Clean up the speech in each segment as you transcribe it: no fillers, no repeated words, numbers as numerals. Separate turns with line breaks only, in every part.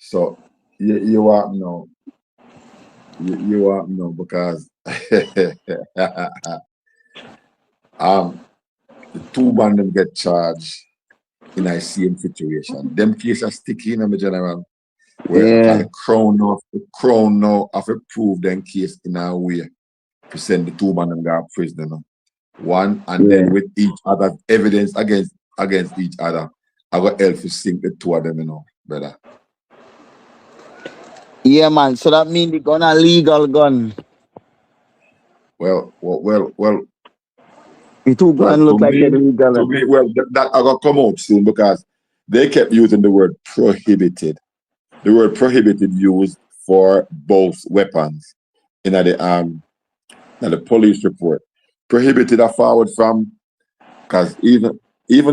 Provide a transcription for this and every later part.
So you want know, you want know because um the two man them get charged in a same situation. Them cases sticky in the general where
Yeah.
the crown now have to prove them case in a way to send the two man them go to prison. You know. One and
Yeah.
then with each other evidence against each other. I got help to sink the two of them, you know, brother.
Yeah, man. So that means the gun a legal gun.
Well,
The two gun
to
look like they're
me,
legal.
that I got come out soon because they kept using the word prohibited. The word prohibited used for both weapons in the police report. Prohibited are forward from because even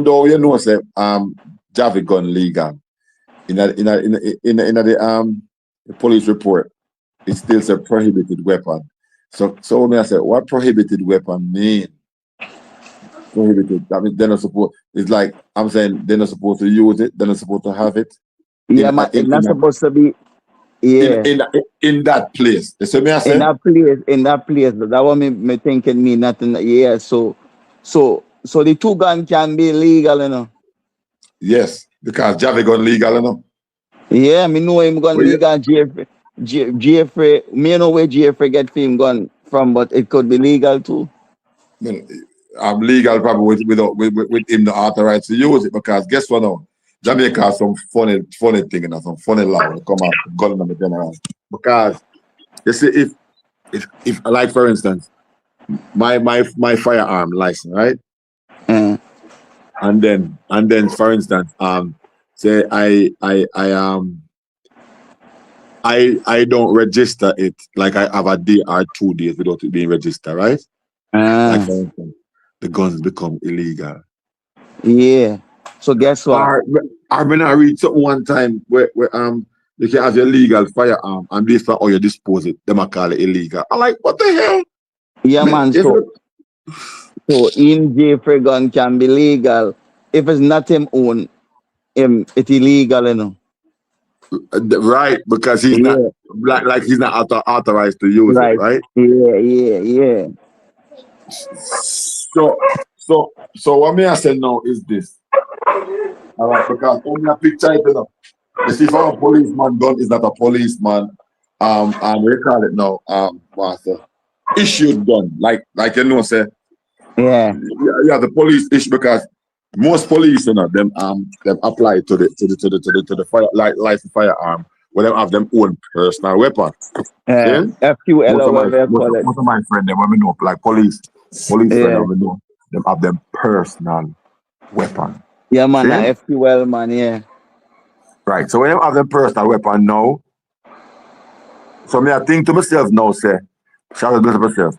though you know say Javi gun legal in the police report, it still says prohibited weapon. So me I say what prohibited weapon mean? Prohibited. That means they're not supposed. It's like I'm saying they're not supposed to use it. They're not supposed to have it
Yeah,
in
man. It's
in
not
in a,
supposed to be. Yeah.
in that place. So me I
In
say
that place. In that place. That what me thinking mean nothing. Yeah. So the two gun can be legal, you know.
yes because Javi gun legal, you know.
Yeah, me know him gun
But yeah,
legal. Jeffrey. Me know where Jeffrey get him gun from, but it could be legal too.
you know, I'm legal probably with him not authorized to use it because guess what now? Jamaica has some funny thing and some funny law when it come out gun in the general. Because you see if like for instance my firearm license, right?
Uh,
And then for instance, say I don't register it like I have a day or 2 days without it being registered, right? Like
uh,
for instance, the guns become illegal.
yeah. So guess what?
Or I when I read something one time where you can have your legal firearm and based on how you dispose it, them I call it illegal. I like what the hell?
Yeah,
Man,
man.
is it
So in Jeffrey gun can be legal if it's not him own. Him it illegal, you know.
right? Because he's not
Yeah.
like he's not authorized to use it,
Right.
right?
Yeah.
So what me I say now is this. All right, because when you picture it, you know, you see, for a policeman, gun is not a policeman. And we call it now, what's the issued gun, like you know, say,
Yeah.
yeah, the police issue because most police, you know, them apply to the fire license firearm, where them have them own personal weapon. See,
FQL
most
or
of my
whatever you
most,
call it.
most of my friends, them when we know, like police friend,
Yeah.
we know, them have them personal weapon.
Yeah, man,
See,
FQL man, yeah.
right. So when you have them personal weapon now, so me I think to myself now, say, shout out to myself.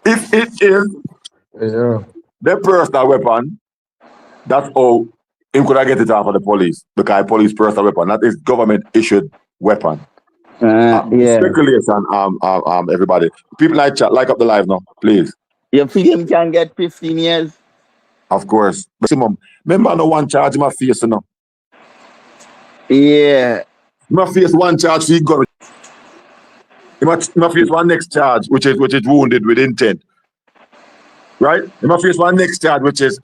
If it is
Yeah.
the personal weapon, that's how him could I get it off of the police because police personal weapon, that is government issued weapon.
Yeah.
Speculation, everybody. People like chat, like up the live now, please.
You feel him can get 15 years?
Of course. Maximum. Remember no one charge in my face, you know.
Yeah.
My face one charge he got. My face one next charge, which is wounded with intent. Right? My face one next charge, which is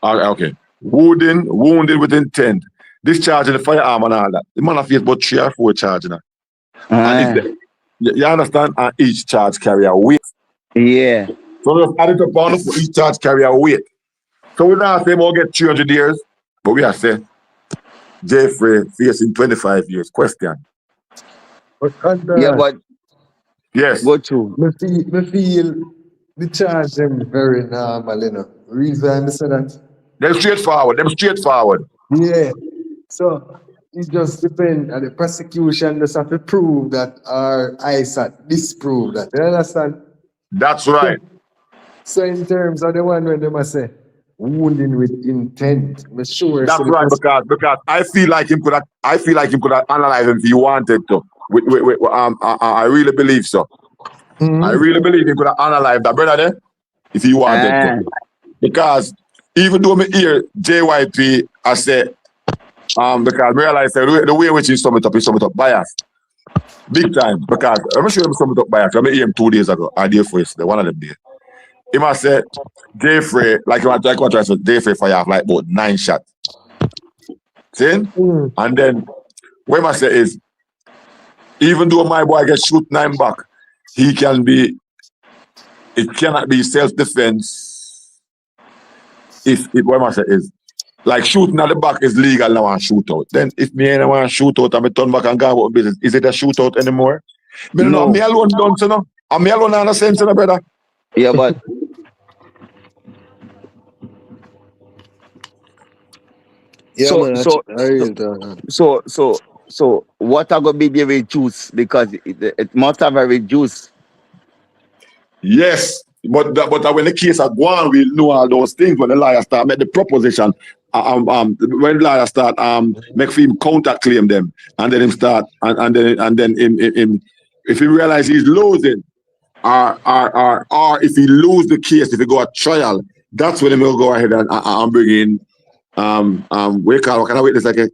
okay. Wounded with intent. Discharging the firearm and all that. The man face about 3 or 4 charges now. And if you understand, and each charge carry a weight.
Yeah.
So just add it up on for each charge carry a weight. So we now say we'll get 300 years, but we are saying Jaii Frais facing 25 years. Question.
But
Yeah, but
Yes.
go to.
me feel the charge them very normal, you know. Reason I say that.
Them straightforward.
Yeah. So it just depends on the prosecution just have to prove that our ISAT disprove that. You understand?
That's right.
So in terms of the one when they must say wounding with intent, I'm sure.
That's right, because I feel like him could have analyzed him if he wanted to. I really believe so. I really believe he could have analyzed that brother there if he wanted to. Because even though me hear JYP I say Because I realize the way which he sum it up biased. Big time. Because I'm sure him sum it up biased. I met him 2 days ago, or day for yesterday, one of them days. He must say, Jaii Frais, like you want to say, Jaii Frais fire off like about 9 shots. See? And then, what I must say is, even though my boy gets shoot 9 back, it cannot be self-defense if what I must say is, like shooting at the back is legal now and shootout. Then if me ain't want to shootout and me turn back and go about business, is it a shootout anymore? No. Me alone don't you know? And me alone in a sense, you know, brother.
Yeah, but
Yeah,
so what are gonna be the reduce because it must have a reduce.
Yes, but when the case are gone, we know all those things. When the lawyer start make the proposition, when the lawyer start make him counter claim them, and then him start and then him if he realize he's losing, or if he lose the case, if he go a trial, that's when he will go ahead and bring in what kind of witness, like a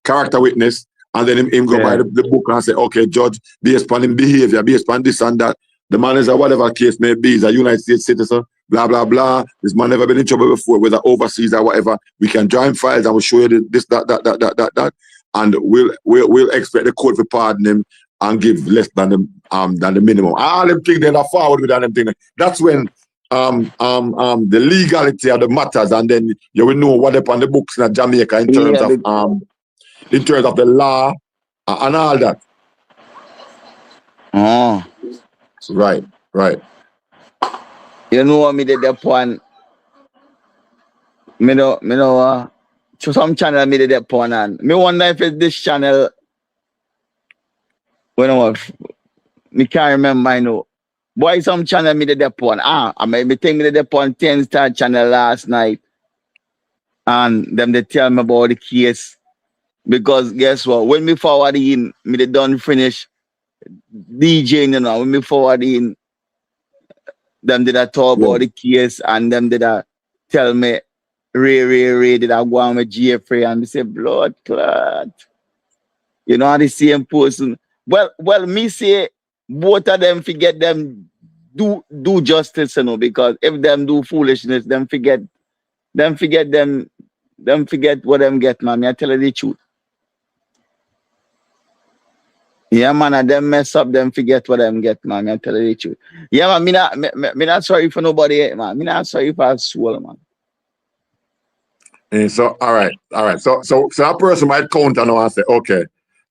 character witness, and then him go by the book and say, okay, judge, based upon him behavior, based upon this and that. The man is a whatever case may be, he's a United States citizen, blah, blah, blah. This man never been in trouble before, whether overseas or whatever. We can join files and we'll show you this, that. And we'll expect the court to pardon him and give less than the minimum. All them things they're forward with them things. That's when the legality of the matters, and then you will know what upon the books in Jamaica in terms of the law and all that.
Oh.
Right.
You know what me did that point? Me know to some channel me did that point, and me wonder if it's this channel. Me can't remember, I know. Boy, some channel me did that point. I maybe think me did that point 10 Star channel last night. And them they tell me about the case. Because guess what? When me forward in, me they done finish DJing, you know, when me forward in, them did I talk about the case, and them did I tell me, Ray, did I go on with Jaii Frais, and me say, blood clot. You know, the same person. Well, me say, both of them forget them do justice, you know, because if them do foolishness, them forget what them get, man. I tell you the truth. Yeah, man, and them mess up, them forget what them get, man. I tell you the truth. Yeah, man, me not sorry for nobody, man. Me not sorry for a soul, man.
And so, all right. So that person might counter now and say, okay,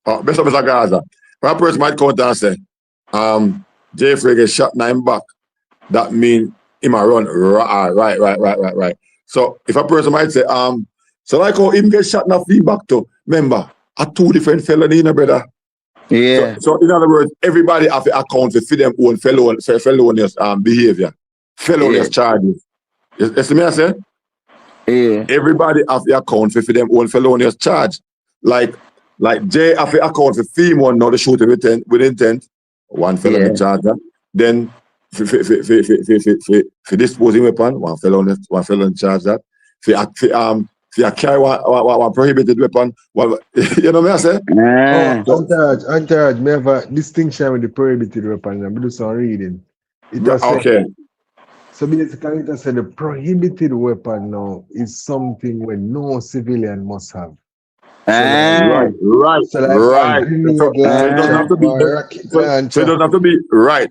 best of Mr. Gaza. That person might counter and say, Jaii Frais get shot 9 back. That means he might run right. So if a person might say, so like how him get shot 9 feedback to, remember, are 2 different felony, you know, brother.
Yeah.
So in other words, everybody have to account for them own felonious behavior, felonious charges. You see me I say?
Yeah.
Everybody have to account for them own felonious charge. Like Jay have to account for theme one, now the shooting with intent, 1 felony charge. Then for disposing weapon, 1 felony charge that. For carry one prohibited weapon, you know what I say?
Antaraj, me have a distinction with the prohibited weapon. I'm doing some reading.
Okay.
So basically, it said the prohibited weapon now is something where no civilian must have.
Right. So it doesn't have to be. So it doesn't have to be right.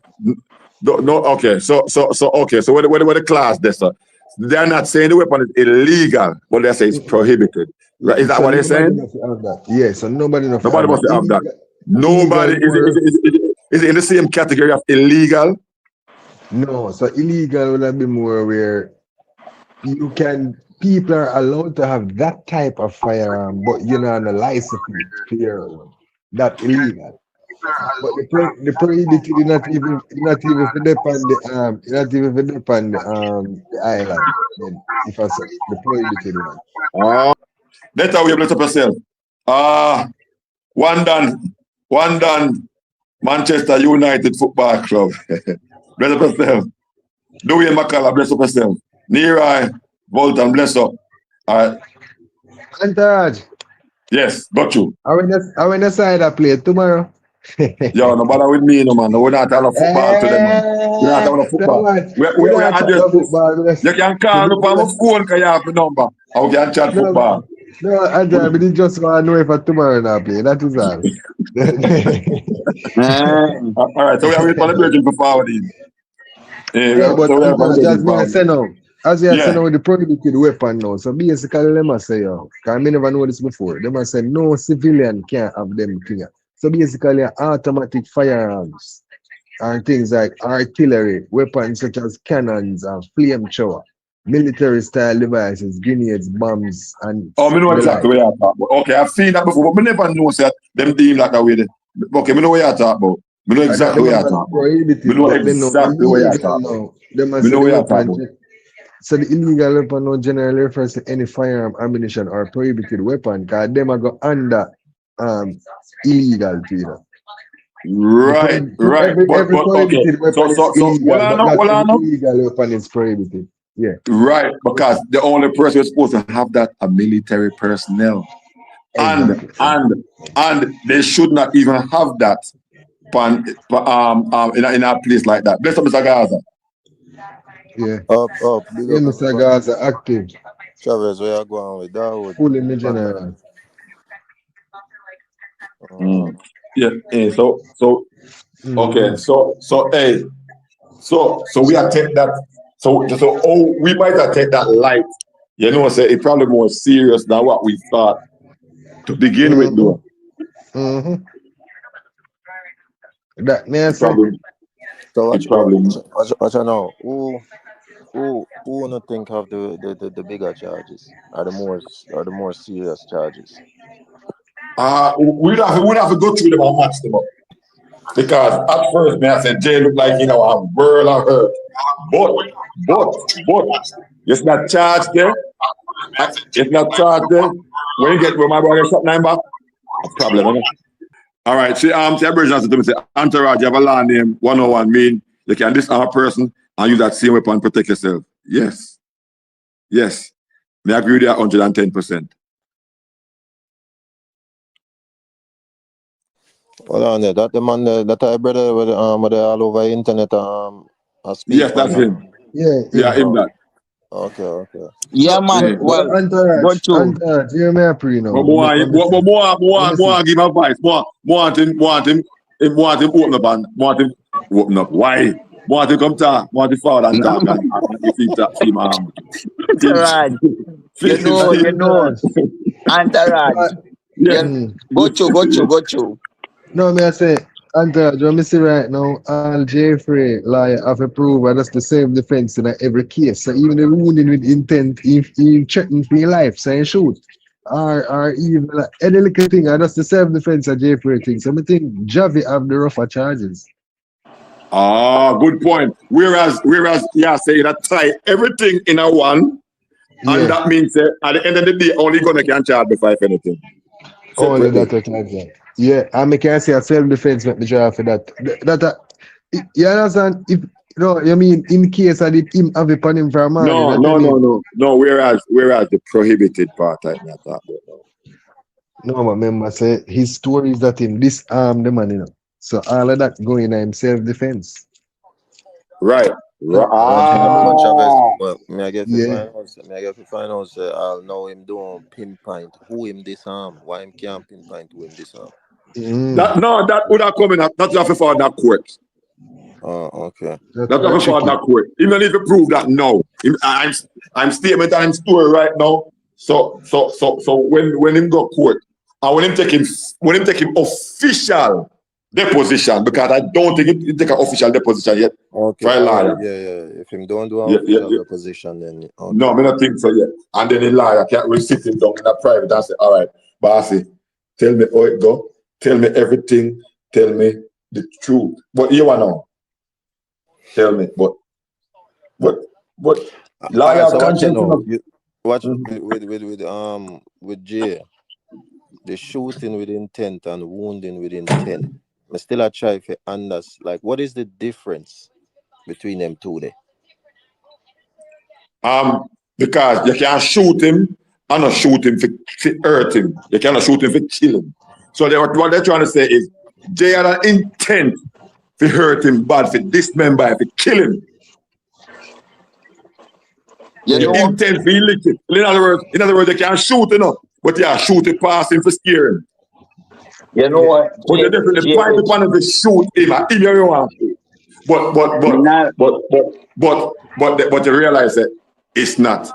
No. Okay. So okay. So what the class there, sir? They're not saying the weapon is illegal, but they say it's prohibited. Right? Is that
so
what they're saying?
Yeah. So nobody must have
that. Nobody is it in the same category of illegal?
No. So illegal will be more where people are allowed to have that type of firearm, but you're not on a license for your one. That's illegal. But the prohibited is not even for the island. Then if I say the prohibited one.
That's how we bless up yourself. One done. Manchester United Football Club. Bless up yourself. Dwayne McCullough, bless up yourself. Nerai Bolton, bless up. All right.
Antaraj.
Yes, got you.
I win the side I play tomorrow.
Yo, no bother with me, no man. No, we're not talking football today, man. We're not talking football.
We
We
not talking
address this.
football.
You can call me on my phone because you have the number. Or we can chat football.
No, Andrew, I just want to know if tomorrow not play. That is all.
All right, so we are waiting for the breaking for forwarding.
Yeah, but
So we are for the
as
breaking
I say now,
Yeah.
with the prohibited weapon now. So basically, them must say, yo, because I never know this before. They must say no civilian can't have them thing. So basically, automatic firearms and things like artillery, weapons such as cannons and flamethrower, military style devices, grenades, bombs, and
Oh, I know
the like.
exactly what you're talking about. Okay, I've seen that before, but I never know that them deem like that way. Okay, I know what you're talking about. I know
And that
exactly
them
what you're
are
talking about.
prohibited,
I know
but they know
exactly what you're
illegal
talking about.
now. They must
I
say
know
the
what you're talking
weapon.
about.
So the illegal weapon now generally refers to any firearm, ammunition, or prohibited weapon, because them are go under illegal to you know.
Right.
Every
But okay.
prohibited weapon is
So hold
illegal,
on
but
now,
not
hold
every
on now.
illegal weapon is prohibited. Yeah.
Right, because the only person who's supposed to have that are military personnel.
Exactly.
And they should not even have that in a place like that. Bless up, Mr. Gaza.
Yeah.
Big
Yeah,
up
Mr.
everybody.
Gaza active.
Chavez, where you going with Dawood?
Full in the general.
Yeah. So okay.
Mm-hmm.
So we are take that. So we might have take that light. You know, say it probably more serious than what we thought to begin with, though.
Mm-hmm. That may I
It
say?
probably
So
it probably
what you know? Who no think of the bigger charges or the more serious charges?
we'd have to go through them and match them up. Because at first, man, I said Jay looked like a world of hurt. But it's not charged there. It's not charged there. When my brother shot nine back, a problem, isn't it? All right. See, Aboriginal to me say entourage, you have a law name 101 mean you can disarm a person and use that same weapon and protect yourself. Yes. May I agree with you 110%.
Hold on there. That the man that I brother with all over the internet speak.
Yes, that's him.
Yeah.
Him that.
Okay.
Yeah, man. Well, go to.
Entourage, you may pre now.
But more give advice. More want him open up and want him open up. Why? Want him come talk, want him forward and talk and if he talk him
Entourage. You know. Entourage.
Yeah.
Go to.
No, may I say, Entourage, what I see right now, all Jaii Frais lawyer have approved and that's the same defense in every case. So even the wounding with intent, if he threaten for your life, so he shoot. Or even like, any little thing, and that's the same defense of Jaii Frais thing. So I think Javi have the rougher charges.
Good point. Whereas say that tie everything in a one, and that means at the end of the day, only gonna can charge the five anything.
Only that I can say. Yeah, and I can say a self-defense make me draw for that. You understand? If you mean in case I did him have a pan him for a man.
No. Whereas the prohibited part I not talk about.
No, but remember say his story is that him disarm the man, So all of that going in self-defense.
Right.
Well, may I get to find out I'll know him doing pinpoint who him disarm, why him can't pinpoint who him disarm.
That would have come in. That's have to follow that court.
Oh, okay.
That's have to follow that court. Even if you prove that no, I'm statement and I'm story right now. So when him go court, and when him take him official deposition, because I don't think he take an official deposition yet.
Okay. Yeah. If him don't do an official deposition, then okay.
No, I don't think so yet. And then the lawyer can't really sit him down in a private and say, all right, bossy, tell me how it go. Tell me everything. Tell me the truth. But you want to know. Tell me. But lawyer
watch with Jaii, the shooting with intent and wounding with intent. I still try to understand like what is the difference between them two there?
Because you can shoot him and not shoot him for hurt him. You cannot shoot him for kill him. So what they're trying to say is they had an intent to hurt him bad, for dismember, to kill him. The intent for illicit. In other words, they can't shoot enough, but they are shooting past him for scare him.
You know what?
But they definitely find the one to shoot him and him you want to. But you realize that it's not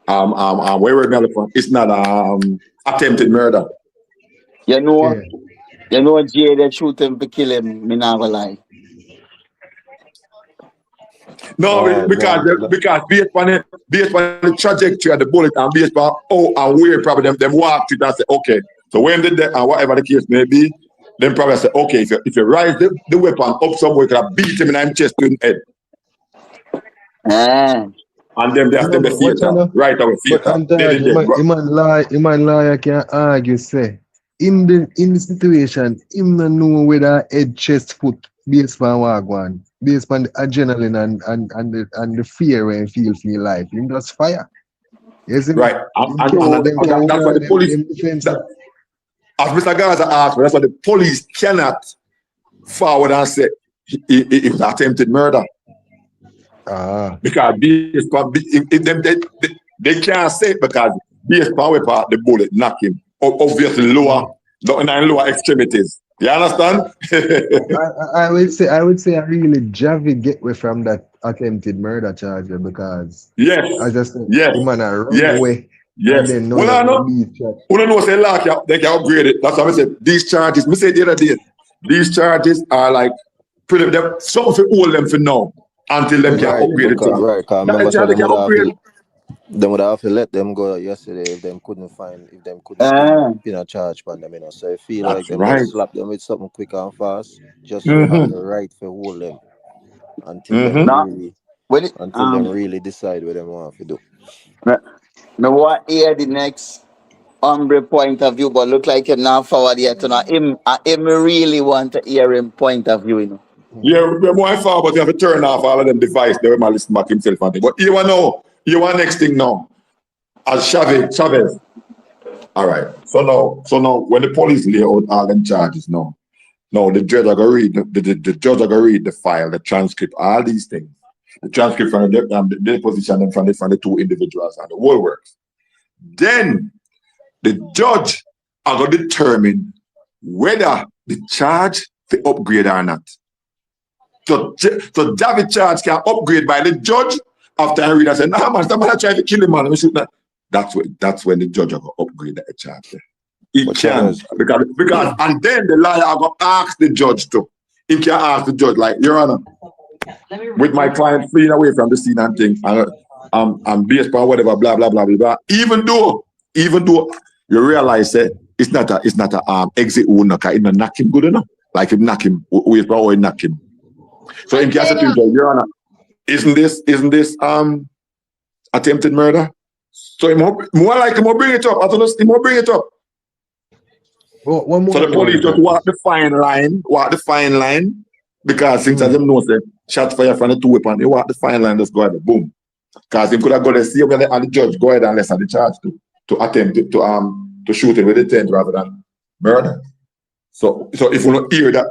where we're from. It's not attempted murder.
You know, Jaii, they shoot him to kill him. Me not gonna lie.
No, because based on the trajectory of the bullet and based on how and where probably them walked it and say, okay, so when they did and whatever the case may be, then probably say, okay, if you rise the weapon up somewhere, you can beat him in his chest to his head. And then they have the theater, right away theater.
Human lawyer can argue, say, in the situation, him not know whether head, chest, foot, based on wagwan, based on the adrenaline and the fear when he feel for your life. Him just fire. Yes,
right. And that's what the police, as Mr. Gaza asked, that's what the police cannot forward and say it was attempted murder. Because they can't say it because based on where part the bullet knock him. Obviously lower extremities. You understand?
I would say I really Javi get away from that attempted murder charge because I just think the man run away.
Yes. Well, I know say like they can upgrade it. That's why I said these charges. Me say the other day, these charges are like pretty. Something for hold them for now until them can upgrade it.
Right, they would have to let them go yesterday if them couldn't pin a charge on them, you know. So I feel like they must slap them with something quick and fast, just to have the right to hold them until them really decide what they want to do.
Me want to hear the next Umbre point of view, but look like you're not forward yet. You know, him really want to hear him point of view, you know.
Yeah, we're more forward, but you have to turn off all of them devices. They might listen back himself and thing. But you want next thing now. As Chavez. All right. So now when the police lay out all them charges now the judge are gonna read the judge are gonna read the file, the transcript, all these things. The transcript from the deposition from the two individuals and the whole works. Then the judge are going to determine whether the charge to upgrade or not. So Javi charge can upgrade by the judge after I read and say, nah man, somebody try to kill him, man. That's when the judge are going to upgrade the charge. He can because and then the lawyer are going to ask the judge to. He can ask the judge, like, Your Honor, with my client fleeing away from the scene and thing, and based on whatever, blah blah blah blah blah. Even though you realize that it's not a exit wound, it not knock him good enough. Like if knock him, we probably knock him. So in case of Your Honor, isn't this attempted murder? So more like him bring it up. I don't know, he more bring it up.
So
the police just walk the fine line, because since I them know say shot fire from the two weapon, they walk the fine line, just go ahead, boom. Because he could have got to see whether the judge go ahead and less the charge to attempt to shoot him with intent rather than murder. So if you don't hear that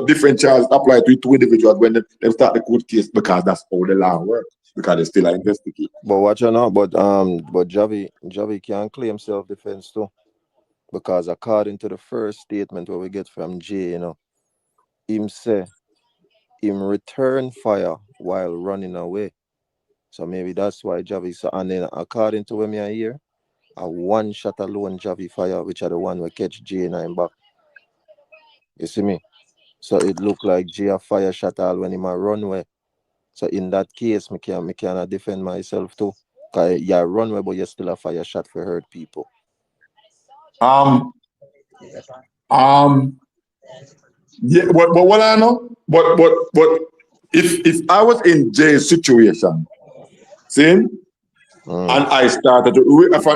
different charges apply to two individuals when they start the court case, because that's how the law works, because they still are investigating.
But watch out now, but Javi can claim self-defense too. Because according to the first statement where we get from Jaii, him say him return fire while running away. So maybe that's why Javi. So and then according to what I hear, a one shot alone Javi fire, which are the one we catch Jaii in back. You see me? So it look like Jaii fire shot all when him a run away. So in that case, me can defend myself too. Cause you run away, but you still a fire shot for hurt people.
Yeah, but what I know, but if I was in Jai's situation, see, and I started to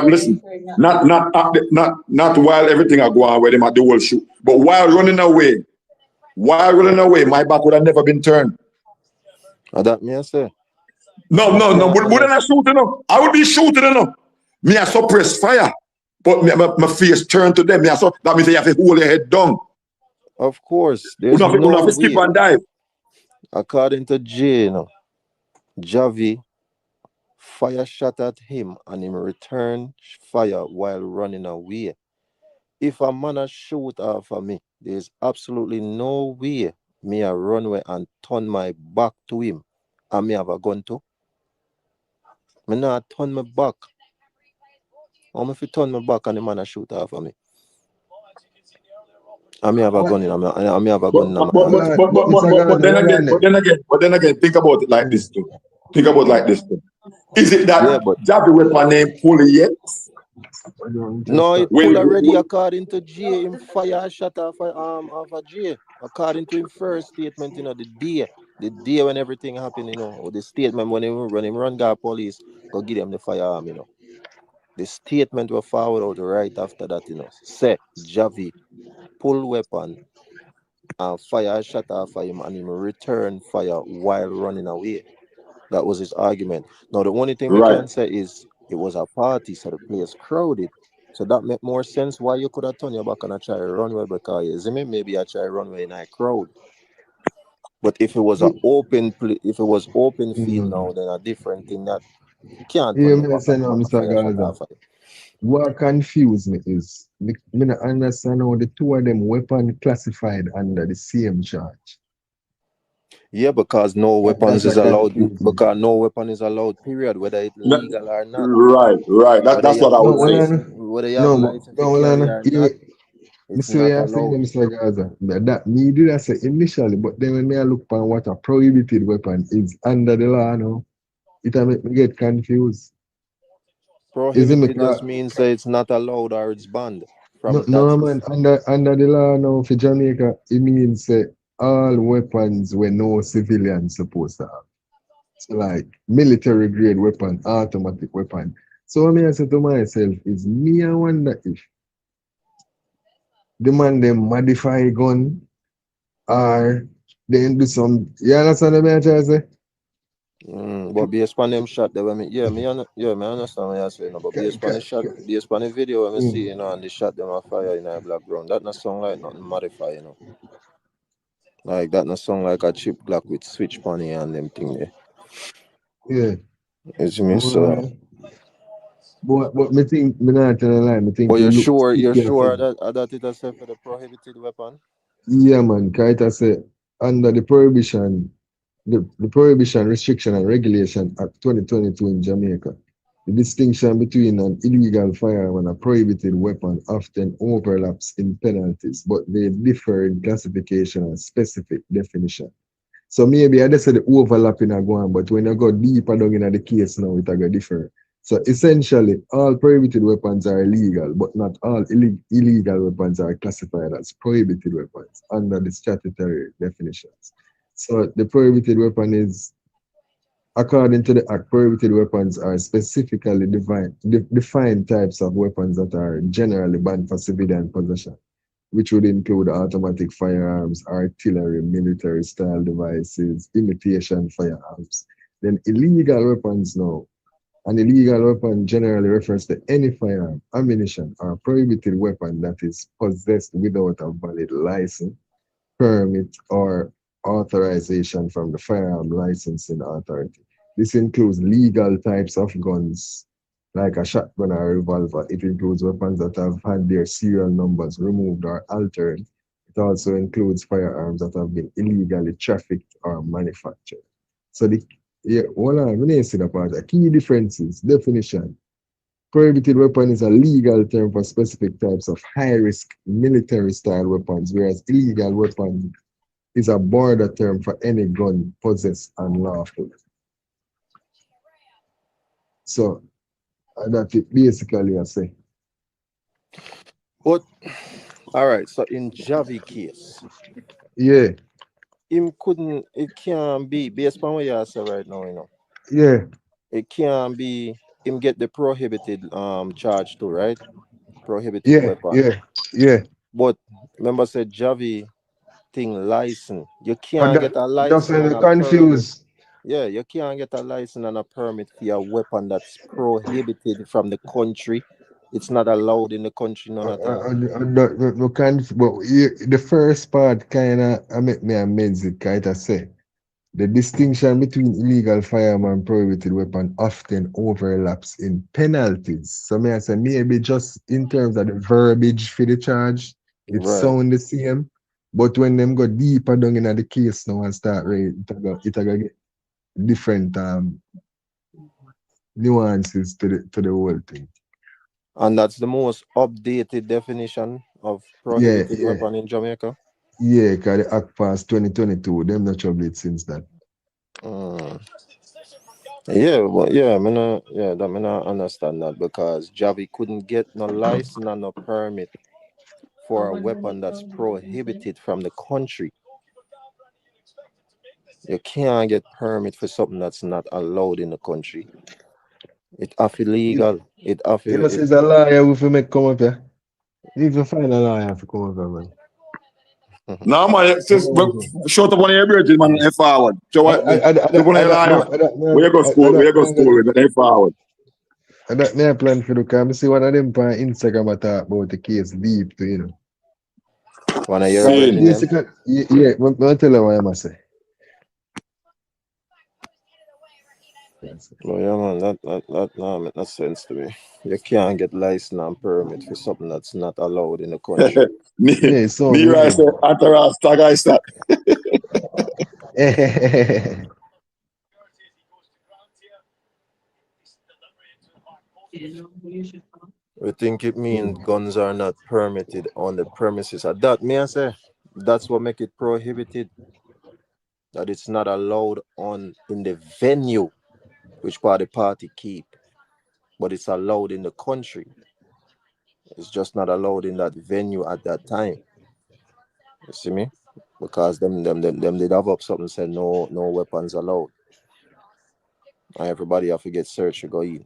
listen, not while everything are going where they might do whole shoot, but while running away, my back would have never been turned.
That means say.
No, wouldn't I shoot enough? I would be shooting enough. Me I suppress fire, but my face turn to them. That means you have to hold your head down.
Of course,
You
there's
have
no
to skip
way.
and dive.
According to Jaii, you know, Javi fire shot at him and him return fire while running away. If a man a shoot off of me, there's absolutely no way me a run away and turn my back to him and me have a gun too. Me not turn my back. How if you turn my back and the man a shoot off of me? I may have a gun in I may have a gun in my hand.
But then again, think about it like this too. Think about it like this too. Is it that
Yeah, but
Javi weapon name pulley yet?
no, it pull already according to Jaii. Him fire a shot off of Jaii. According to him first statement, you know, the day when everything happened, you know, or the statement when him run guard police, go give them the firearm, you know. The statement were forward out right after that, you know. Say Javi pull weapon and fire a shot off of him and him return fire while running away. That was his argument. Now the only thing we
Right.
can say is it was a party, so the place crowded. So that make more sense why you could have turned your back and try to run away because you see me, maybe I try to run away in a crowd. But if it was an open if it was open field now, then a different thing that you can't turn
Yeah,
your
me
back
say
and
no,
come and
Mr.
fire shot
Gaza.
off of you.
What confused me is me not understand how the two of them weapon classified under the same charge.
Yeah, because no weapons
That's
is
a
allowed.
confusing.
Because no weapon is allowed. Period. Whether it's legal or not.
Right.
Whether
That's
you
what
have
I
No,
would
hold
say.
license,
on.
whether you have
No,
license to
hold
carry
on.
or not,
Me
it's
see what
not
you're saying,
allowed.
Mr. Gaza. That me did I say initially, but then when me I look upon what a prohibited weapon is under the law now, it a make me get confused. Is it
Prohibited just means that it's not allowed or it's banned.
no,
From
no
that's
man, under the law now for Jamaica, it means all weapons were no civilian supposed to have. So like military grade weapon, automatic weapon. So what me I say to myself is me I wonder if the man them modify gun or they do some, you understand what I try to say?
But based on them shot that me understand what you're saying. No, but based on the shot, based on the video when me see, you know, and the shot them on fire in a black ground, that not sound like nothing modify, you know. Like that not sound like a chip Glock with switch pony and them thing there.
Yeah.
You see me? So
But me think, me not tell a lie, me
but
think you look
you're sure
carefully.
that it is for the prohibited weapon?
Yeah man, Kaita say under the prohibition, the Prohibition, Restriction and Regulation Act 2022 in Jamaica, the distinction between an illegal firearm and a prohibited weapon often overlaps in penalties, but they differ in classification and specific definition. So maybe I just say the overlapping are going, but when you go deeper down in the case now, it go differ. So essentially, all prohibited weapons are illegal, but not all illegal weapons are classified as prohibited weapons under the statutory definitions. So the prohibited weapon is, according to the Act, prohibited weapons are specifically defined types of weapons that are generally banned for civilian possession, which would include automatic firearms, artillery, military style devices, imitation firearms. Then illegal weapons now. An illegal weapon generally refers to any firearm, ammunition, or prohibited weapon that is possessed without a valid license, permit, or authorization from the firearm licensing authority. This includes legal types of guns, like a shotgun or a revolver. It includes weapons that have had their serial numbers removed or altered. It also includes firearms that have been illegally trafficked or manufactured. So hold on, let me see the part. The key differences, definition. Prohibited weapon is a legal term for specific types of high-risk military-style weapons, whereas illegal weapon is a border term for any gun possessed unlawfully. So that's it basically I say.
But all right, so in Javi case,
Yeah,
it can't be based on what you say right now, you know.
yeah,
It can't be him get the prohibited charge too, right? Prohibited
yeah,
weapon.
yeah, yeah.
But remember said Javi thing license. You
And
can't
that,
get a
that's
license
why
and
we
a permit.
confused.
Yeah, you can't get a license and a permit for a weapon that's prohibited from the country. It's not allowed in the country, none at all.
We can't, but the first part kind of, I make me amends it, kind of say. The distinction between illegal firearm and prohibited weapon often overlaps in penalties. So may I say maybe just in terms of the verbiage for the charge, it
Right.
sound the same. But when them go deeper down in the case now and start right, it a go get different nuances to the whole thing.
And that's the most updated definition of
Yeah,
prohibited
yeah,
weapon in Jamaica.
yeah, because the Act passed 2022, them not trouble it since that.
Mm. Yeah, well, yeah, that me not understand that because Javi couldn't get no license and no permit for a weapon that's prohibited from the country. You can't get permit for something that's not allowed in the country. It off
You,
illegal. It off
you know,
it.
says a lawyer who fi make come up here. You even find a lawyer to come up here, man.
No, man, it's just
Oh,
shut up on your bridge, man, and forward. So
I,
what?
I, I, I,
Look on
I,
your
I,
liar. Where you go school? Where you go school with? And forward.
that me I plan for the car. I see one of them on Instagram I talk about the case deep to, you know.
One of your
Seeing.
brethren them.
Basically, yeah, I'll tell you what I must say. Yes.
Well, yeah, man, that make no sense to me. You can't get license and permit for something that's not allowed in the country.
me,
Yeah, it's so
me right
weird.
say, Antaras, tag I start.
We think it means guns are not permitted on the premises. At that, me I say, that's what make it prohibited. That it's not allowed on in the venue, which part the party keep, but it's allowed in the country. It's just not allowed in that venue at that time. You see me? Because them did have up something said no weapons allowed. And everybody have to get searched to go in.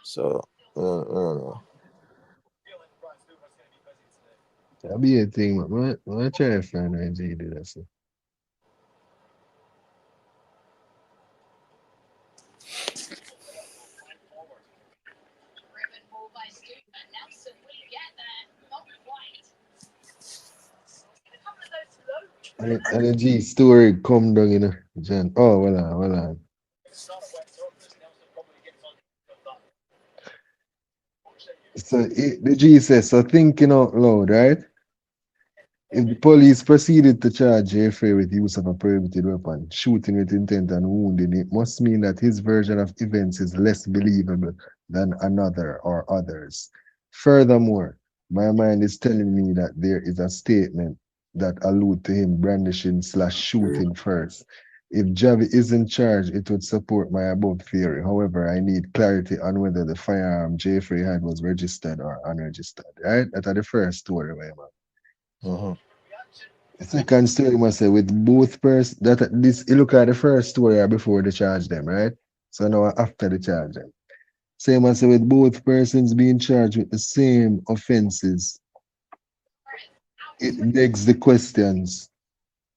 So I don't know.
That'll be a thing, man. I try to find out if do that. So. And the G story come down, you know, John. Oh, well on. So the G says, so thinking out loud, right? If the police proceeded to charge Jaii Frais with use of a prohibited weapon, shooting with intent and wounding, it must mean that his version of events is less believable than another or others. Furthermore, my mind is telling me that there is a statement that allude to him brandishing slash shooting first. If Javi isn't charged, it would support my above theory. However, I need clarity on whether the firearm Jaii Frais had was registered or unregistered. Right? That's the first story, man.
Mm-hmm.
The second story must say with both person that this you look at the first story before they charge them, right? So now after the charge them. Same as say with both persons being charged with the same offenses, it begs the questions.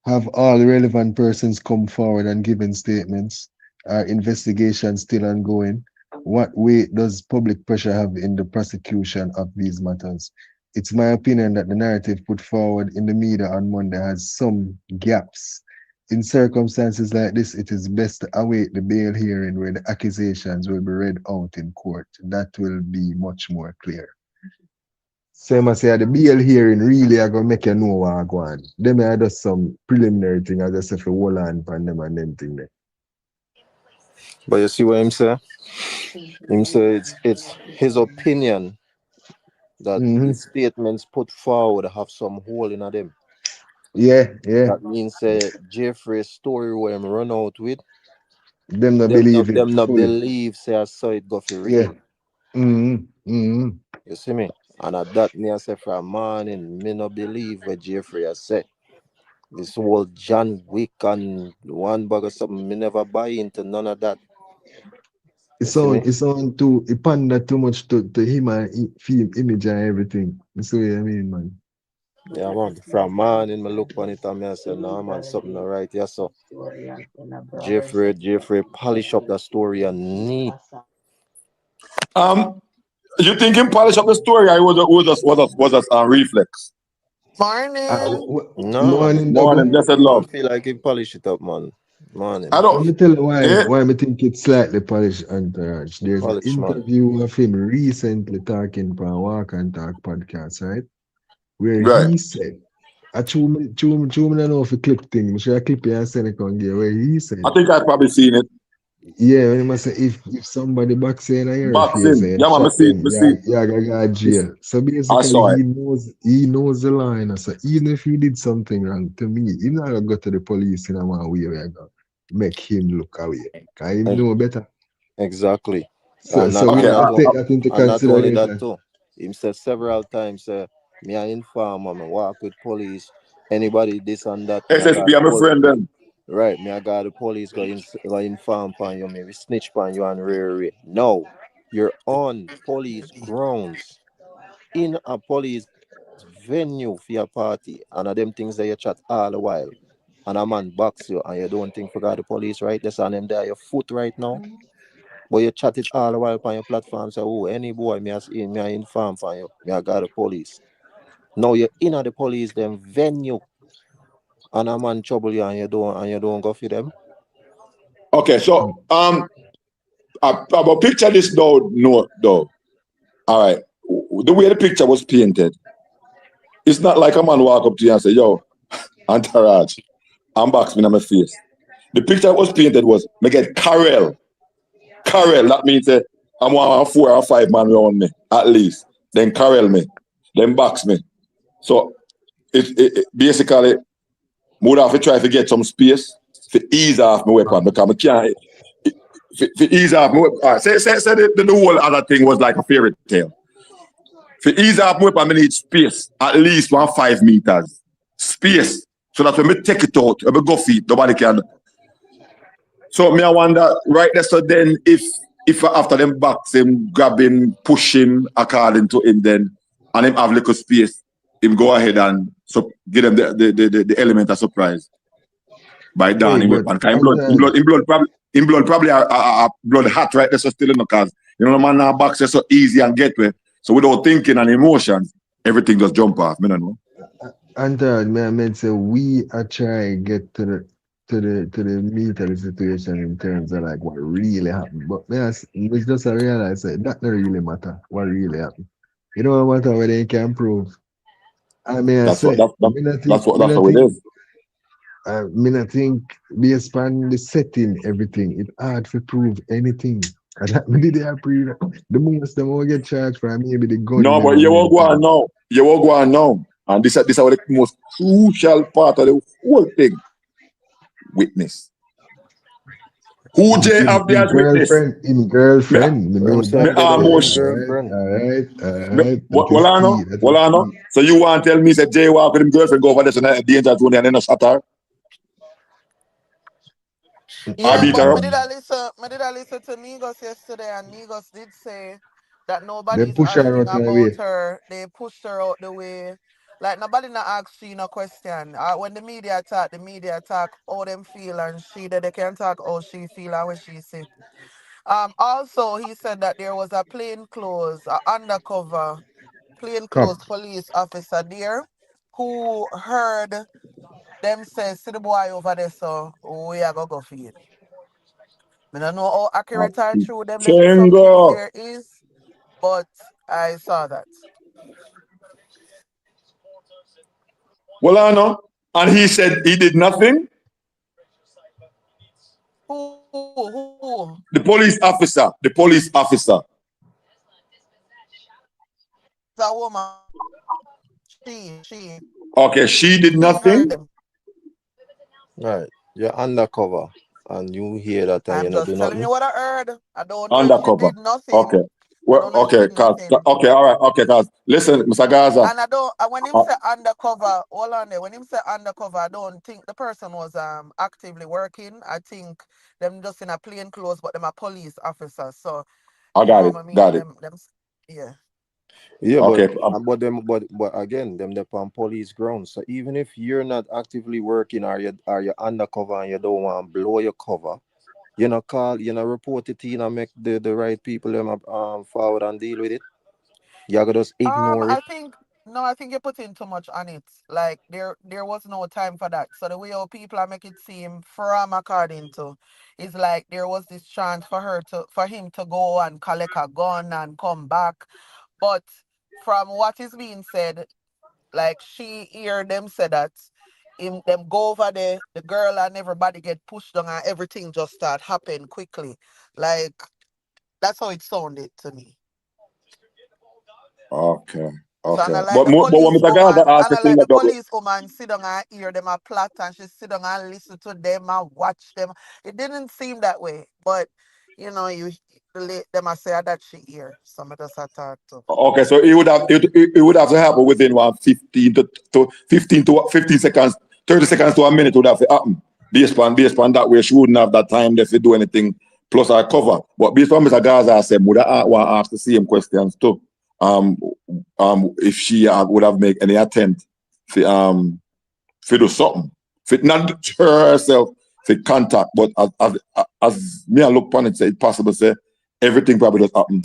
Have all relevant persons come forward and given statements? Are investigations still ongoing? What weight does public pressure have in the prosecution of these matters? It's my opinion that the narrative put forward in the media on Monday has some gaps. In circumstances like this, it is best to await the bail hearing where the accusations will be read out in court. That will be much more clear. Same as say the bail hearing really are gonna make you know what I go on. Them are just some preliminary thing I just say for hold on pan them and them thing there.
But you see what him say? Him say it's his opinion that the
Mm-hmm.
statements put forward have some hole in them.
Yeah, yeah.
That means Jeffrey's story where him run out with
Them not believe it
them not
fully.
believe say I saw it go for
Yeah.
real.
Mm-hmm. Mm-hmm.
You see me? And at that me I say for a morning, me not believe what Jeffrey has said. This whole John Wick and one bag or something, me never buy into none of that. You see me?
It's on too it pander too much to him and film image and everything. That's what I mean, man.
Yeah, man. From morning, me look on it and me I say, no, man, something not right. Yeah, so Jeffrey, polish up the story and neat.
Um, you think him polish up the story? I was a reflex.
Morning.
No, man.
Morning,
Morning,
double.
blessed
Me
love.
feel like he polish it up, man.
I
Morning.
Let
don't.
me tell you why
Eh?
I think it's slightly polished entourage. There's an
Polish, man.
interview of him recently talking for a Walk and Talk podcast, right? Where
Right.
he said, I don't know if you clip thing, but should I clip it and send it on here, where he
I
said,
think I've probably seen it.
yeah, when he must say if somebody box you in your face
Boxing.
and you
Yeah, man,
shot them,
me see it.
yeah, I got jail. So
I
basically
saw it.
he knows the law, and so even if he did something wrong to me, he not gonna go to the police in a one way where I go make him look away. Cause he
Ex-
know better.
Exactly.
So so we
Okay.
have to take that into
And not only that
consideration.
too. Him said several times, me I inform me walk with police. Anybody this and that, me I got
SSP, I'm a friend then.
right, me I got the police go inform upon you, me we snitch upon you and rare. No. You're on police grounds in a police venue for your party and of them things that you chat all the while. And a man box you and you don't think forgot the police right that's on them there your foot right now. But you chat it all the while on your platform say, oh, any boy me I inform for you, me I got the police. Now you're in at the police them venue and a man trouble you and you don't go for them.
Okay, so about picture this though. No, though. All right. The way the picture was painted, it's not like a man walk up to you and say, "Yo, entourage, I'm box me in my face." The picture that was painted was me get Carel. Carel, that means I'm 4 or 5 man around me, at least. Then Carel me. Then box me. So it basically would have to try to get some space to ease off my weapon because I can't for ease off my weapon. All right, say the whole other thing was like a fairy tale. For ease off my weapon, I need space, at least 5 meters. Space. So that when I take it out, when I go feet, nobody can. So me I wonder right there. So then if after them box him, grab him, push him according to him, then and him have little space, him go ahead and so give them the element of surprise by
Hey,
downing
but
weapon. Cause
entourage,
in blood probably a blood hot right there so still in the cause you know the man now box is so easy and get way. So without thinking and emotions, everything just jump off. Me no know.
entourage, man, I meant say we are trying to get to the meat of the situation in terms of like what really happened. But man, we just realize that that don't really matter what really happened. You know what matter what they can prove. I mean, I
That's what
say,
that's how it is.
me not think based on the setting, everything, it's hard to prove anything. And that me did I prove the most them will get charged for maybe the gun
No,
them
but
and
you won't go on
everything.
now. You won't go on now. And this is the most crucial part of the whole thing. Witness. Who
Him,
Jay
him,
have there
him
as witness?
girlfriend, him
Me,
girlfriend, me
Him
know
say
me
that
dead
there.
him
almost.
girlfriend.
That is key. That is
Well, I know.
key.
So you want to tell me that Jay walk with him girlfriend go over there to a danger zone and then a shot her? I
Yeah,
beat
but
her up?
me did a listen to Migos yesterday, and Migos did say that
Them
nobody's
push her
asking
out of the
about
way.
her. They pushed her out the way. Like nobody not ask she no question. When the media talk how them feel, and she that they can talk how she feel and when she say. Also, he said that there was a undercover
Cop.
plainclothes police officer there who heard them say, see the boy over there, so we are gonna go for it. I don't know how accurate or true some things
Chengo.
there is, but I saw that.
Well, I know. And he said he did nothing.
Who?
The police officer. The police officer.
The woman. She.
Okay, she did
She heard
nothing.
them.
Right. You're undercover and you hear that and you
I'm
not do
just telling
nothing.
you what I heard. I don't know if she
Undercover.
did nothing.
Okay.
I
Well,
don't know if she
okay,
did nothing.
okay, all right, okay, cause listen, Mr. Gaza.
And I don't. And when him
Uh,
say undercover, hold on there. When him say undercover, I don't think the person was actively working. I think them just in a plain clothes, but them a police officer. So
I
you know
got
what
it,
I mean.
got it.
Them. Yeah.
Yeah,
Okay.
but again, them they're on police grounds. So even if you're not actively working or you're undercover and you don't want to blow your cover, you know, report it in and make the right people them forward and deal with it. You gotta just ignore it.
I think no, I think you're putting too much on it. Like there was no time for that. So the way how people are make it seem from according to is like there was this chance for him to go and collect a gun and come back. But from what is being said, like she hear them say that in them go over there, the girl and everybody get pushed down and everything just start happen quickly. Like that's how it sounded to me.
Okay.
So and
Okay.
I like the
But when
police
Mr. Gaza
woman,
asked
and
the
I
thing
like
that
the
double.
police woman sit down and hear them a plot and she sit down and listen to them and watch them. It didn't seem that way, but you know, you relate them I say that she hear. Some of us I talk to.
Okay, so it would have to happen within 1 15 to 15 seconds, 30 seconds to a minute would have to happen. Based on that way, she wouldn't have that time left to do anything plus her cover. But based on Mr. Gaza said, would I want to ask the same questions too? If she would have made any attempt to do something, for not her herself, for contact, but as me I look upon it, say it's possible say everything probably just happen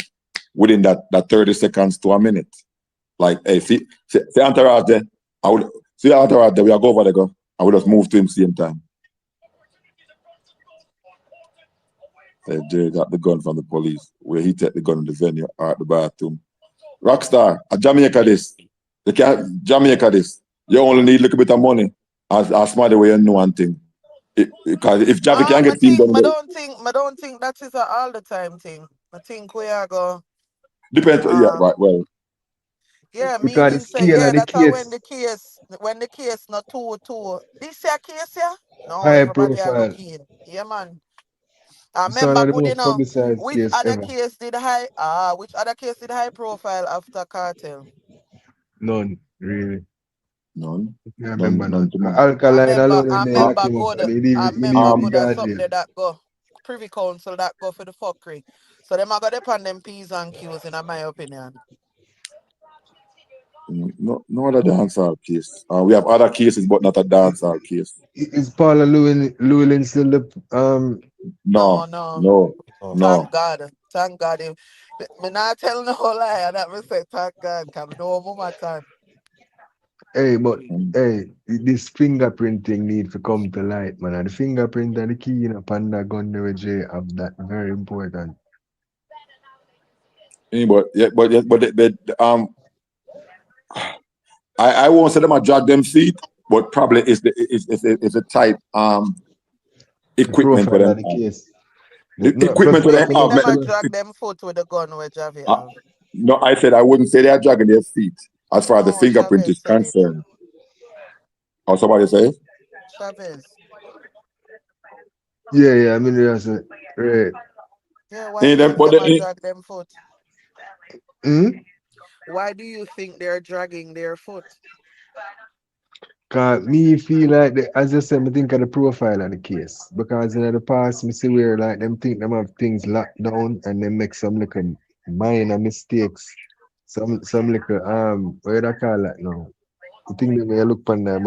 within that 30 seconds to a minute. Like, hey, see entourage there, I would see entourage there, we are go over there go. I would just move to him same time. Hey, Jay got the gun from the police. Where he take the gun in the venue or at the bathroom. Rockstar, at Jamaica this. You can't Jamaica this. You only need a little bit of money. As smart the way you know one thing. Because if Javi can
I
get things
think
done,
I don't think that is a all the time thing. I think we are go
depends. Yeah,
um
right. Well,
yeah,
because the
meaning say
scale
yeah,
of the
that's how
case
when the case not too this your case yeah? No,
high
everybody are
profile.
looking. Yeah man. I
It's one
remember
of the
good
most
enough.
publicized case ever.
Which other case did high profile after cartel?
None, really.
none.
I remember
None
none.
to man.
Alkaline alone when they lock him up,
Good.
and
I
he
remember
leave the
good as
guard
something
there.
that go privy council that go for the fuckery. So them are got upon them P's and Q's in my opinion.
No other dancehall case. We have other cases, but not a dancehall case.
Is Paula Llewellyn still the
No,
No,
no.
no,
Oh.
Thank
no.
God. Thank God. Me not tell no lie. And that me say thank God. Cause me know more time.
hey, but
Mm.
hey, this fingerprinting need to come to light, man. And the fingerprint and the key in a panda gun there with J have that very important.
But I won't say them a drag them feet, but probably it's a type
The
equipment with
profile
them
of the case. Plus
equipment with
Me
them
me
think
have.
them a
know,
drag them foot with the gun where Javi
Uh,
have.
no, I said I wouldn't say they are dragging their feet as far as the
No,
fingerprint
Chavez
is
said it.
concerned. Or somebody say,
Chavez.
yeah, I mean that's it. Right.
Yeah, why you
them,
think
but
them a
they,
drag them foot?
Hmm?
Why do you think they're dragging their foot?
Cause me feel like as I said, me think of the profile of the case. Because in the past, me see where like them think them have things locked down and they make some little minor mistakes. Some little what do I call that now? The thing that may look on the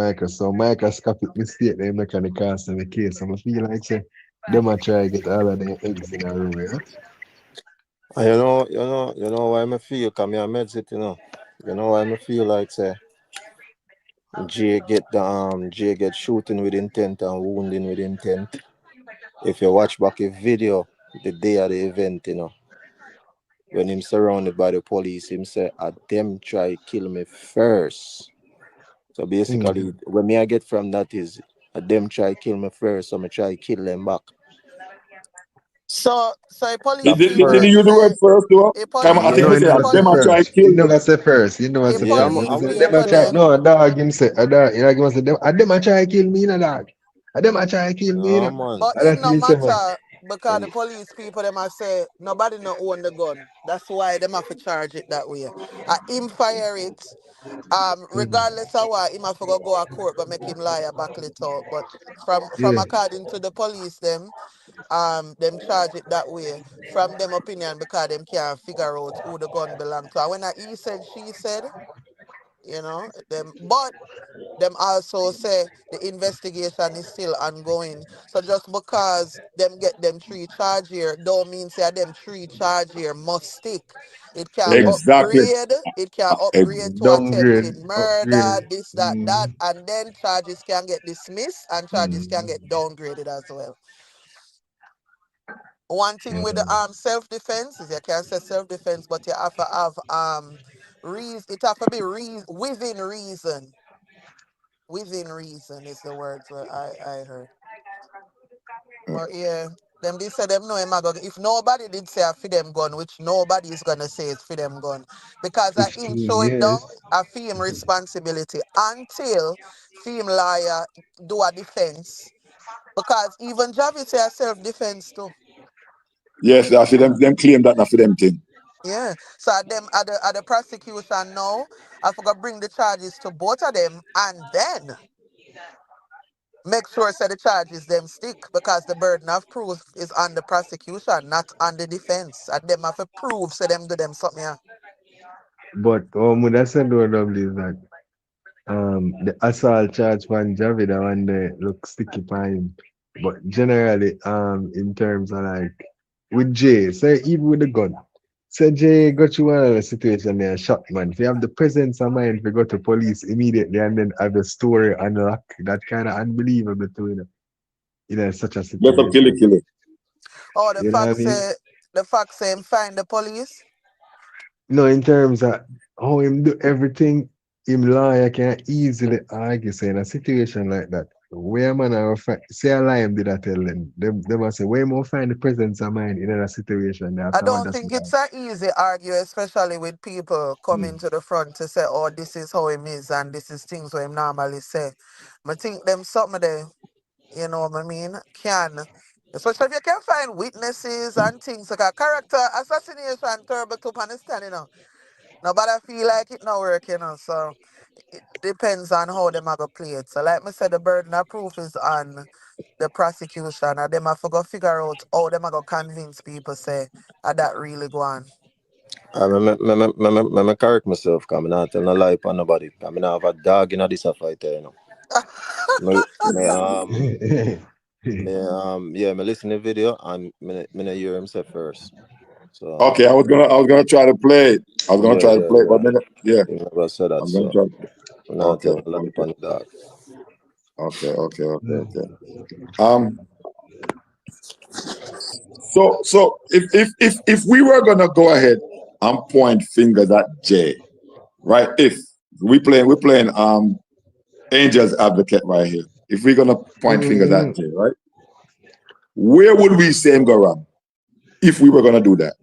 microscopic mistake they make on the cast of the case. So I feel like say them a try get all of their eggs in a row, yeah?
And you know why me feel come here meds it, you know. You know why me feel like say Jay get shooting with intent and wounding with intent. If you watch back a video the day of the event, you know, when him surrounded by the police, him say, "I them try kill me first." So
Mm.
basically, what me I get from that is, them try kill me first, so me try kill them back.
So a
The
police
did he
even
first,
use the word
say
first though?
a
I
police
think
No,
they
yeah,
he
say
a
never say
them are
police
trying to
first. He
kill me.
never say first. He never
a
say
yeah,
first.
I'm,
He
police
say
I'm,
them a
people
try.
them
No, a dog him say a dog. You know, he must say them. A them a try kill me, you know, dog. A them a try kill me, you
no
know.
man.
but
And
it
that
no
he say, man.
matter. because the police people them I say nobody no own the gun. That's why them have to charge it that way. Him fire it.
Mhm.
Regardless of what, him have to go to court, but make him lie back it out. But from
Yeah.
according to the police, them charge it that way from them opinion because them can't figure out who the gun belong to. And when he said, she said, them. But them also say the investigation is still ongoing. So just because them get them three charge here, don't mean say them three charge here must stick. It can
Yeah.
Exactly.
upgrade. It can
Ex-
upgrade to attempted
Downgrade,
murder,
upgrade.
this, that,
Mm.
and then charges can get dismissed and charges can
Mm.
get downgraded as well. One thing with the
Mm.
self defense is you can say self defense, but you have to have reason. It have to be within reason. Within reason is the words where I heard. But yeah, them they say them know him a go. If nobody did say a for them gun, which nobody is gonna say it's for them gun, because I him
15
show it down,
years.
I feel him responsibility until him lawyer do a defense. Because even Javi say a self defense too.
yes, I see them claim that not for them thing.
Yeah. So at the prosecution now, I forgot bring the charges to both of them and then make sure say the charges them stick because the burden of proof is on the prosecution, not on the defense. And them have to prove say them do them something. Yeah.
But what I said one of is that the assault charge from Javi, the one they look sticky for him. But generally, in terms of like with Jay, say even with the gun. Say Jay got you one of the situation there, shot man. If you have the presence of mind, if you go to police immediately and then have the story unlock, that kind of unbelievable to such a
Let them kill it,
situation.
kill it.
Oh,
You know what I mean?
the fact say him find the police.
No, in terms of how him do everything, him lawyer can easily argue say in a situation like that. Where man are say a lie him did I tell them. They must say where more find the presence of mind in a situation that
I
I want
don't
to
think
survive.
it's an easy argue, especially with people coming
Mm.
to the front to say, oh, this is how him is and this is things what him normally say. I think them something there, you know what I mean, can. Especially if you can find witnesses and things like a character assassination terrible to understand, Nobody feel like it not work, So it depends on how them are gonna play it. So like I said, the burden of proof is on the prosecution and them have to go figure out how them are gonna convince people say that really go on.
Me correct myself, because I not tell no lie upon nobody. Because I not have a dog in this fight. Me, yeah, me listen to the video and me not hear him say first. So,
Okay, I was gonna try to play it. I was gonna
yeah,
try to
yeah,
play it, but
yeah.
then, yeah,
He never said that,
I'm gonna
so
try.
I'm not
Okay,
telling a lie
okay,
upon the dog.
okay. Um, so if we were gonna go ahead and point fingers at Jay, right? If we're playing Angels advocate right here. If we're gonna point fingers at
Mm.
Jay, right? Where would we say him go wrong if we were gonna do that?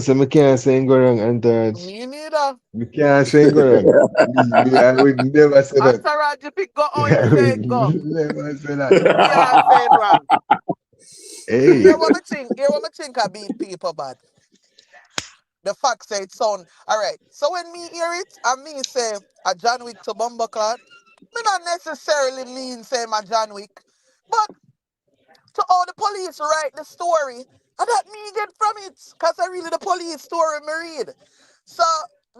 So me can't say go wrong, Antaraj.
Me neither.
Me can't say go wrong. I would never say that.
Entourage you pick go how him
I
say
would
it go.
never say that.
Can't say it wrong.
Hey.
Here what me think I beat people bad. The fact say it sound alright. So when me hear it and me say a John Wick to Bumbleclad, me not necessarily mean say my John Wick. But to all the police write the story, and that me get from it. Cause I really the police story me read. So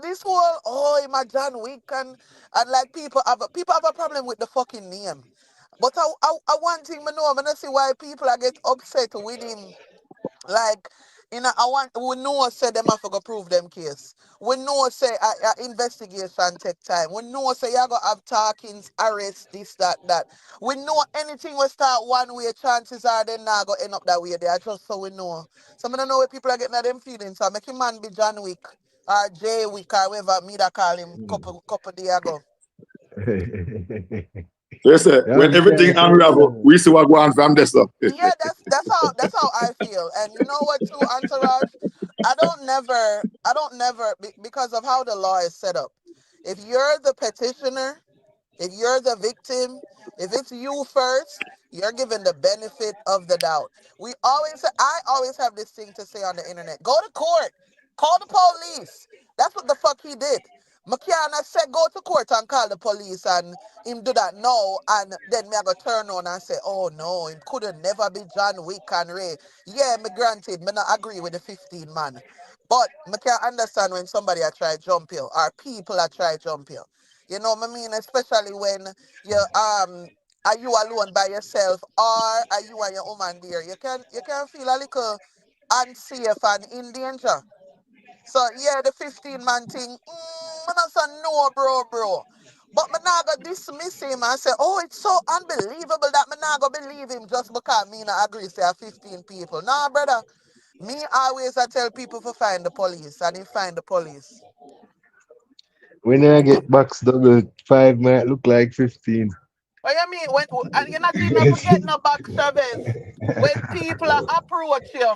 this whole my John Wick and like people have a problem with the fucking name. But I one thing me know, I don't see why people are get upset with him like, we know say them have to go prove them case. We know say investigation take time. We know say you go have talkings, arrest, this, that. We know anything will start one way, chances are they not go end up that way there. Just so we know. So I don't know where people are getting at them feelings. So make him man be John Wick or Jay Wick or whatever me that call him couple day ago.
So you say
Yeah,
when
me
everything
can't say
unravel,
go
we see what go on from this stuff.
Yeah, that's how I feel. And you know what too, Entourage? I don't never because of how the law is set up. If you're the petitioner, If you're the victim, if it's you first, you're given the benefit of the doubt. I always have this thing to say on the internet. Go to court. Call the police. That's what the fuck he did. McKenna said go to court and call the police and him do that now and then me I go turn on and say, oh no, him could have never be John Wick and Ray. Yeah, me granted, me not agree with the 15 man. But me can understand when somebody a try jump you or people a try jump you. You know what I mean? Especially when you are you alone by yourself or are you and your woman there? You can feel a little unsafe and in danger. So yeah, the 15 man thing, I not say no, bro. But me not go dismiss him and say, oh, it's so unbelievable that me not go believe him just because me not agree say 15 people. Nah, brother. Me always I tell people to find the police and he find the police.
When I get box double, 5 might look like 15.
What you mean? And you're not even have to get no back, Chavez. When people are approach you,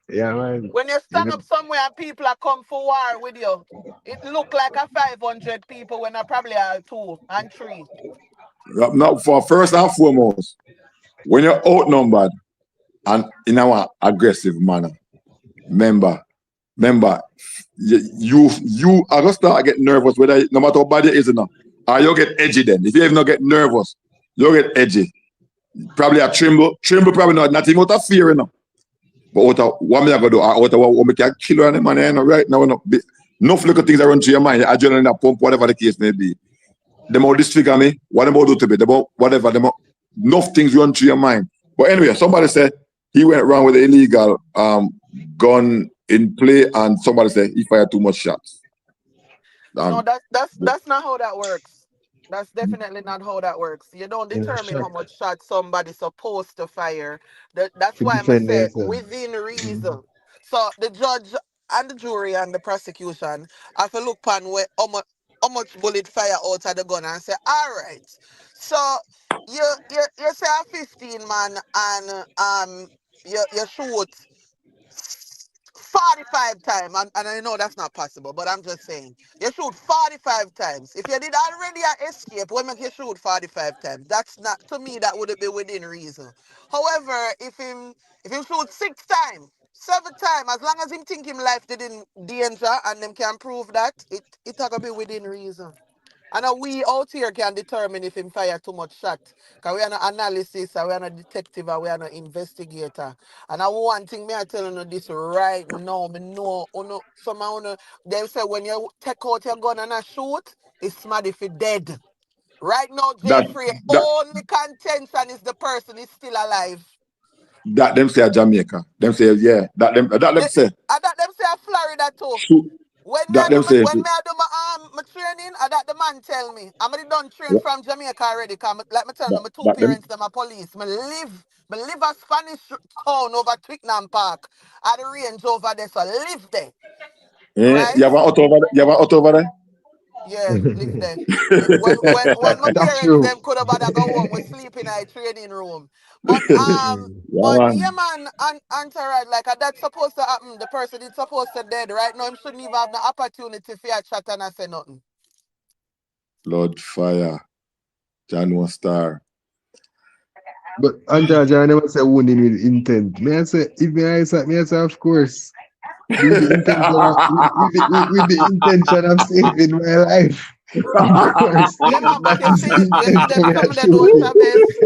Yeah, man.
when you
You
stand
know,
up somewhere and people are come for war with you, it look like a 500 people when I probably are 2 and 3.
Now, for first and foremost, when you're outnumbered and in our aggressive manner, remember, you are gonna start get nervous whether no matter how bad it is or not. Or you get edgy then. If you even not get nervous, you get edgy. Probably a tremble probably not even out of fear enough. But out of what me I gonna do, or out of what me can kill on them man right now. Enough little things that run through your mind, adrenaline a pump, whatever the case may be. Them all disfigure me, what them all do to me, them all, whatever, them all, enough things run through your mind. But anyway, somebody said he went around with the illegal gun in play, and somebody said he fired too much shots.
No, that's not how that works. That's definitely not how that works. You don't
in a
determine
shot
how much shots somebody's supposed to fire. That's
to
why I'm
defend
say
themselves.
within reason. So the judge and the jury and the prosecution have to look upon how much bullet fire out of the gun and say, all right. So you say a 15 man and you shoot 45 times, and I know that's not possible, but I'm just saying, you shoot 45 times. If you did already escape, what make you shoot 45 times? That's not, to me, that would be within reason. However, if him shoot 6 times, 7 times, as long as him think him life did in danger and them can prove that, it gonna be within reason. And we out here can determine if him fire too much shot. Because we are no analysis, and we are no detective, and we are no investigator. And I one thing me I telling you this right now, me know, somehow, they say when you take out your gun and a shoot, it's mad if you dead. Right now,
That
Jaii Frais,
that
only contention is the person is still alive.
that them say a Jamaica. Them say yeah. That them say
That them say a Florida too.
shoot. That them say
When I do my training, that the man tell me. I'm already done train from Jamaica already. Cause like me tell you, my two
that them
parents, them are police. Me live a Spanish town over Twickenham Park. At the range over there, so live there. Right?
you have an auto over there? You have an auto over there?
Yeah, live there. When my
That's
parents
true.
them could have bother go home, we sleep in a training room. But
Yeah,
yeah
man.
man, Antarad, like that's supposed to happen. The person is supposed to dead right now. Him shouldn't even have the opportunity for a chat and I say nothing.
Lord fire. John Star.
But Anjaja, I never say wounding with intent. May I say, if me I say, of course, with the intention of, with the intention of saving my life. Of course,
Yeah man, but
that is the
you see them
intention
some
of
of the do
shooting.
Chavez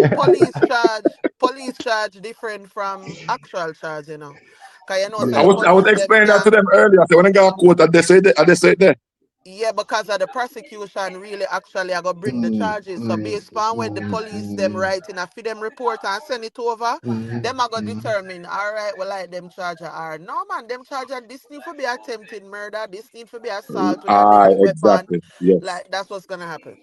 police charge different from actual charge, you know. Cause you know say
I
the
Yeah.
was
police them
explaining that to
can.
them earlier. So when I got quote, I just say there.
Yeah, because of the prosecution really actually I gonna bring the charges. So based on when the police them writing a for them report and send it over, them I gonna determine, all right, well like them charge are no man, them charge this need to be attempted murder, this need to be assault with a
Aye,
deadly weapon.
exactly. Yes.
Like that's what's gonna happen.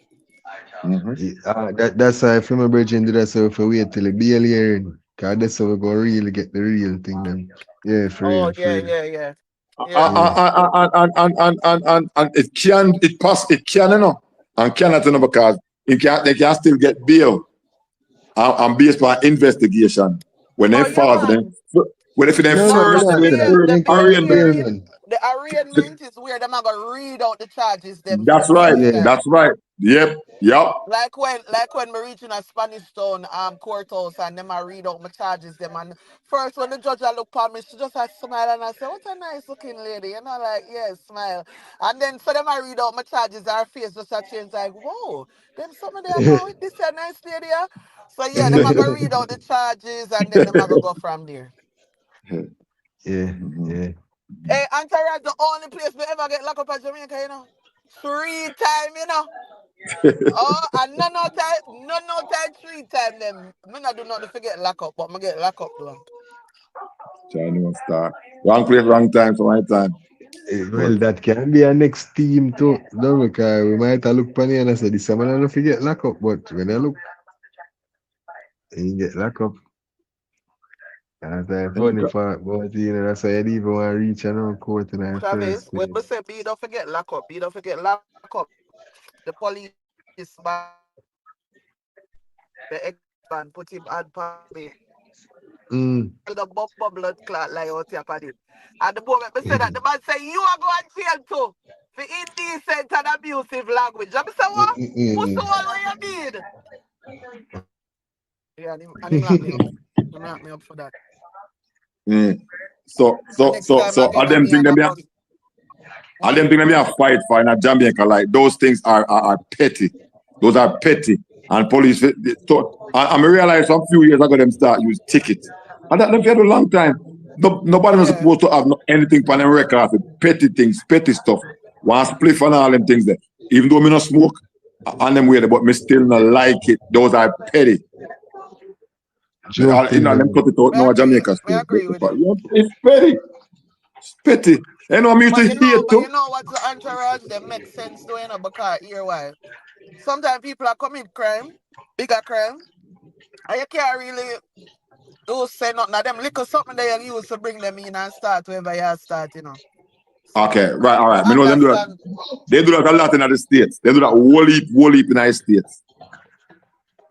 Mm-hmm.
That's why if my brethren did that, so if we wait till the bail hearing, because that's how we go really get the real thing then. Yeah, for
Oh
real, for
yeah,
real.
yeah, yeah. Yeah man.
Yeah.
And it can, you know, and cannot, you know, because they can still get bail and based on investigation when they
Oh yeah
fall for them.
man.
When if them
No,
No,
no, me
but
first
not
the
say
them
that.
bail
first
the
They
bail
can't get
arraignment.
bail,
hearing
man.
the arraignment is where them are gonna read out the charges them for
That's
the
right.
first time.
That's right. Yep.
Like when we reach in a Spanish Town courthouse and them I read out my charges them, and first when the judge I look at me, she just a smile and I say, "What a nice looking lady," you know, like yes, smile. And then for them I read out my charges, her face just a change like, whoa, them some of them go with this a nice lady. Yeah? So yeah, them I go read out the charges and then them I go from there.
Yeah.
Hey, Antaras the only place we ever get locked up at Jamaica, you know. 3 times, you know. Oh, and no time 3 times them. Me not do nothing to forget lock up, but me get lock up though.
Chinese star. Wrong place, wrong time, so right time.
Well, that can be our next team too. No, because we might have look funny and I said, this man I don't forget lock up, but when I look, you get lock up. That's the funny part, but you know, that's why I didn't even want to reach another court in our
Travis,
first
when
day.
we say B don't forget lock up, B don't forget lock up. The police the ex-man put him on me. To the blood clot like out here for him. And the moment we say that, the man say, you are going to jail too for indecent and abusive language. And I say, what? What's the one what you did? Yeah, and him lock me up. Him lock me up for that.
So I them think them have fight for in a Jamaica, like those things are petty. Those are petty. And police so I realized some few years ago them start use tickets. And that them for a long time. Nobody was supposed to have anything on them record with petty things, petty stuff. One spliff and all them things there. Even though me not smoke on them way, but me still not like it. Those are petty. You know, them cut it out now Jamaica. It's petty. It's petty. You know, me used to hear
too.
But
you know what's the entourage? They make sense though, you know, because here why. Sometimes people are commit crime, bigger crime, and you can't really do say nothing. Them little something they use to bring them in and start wherever you start, you know.
Okay, right, all right. I know them do that. They do that a lot in the States. They do that whole heap in the States.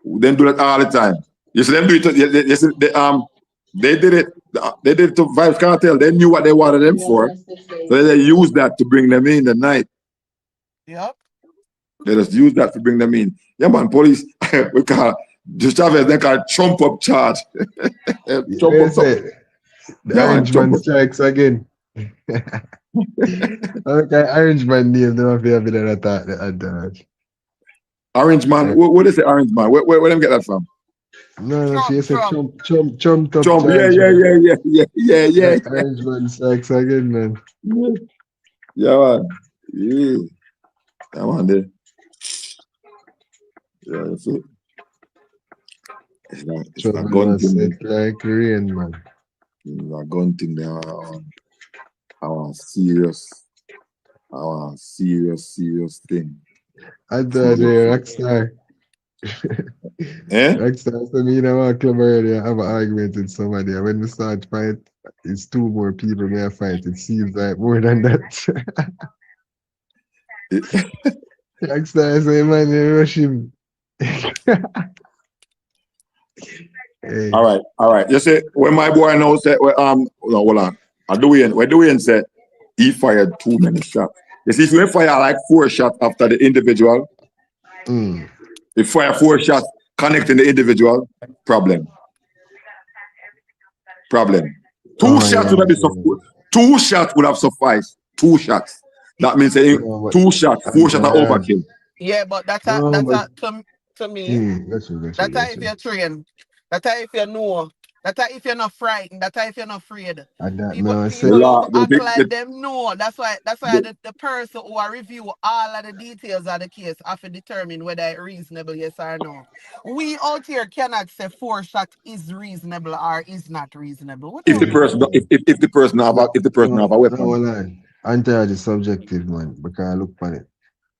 They do that all the time. You see them do it. They did it. They did it to Vibes Cartel. They knew what they wanted them for, so they used that to bring them in the night.
Yep.
They just use that to bring them in. Yeah, man. Police. We call Chavez. They call trump up charge.
Trump up. The Orangeman strikes again. Okay, Orangeman name. They don't feel a bit of that.
Orangeman. What is the Orangeman? Where them get that from?
No, she said Trump.
Trump. Yeah.
Orangeman strikes again, man.
Yeah, man. Yeah. Come on, there. Yeah, that's it. It's a gun thing.
Like rain, man.
It's a gun thing there. I want serious thing.
I thought Rockstar. Rockstar, so me in a club already, I have an argument with somebody. And when we start fight, it's 2 more people may fight. It seems like more than that. Rockstar say, man, you rush him. Hey. All
right. You see, when my boy knows that, no, hold on. Where Dwayne said he fired too many shots. You see, if you fire like 4 shots after the individual, if fire 4 shots connecting the individual, problem. 2 shots would have been sufficient. 2 shots would have sufficed. 2 shots. That means saying 2 shots, 4 shots are overkill.
Yeah, but that's to me. That's if you're trained. That's if you know. That's if you're not frightened. That's if you're not afraid. People act like them know. That's why the person who will review all of the details of the case have to determine whether it's reasonable, yes or no. We out here cannot say 4 shots is reasonable or is not reasonable.
If the person have a weapon.
No, Anti is subjective, man, because I look on it.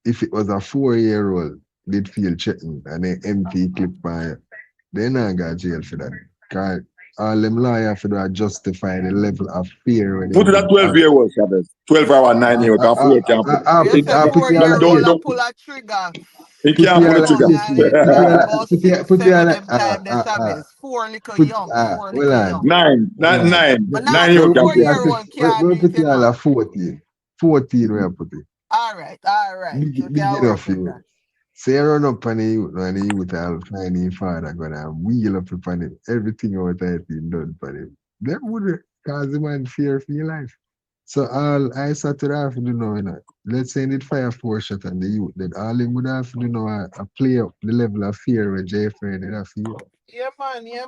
If it was a 4-year-old did feel threatened and they empty clip by it, they not got jail for that. Because all them lawyers for that justify the level of fear. When
put it at 12-year-old, Chavez. 12 or 9-year-old.
Pull a trigger.
He
Put
can't
you
pull
all
the
Young
like
trigger.
this.
man, like
Put you all like,
about
put,
six,
put you all
seven
like,
them time they Chavez. Four little
put,
young, four
hold
little
on.
young.
Nine,
Hold
not
on.
nine.
But now
9
the
year
We
can
put you
pull
all
it.
four-year-old can't do
we
it,
put
you
you all
know.
at 14. 14 we put it.
All right. We
Big
can work
enough
with
you.
that.
So you run up on the youth, and the youth will find his father gonna wheel up upon him. Everything out of him done for him. That would cause the man fear for your life. So all I said to have to do now, let's say it fire 4 shot on the youth, then all him would have to do now play up the level of fear where Jaii Frais did have feel.
Yeah,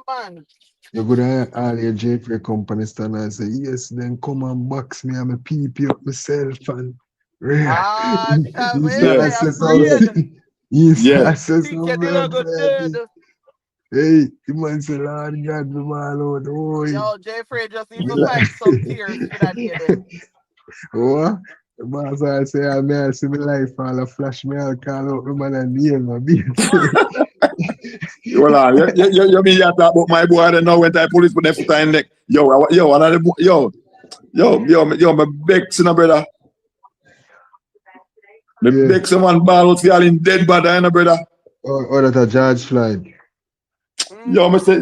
man.
You go to all your Jaii Frais company stand and say, yes, then come and box me, I'm a peep you up myself and
Ah,
he
Chavez,
start
Yes,
say
yes,
afraid.
something. He
yes.
start say
Think
some
you did a
blood
good
clotty.
dead.
Hey, the man say, Lord God, me all out. Oh,
Yo, Jeffrey just
me
even
like.
fight some tears for that day there.
What? The boss I say, I may I see my life all a flash me, I'll call out the man and name my say.
Hold on. You mean you talk about my boy? I don't know when the police put their foot on him neck. One of the me beg to no brother. Me
Yeah.
beg someone ball out for all in dead body, you know, brother.
Oh, that a George Floyd.
Me say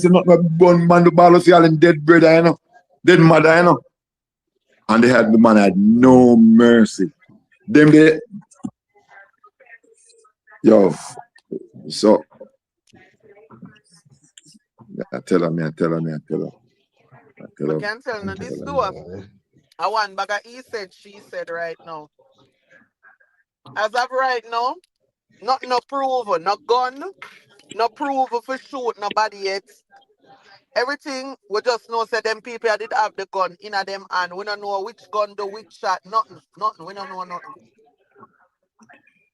not my bun man the ball out for all in dead brother, you know. Dead mother, you know. And the man had no mercy. Them they yo, so I tell her.
I can't tell no this do. I want but he said, she said right now. As of right now, nothing no proof, no gun, no proof for shoot nobody yet. Everything we just know say them people did have the gun in a them hand. We don't know which gun do which shot. Nothing. We don't know nothing.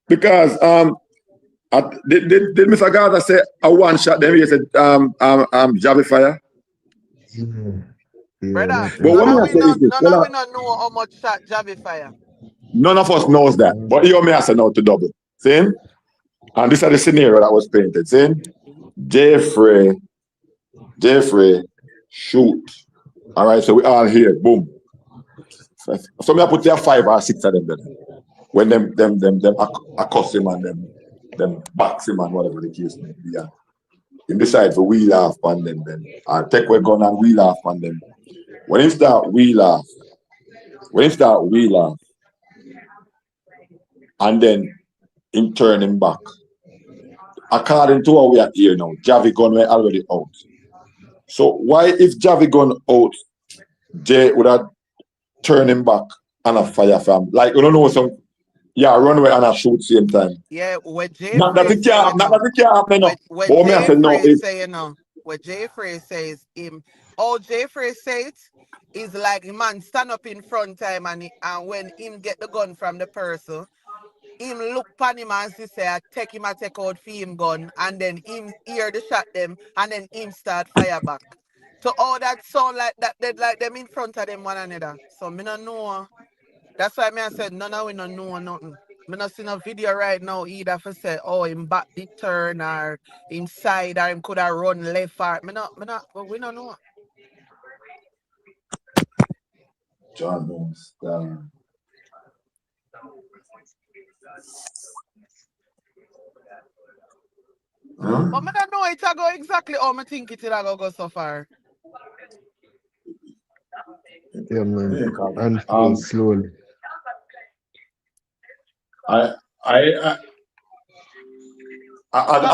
because did Mr. Gaza say a one shot them he said Javi fire?
Yeah,
Brother,
that's
But what me I say is this,
none of
well,
we don't know how much shot Javi fire.
none of us knows that. But you may I say now to double. See? And this is the scenario that was painted. See? Jaii Frais, shoot. All right, so we all here. Boom. So me I put there 5 or 6 of them then. When them accost him and them box him and whatever the case may be. And him decide to wheel off on them then. Or take away gun and wheel off on them. When he start wheel off, and then him turn him back. According to what we are here now, Javi gun were already out. So why if Javi gun out, Jay would have turned him back and a fire from like you don't know some run away and a shoot same time.
Yeah, what Jaii
Not that
Frais
it
say,
can't not that it can't happen now.
what
But what me I
Jaii
say no
Frais
is
say, what Jaii Frais says him, all Jaii Frais says is like the man stand up in front time and when him get the gun from the person, him look pan him and say, I take him, I take out for him gun, and then him hear the shot them, and then him start fire back. So all that sound like that, they like them in front of them one another. So me no know. That's why me I said none of we no know nothing. Me not seen a video right now either for say, oh, him back the turn or him side or him could have run left or but we don't know.
John Bones.
But me don't know it a go exactly how me think it will go so far.
Yeah, man. Unfold slowly.
Cause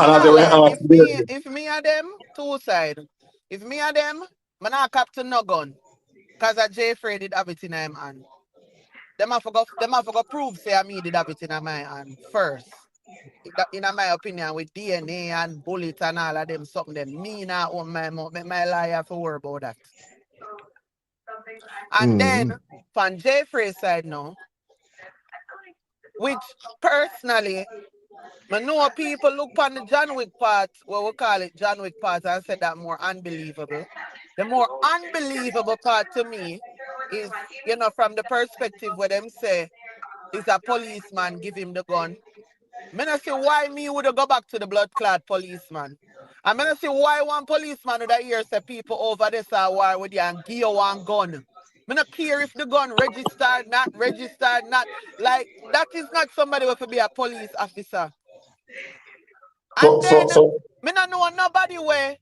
me
Another
not
way
lie.
ask
If me and them, two side. If me and them, me not captain no gun. Cause a Jaii Frais did have it in him hand. Them have to go prove say me did have it in my hand first. In my opinion, with DNA and bullet and all of them something them. Me not own my mouth, make my liar for worry about that. And then from Jaii Frais side now, which personally I know people look on the John Wick part, what we call it John Wick part, and said that more unbelievable. The more unbelievable part to me is, from the perspective where them say is a policeman give him the gun. I not see why me would go back to the blood clot policeman. I not see why one policeman would hear say people over this are war with you and give you one gun. I not care if the gun registered, not registered, not like that is not somebody who will be a police officer. And then
So
me not know nobody where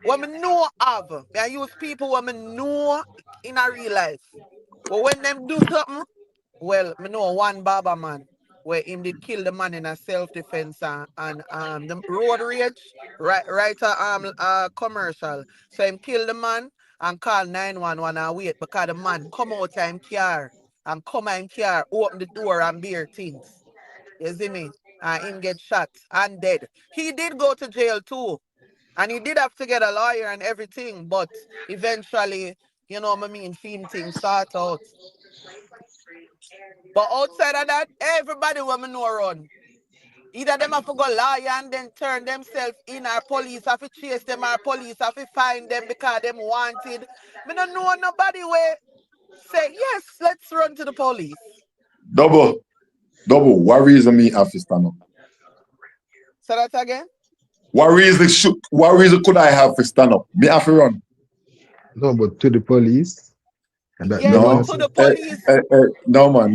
when me know of. Me I use people when me know in a real life. But when them do something, well, me know one barber man where him did kill the man in a self-defense and the road rage, right commercial. So him kill the man and call 911 and wait because the man come out of him car and come out him car, open the door and bear things. You see me? And him get shot and dead. He did go to jail too. And he did have to get a lawyer and everything, but eventually, you know what I mean, film things start out. But outside of that, everybody will know run. Either them have to go lawyer and then turn themselves in, or police have to chase them, or police have to find them because them wanted. Me don't know nobody where say, yes, let's run to the police.
double. What reason me have to stand up?
Say that again?
What reason could I have to stand up? Me have to run.
No, but to the police. And that
Yeah,
them
but
No.
to the
also.
police,
No man.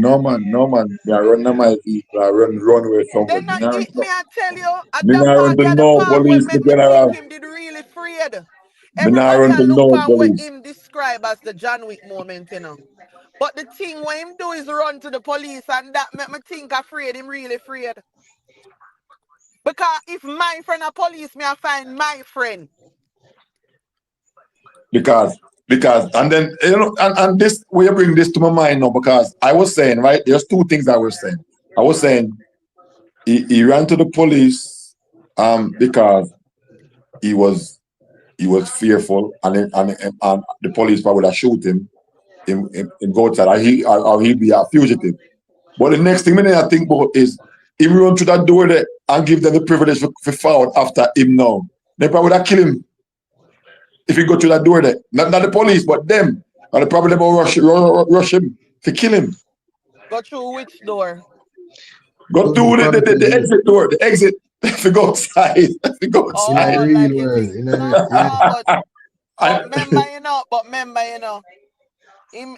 Me I run on my feet. I run away somewhere.
then me I tell you, at
Me
that
not run
part
to
of the
no
part where
police, me
make me think
general.
him did really afraid.
Me not
Everybody
run
I
to
look
no
on what
police.
him describe as the John Wick moment, you know. But the thing what him do is run to the police, and that make me think afraid, him really afraid. Because if my friend a police, me I find my friend.
Because and then and this we bring this to my mind now, because I was saying, right, there's two things I was saying. I was saying he ran to the police because he was fearful, and the police probably would have shoot him in go outside, or he'd be a fugitive. But the next thing I think about is him run through that door there and give them the privilege for forward after him now. They probably would have killed him if he go through that door there. Not the police, but them. And they probably will rush him to kill him.
Go through which door?
Go through the exit door, the exit. If you go outside, if you go
In a
outside.
Oh,
real
like if
world.
he
Yeah.
but remember, him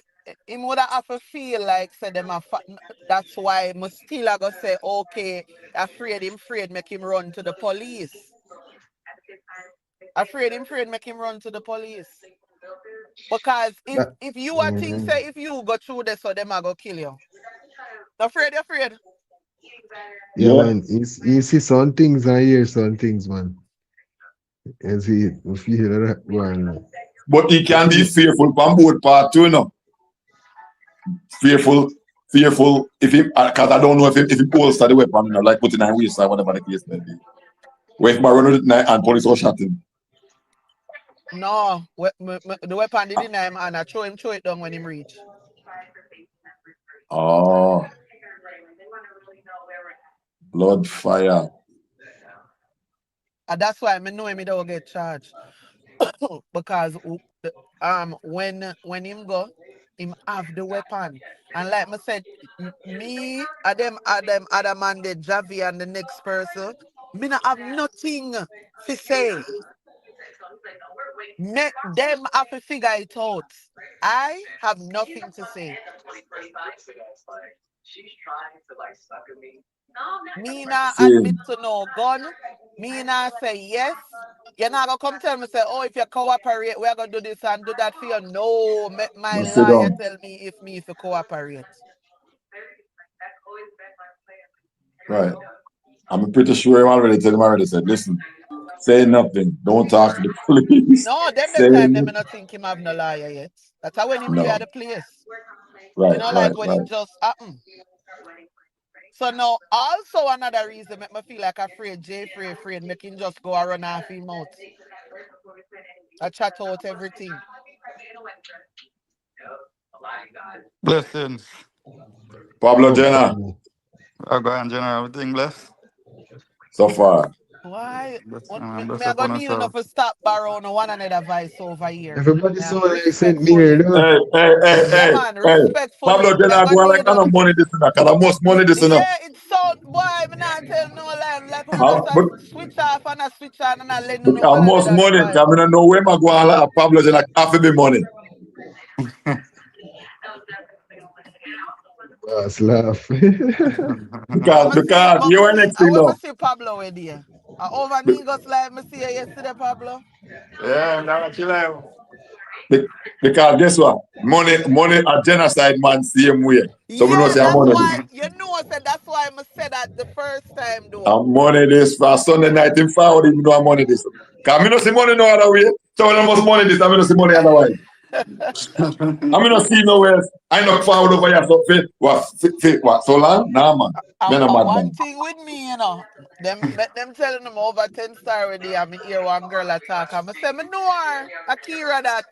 would have to feel like say them that's why must still I go say, okay, afraid make him run to the police. Afraid make him run to the police. Because
That,
if you are think say if you go through this, so them are go kill you. Afraid.
yeah,
Yeah.
man. You see some things and hear some things, man. And see, we feel that one.
But he can be fearful from both parts too, Fearful if he, because I don't know if he bolster the weapon, like putting in waist or whatever the case may be. Where if my run with it and police will shot him.
No, the weapon did deny him and I throw it down when him reach.
Oh, Lord fire.
And that's why I know him don't get charged. Because when him go, him have the weapon. And like I said, me, Adam, other man, the Javi and the next person, me not have nothing to say. Make them have to figure it out. I have nothing to say. Me not admit
Same.
to no gun. Me not say yes. You're not gonna come tell me say, oh, if you cooperate, we're gonna do this and do that for you. No, make my
Now sit
lawyer
down.
tell me if you cooperate.
Right. I'm pretty sure him already said listen, say nothing. Don't talk to the police.
No, them
Say
time them
nothing.
not think him have no lawyer yet. That's how when him
No.
there the place.
Right,
You know,
right,
like when
right.
it just happen. So now also another reason make me feel like afraid, Jaii Frais afraid, make him just go and run off his mouth. I chat out everything.
Blessings.
Pablo
oh,
Jenna,
I go on general everything bless.
so far.
Why?
Bless
What,
and
me
bless
I
upon
gonna need enough
yourself.
to stop borrowing one another voice over here.
everybody
Now,
saw like St. Mary,
respectfully.
though.
Yeah, man,
Hey.
respectfully.
Pablo
Me I
Jenna, go
gonna
on
need
like kind
enough.
of money this and that, because I must money this and that.
Yeah, it's so boy, me not tell no lie. Like we just
But
switch off and a switch on and I let no
but
know
I
one
must
another
money, because
vibe.
I don't know where I go on like Pablo Jenna have to be money.
Boss laugh.
Because
I
you are
want
next thing
to
now.
see Pablo with you. Over Negos like me see you yesterday, Pablo.
Yeah, that's what you like.
Because guess what? Money a genocide man same way. So we know
Yeah,
say
that's
money
why
this.
you know I said that's why I said that the first time though.
And money this for Sunday night in forward even though money this. Cause I don't see money no other way. So when I must money this, I don't see money otherwise. I don't see nowhere else. I not forward over here so what so long? Nah man.
And,
Then a
and
mad
one
man.
thing with me, you know, them telling them over 10 star already, and me hear one girl attack. And I say, me know her, Akira that.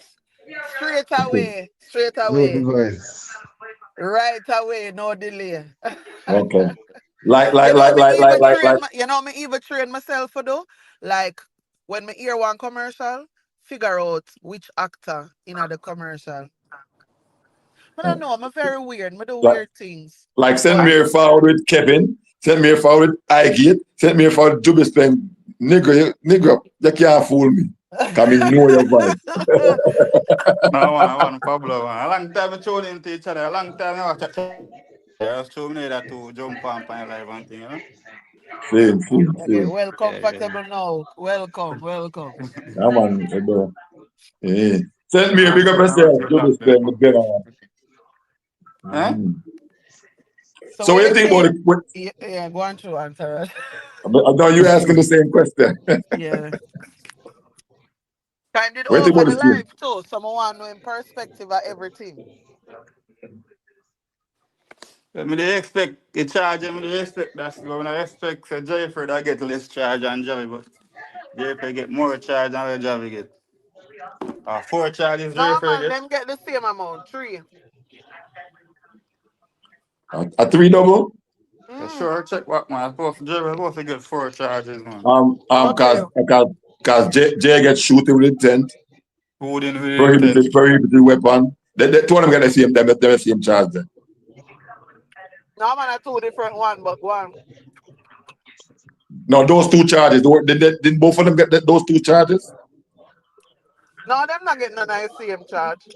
Straight away, straight
No
away,
device.
right away, no delay.
Okay.
You know, me even train myself for though. Like when me hear one commercial, figure out which actor in the commercial. I don't know, I'm very weird. I do
Like
weird things.
like send
But
me a forward with Kevin, send me a forward with Igate, send me a forward with Juby Speng. Nigga, you can't fool me. Come in know your vibe.
No, I want Pablo. Man. A long time we tune into each other. A long time I watch it. Yeah, it's true. Me that to jump on live and thing, you know.
okay,
Same.
well
Yeah, yeah.
comfortable now. Welcome, welcome.
Yeah, man. Yeah. Send me a
Long
big up
time I watch
yourself,
it
Juby
long
Speng, the
time.
better.
Eh?
So
So
what
what
you
you think
see?
about it?
Yeah, go on through answer.
I know you asking the same question.
Yeah. Kind it
What you think
over
about
the
the same?
life too. Someone want to know in perspective of everything.
But me they expect the charge, me they expect that's going to expect for Jaii Frais that get less charge than Jaii, but Jaii Frais get more charge than what Jaii get. 4 charges
No
Jaii Frais
man,
get.
them get the same amount. 3.
A three double?
Yeah,
Mm.
sure, check what man. Jaii supposed to get 4 charges, man.
Okay.
Cause Jay gets shooting with intent,
Holding with intent.
prohibited weapon. They two of them get the same charge there.
No man, are 2 different one, but one.
Now those two charges, did both of them get those two charges?
No, them not getting none of the same charge.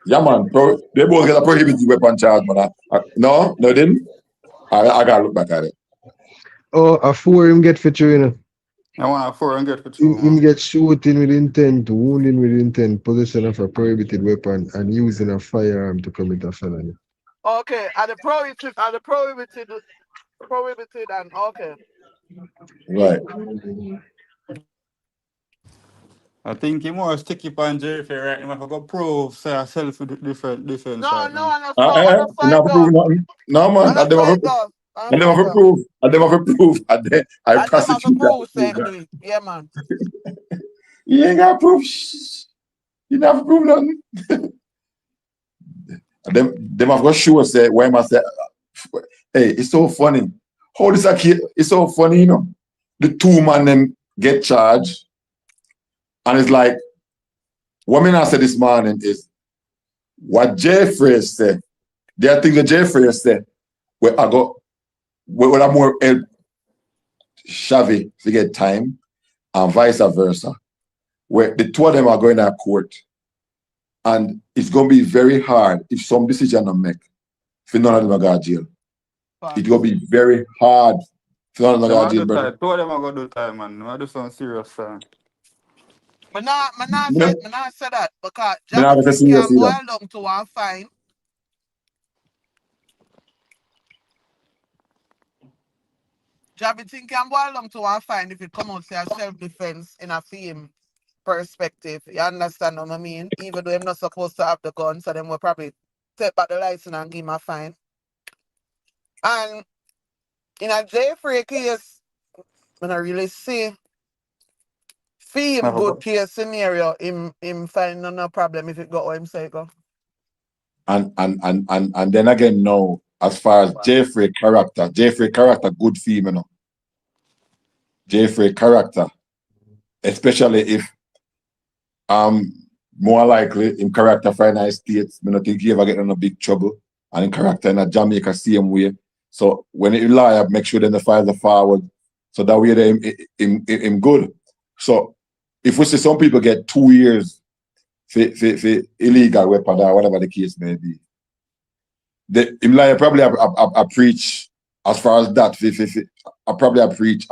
Yeah, man. They both get a prohibited weapon charge, man. No, they didn't. I gotta look back at it.
Oh, a 4 him get for 3, you know.
I want a 4 and get for 2,
Him
man.
get shooting with intent, wounding with intent, possession of a prohibited weapon, and using a firearm to commit a felony.
Okay, are the prohibited and okay.
Right.
I think he more sticky on Jaii Frais right now. I go prove say self defense
No,
right
no,
now.
on a
You
fight
never prove
gun.
nothing. No, man.
On a fight gun. On a
I
fight
never
gun.
prove. I never prove. I
And them have to
prosecute that.
prove saying do it. Yeah, man.
You ain't got proof. You never prove nothing. Them have got show say why must say, hey, it's so funny. How this a kid? It's so funny, you know. The two man them get charged, and it's like what me I said this morning is what Jaii Frais said. There are things that Jaii Frais said where I got where I'm more shabby to get time, and vice versa. Where the two of them are going to court, and it's going to be very hard if some decision are make. If none of them are going to jail, it's going to be very hard. If none of them are going to jail, brother.
Two of them are gonna do time, man. I do some serious time.
But not say that because
Me not gonna say
Javi
serious
can
either.
boil down to one fine. Javi can boil down to one fine if it come out say self-defense in a film perspective. You understand what I mean? Even though I'm not supposed to have the gun, so them will probably take back the license and give him a fine. And in a Jaii Frais case, when I really see film good case scenario, him finding no problem if it got what him say go.
And then again, no, as far as Jaii Frais character, good film, you know. Jaii Frais character, especially if more likely in character for United States, I don't think he ever get in a big trouble. And in character in a Jamaica same way. So when he lie, make sure then the file the forward. So that way they him good. So if we see some people get 2 years for illegal weapon or whatever the case may be, him lie probably I preach as far as that, I probably have reached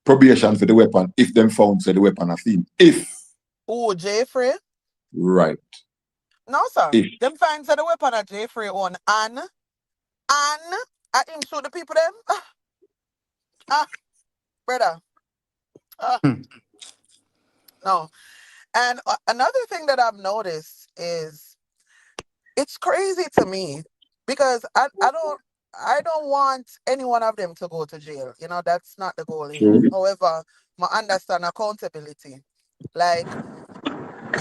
probation for the weapon if them found say the weapon a thing. If
Oh, Jaii Frais?
right.
No, sir.
If
Them finds the weapon at Jaii Frais on and I him shoot the people them. Brother. No. And another thing that I've noticed is it's crazy to me because I don't want any one of them to go to jail. You know, that's not the goal here. However, I understand accountability. Like,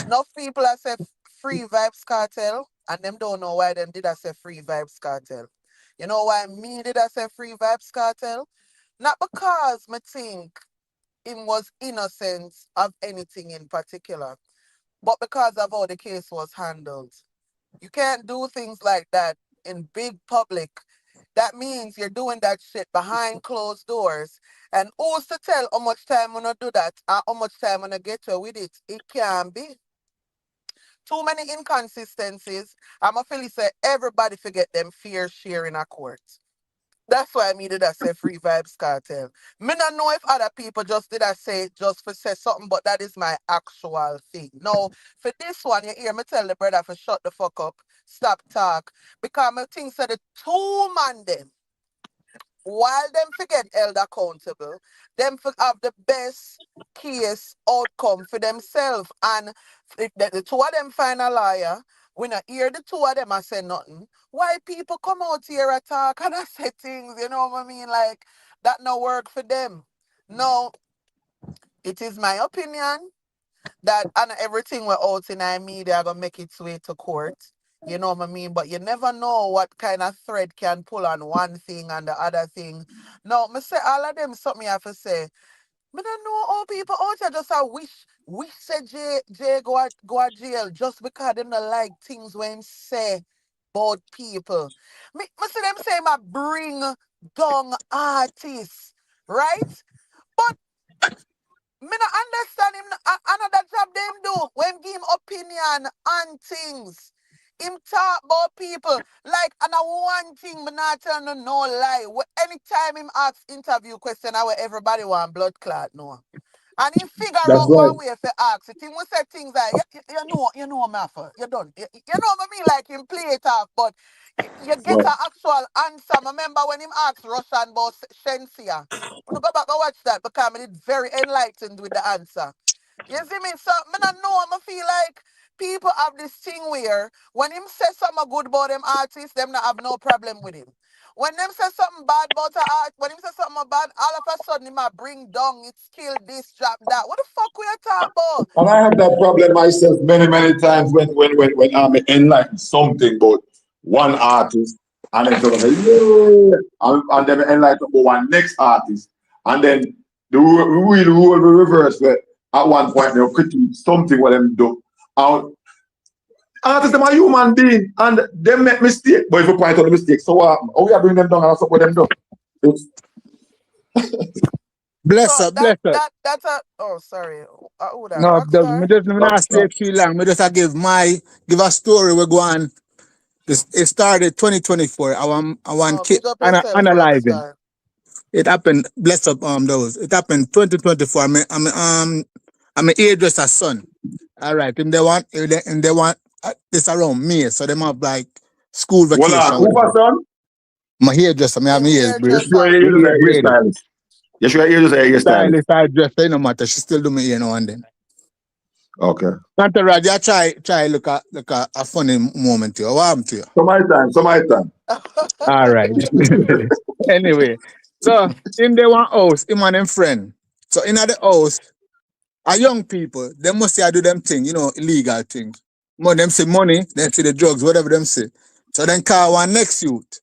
enough people have said free vibes cartel and them don't know why them did I say free vibes cartel. You know why me did I say free vibes cartel? Not because me think him was innocent of anything in particular, but because of how the case was handled. You can't do things like that in big public. That means you're doing that shit behind closed doors. And who's to tell how much time when I do that and how much time when I get away with it? It can be. Too many inconsistencies. I'm a feel say everybody forget them fair share in a court. That's why me did I say free vibes cartel. Me not know if other people just did I say it just for say something, but that is my actual thing. No, for this one, you hear me tell the brother for shut the fuck up, stop talk. Because I think so the two man them, while them forget held accountable, them for have the best case outcome for themselves. And if the two of them find a liar, we not hear the two of them I say nothing. Why people come out here and talk and I say things, you know what I mean? Like, that no work for them. No, it is my opinion that and everything we're out in our media gonna make its way to court. You know what I mean? But you never know what kind of thread can pull on one thing and the other thing. No, me say all of them something I have to say. Me don't know how people out here just a wish say Jay go a jail just because they don't like things when him say about people. Me see them say my bring down artists, right? But me not understand him another job them do when give him opinion on things. Him talk about people like and one thing me not tell no lie. Anytime him ask interview question how everybody want blood clot no. And he figure
that's
out
right.
one way to ask it. He will say things like, you know, Maffa, you done. You know what I mean? Like him play it off, but you get
Right.
an actual answer. Remember when him asked Russian about Shensia? When you go back and watch that because I did very enlightened with the answer. You see me? So I don't know, I feel like people have this thing where when him say something good about them artists, them not have no problem with him. When them say something bad about the art, when him say something bad, all of a sudden him a bring down, it's kill this, drop that. What the fuck we are talking about?
And I have that problem myself many times when I'm enlightened something about one artist and then sort of say, yeah, and then enlightened about one next artist. And then the rule will reverse where at one point they'll critique something what them do. And artists them are human being and they make mistake. But if you point out the mistake, so how we are bring them down and that's what them do. It's,
Bless
So
up, bless up.
that's a oh sorry. Who that?
No, me
Rockstar?
just me not stay too long. Me just I give a story we go on. It started 2024. I want
Oh, big up yourself,
analyzing.
Rockstar.
It happened. Bless up those. It happened 2024. I'm a hairdresser's son. All right. And they want this around me. So they have like school
well,
vacation.
Cooper son,
My hairdresser. Me have
Him
my ears
you
braid.
sure
hairdresser.
you use
Ear
a
braided.
hairstylist. You sure you use a hairstylist.
Stylist, hairdresser, no matter. She still do me hair now and then.
Okay.
Santa Raj, you try look at a funny moment here. What happened to you?
So my time.
All right. Anyway, so in the one house, him and them friend. So in the house, are young people, they must say I do them thing, illegal things. More them say money, they say the drugs, whatever them say. So then call one next youth.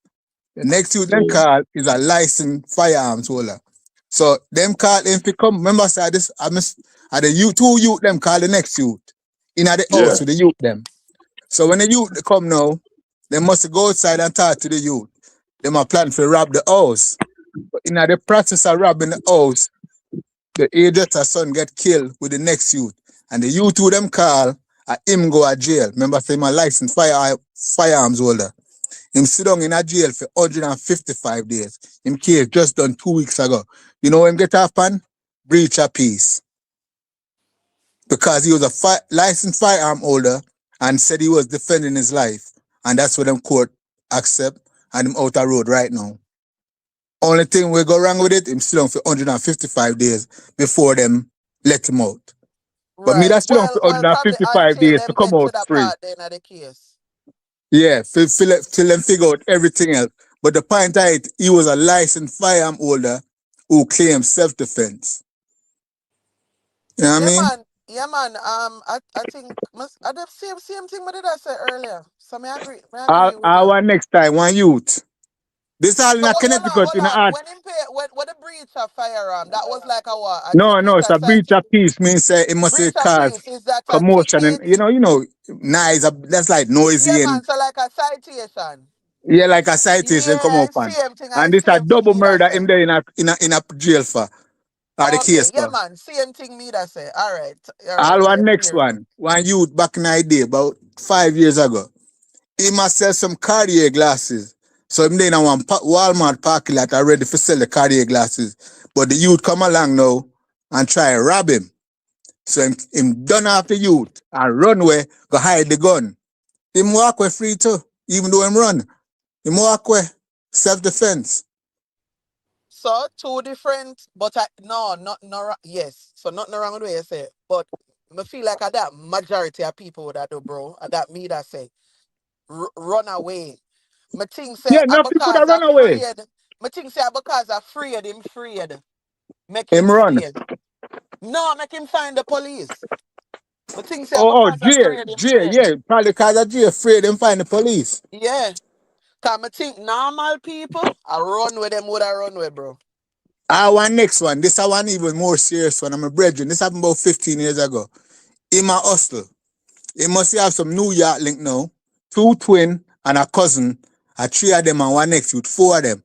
The next youth then call is a licensed firearms holder. So them call him to come. Remember, say this the youth, two youth them call the next youth. In the
Yeah.
house with the youth them. So when the youth come now, they must go outside and talk to the youth. They might plan to rob the house. But in the process of robbing the house, the hairdresser's son get killed with the next youth. And the youth who them call him go to jail. Remember, say him a licensed firearms holder. Him sit down in a jail for 155 days. Him case just done 2 weeks ago. You know him get off pan? Breach of peace. Because he was a licensed firearm holder and said he was defending his life. And that's what them court accept and him out of road right now. Only thing we go wrong with it, him sit down for 155 days before them let him out. But me
Right.
that's sit down for
Well, probably
155
until
days to
them
come
get to
out
the
free.
part then of the case.
Yeah, till them figure out everything else. But the point of it, he was a licensed firearm holder who claimed self-defense. You know what I mean?
Yeah, man. I think the same thing what did I say earlier. So I agree with you.
Our next time, one youth. This all in
So
a
hold
Connecticut in the
on.
art.
When him pay, when the breach of firearm, that was like a what?
No,
Is
it's
a
a breach of peace. Means it must say
breach of
cause
peace? Is that a
commotion and
ticket?
nice. That's like
Yeah,
noisy and
man. So like a citation.
yeah, like a citation come
Yeah,
up on.
same thing.
And this a
Same thing
double
me that
murder
say.
him there in a jail for or the
Okay,
case
yeah,
for.
man. Same thing me that say. All right,
All
yeah,
one next
clear.
one. One youth back in the day, about 5 years ago. He must sell some Cartier glasses. So him there in one Walmart parking lot are ready to sell the Cartier glasses. But the youth come along now and try to rob him. So him done off the youth and run away, go hide the gun. Him walk away free too, even though him run. Him walk away, self-defense.
So two different, but yes. So nothing wrong with what you say, but I feel like that majority of people that do, bro. That me that say run away. My thing say
Yeah, enough people
because
that run away.
afraid. My thing say because afraid him afraid. Make him
Him run.
stay. No, make him find the police. My thing say because afraid him
Jay,
afraid.
yeah, probably because of Jay afraid them find the police.
Yeah. Cause I think normal people I run with them would I run with, bro.
Our next one, this is one even more serious one. I'm a brethren. This happened about 15 years ago. In my hostel. He must have some New York link now. 2 twin and a cousin. 3 of them and one next youth, 4 of them.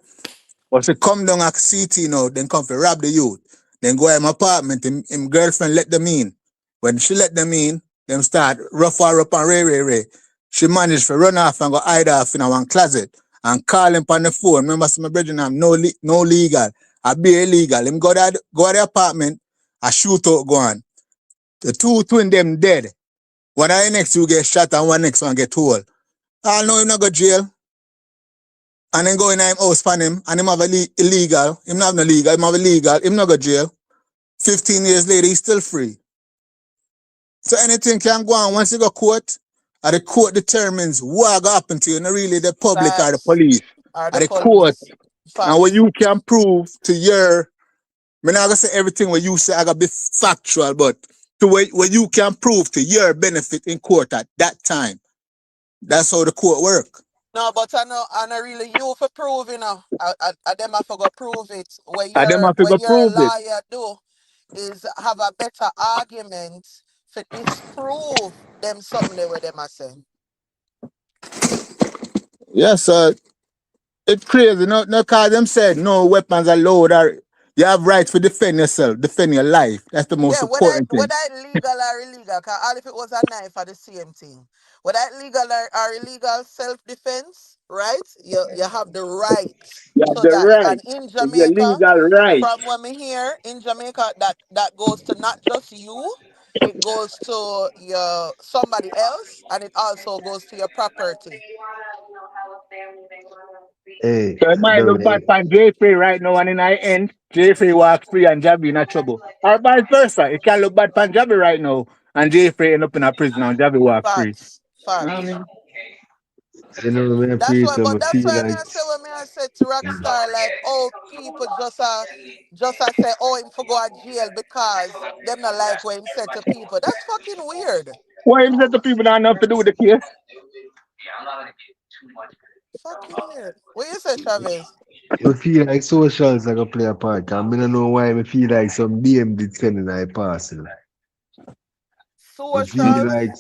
But she come down at CT now, then come for rob the youth. Then go in my apartment, him girlfriend let them in. When she let them in, them start rough her up and ray. She managed to run off and go hide off in one closet and call him on the phone. Remember, some brethren have no legal. I be illegal. Him go to the apartment, a shootout go on. The 2 twin them dead. One of the next two get shot and one next one get told. I know him not go jail. And then go in him house pan him and him have illegal. Him not have no legal, him have illegal, him not go jail. 15 years later, he's still free. So anything can go on once you go court, and the court determines what will happen to you, not really the public or the
Facts.
police.
Or
Or
the
the court.
police.
And what
Facts.
you can prove to your, I'm not going to say everything what you say, I got to be factual, but to what you can prove to your benefit in court at that time. That's how the court work.
No, but I know really you for prove, you know. I them have to go prove it.
And them have to go
What your
prove it.
lawyer do is have a better argument for disprove them something they were them are saying.
Yes, it's crazy. No, cause them said no weapons allowed or you have rights to defend yourself, defend your life. That's the most
Yeah,
important thing.
whether legal or illegal, cause all if it was a knife are the same thing. Whether legal or illegal self-defense, right? You have the right
You have
to
the
that. And
right.
in
It's your
Jamaica,
legal right.
from when we hear in Jamaica, that goes to not just you, it goes to your somebody else, and it also goes to your property.
Hey,
So it might look bad for Jaii Frais right now and in the end, Jaii Frais walk free and Javi in a trouble. Or vice versa. It can look bad for Javi right now and Jaii Frais end up in a prison and Javi walk free.
Facts,
You know what I
facts.
mean?
you know, me I
That's
feel
why,
some,
but
I
that's
feel
why
like,
I said to Rockstar, like, oh, people just say, oh, him for go to jail because them not like what him said to people. That's fucking weird.
Why is that the people not enough to do with the case?
Fucking weird. What you say, Chavez?
I feel like socials are gonna play a part. I don't know why I feel like some DM did send in I parcel. I feel
Socials?
like,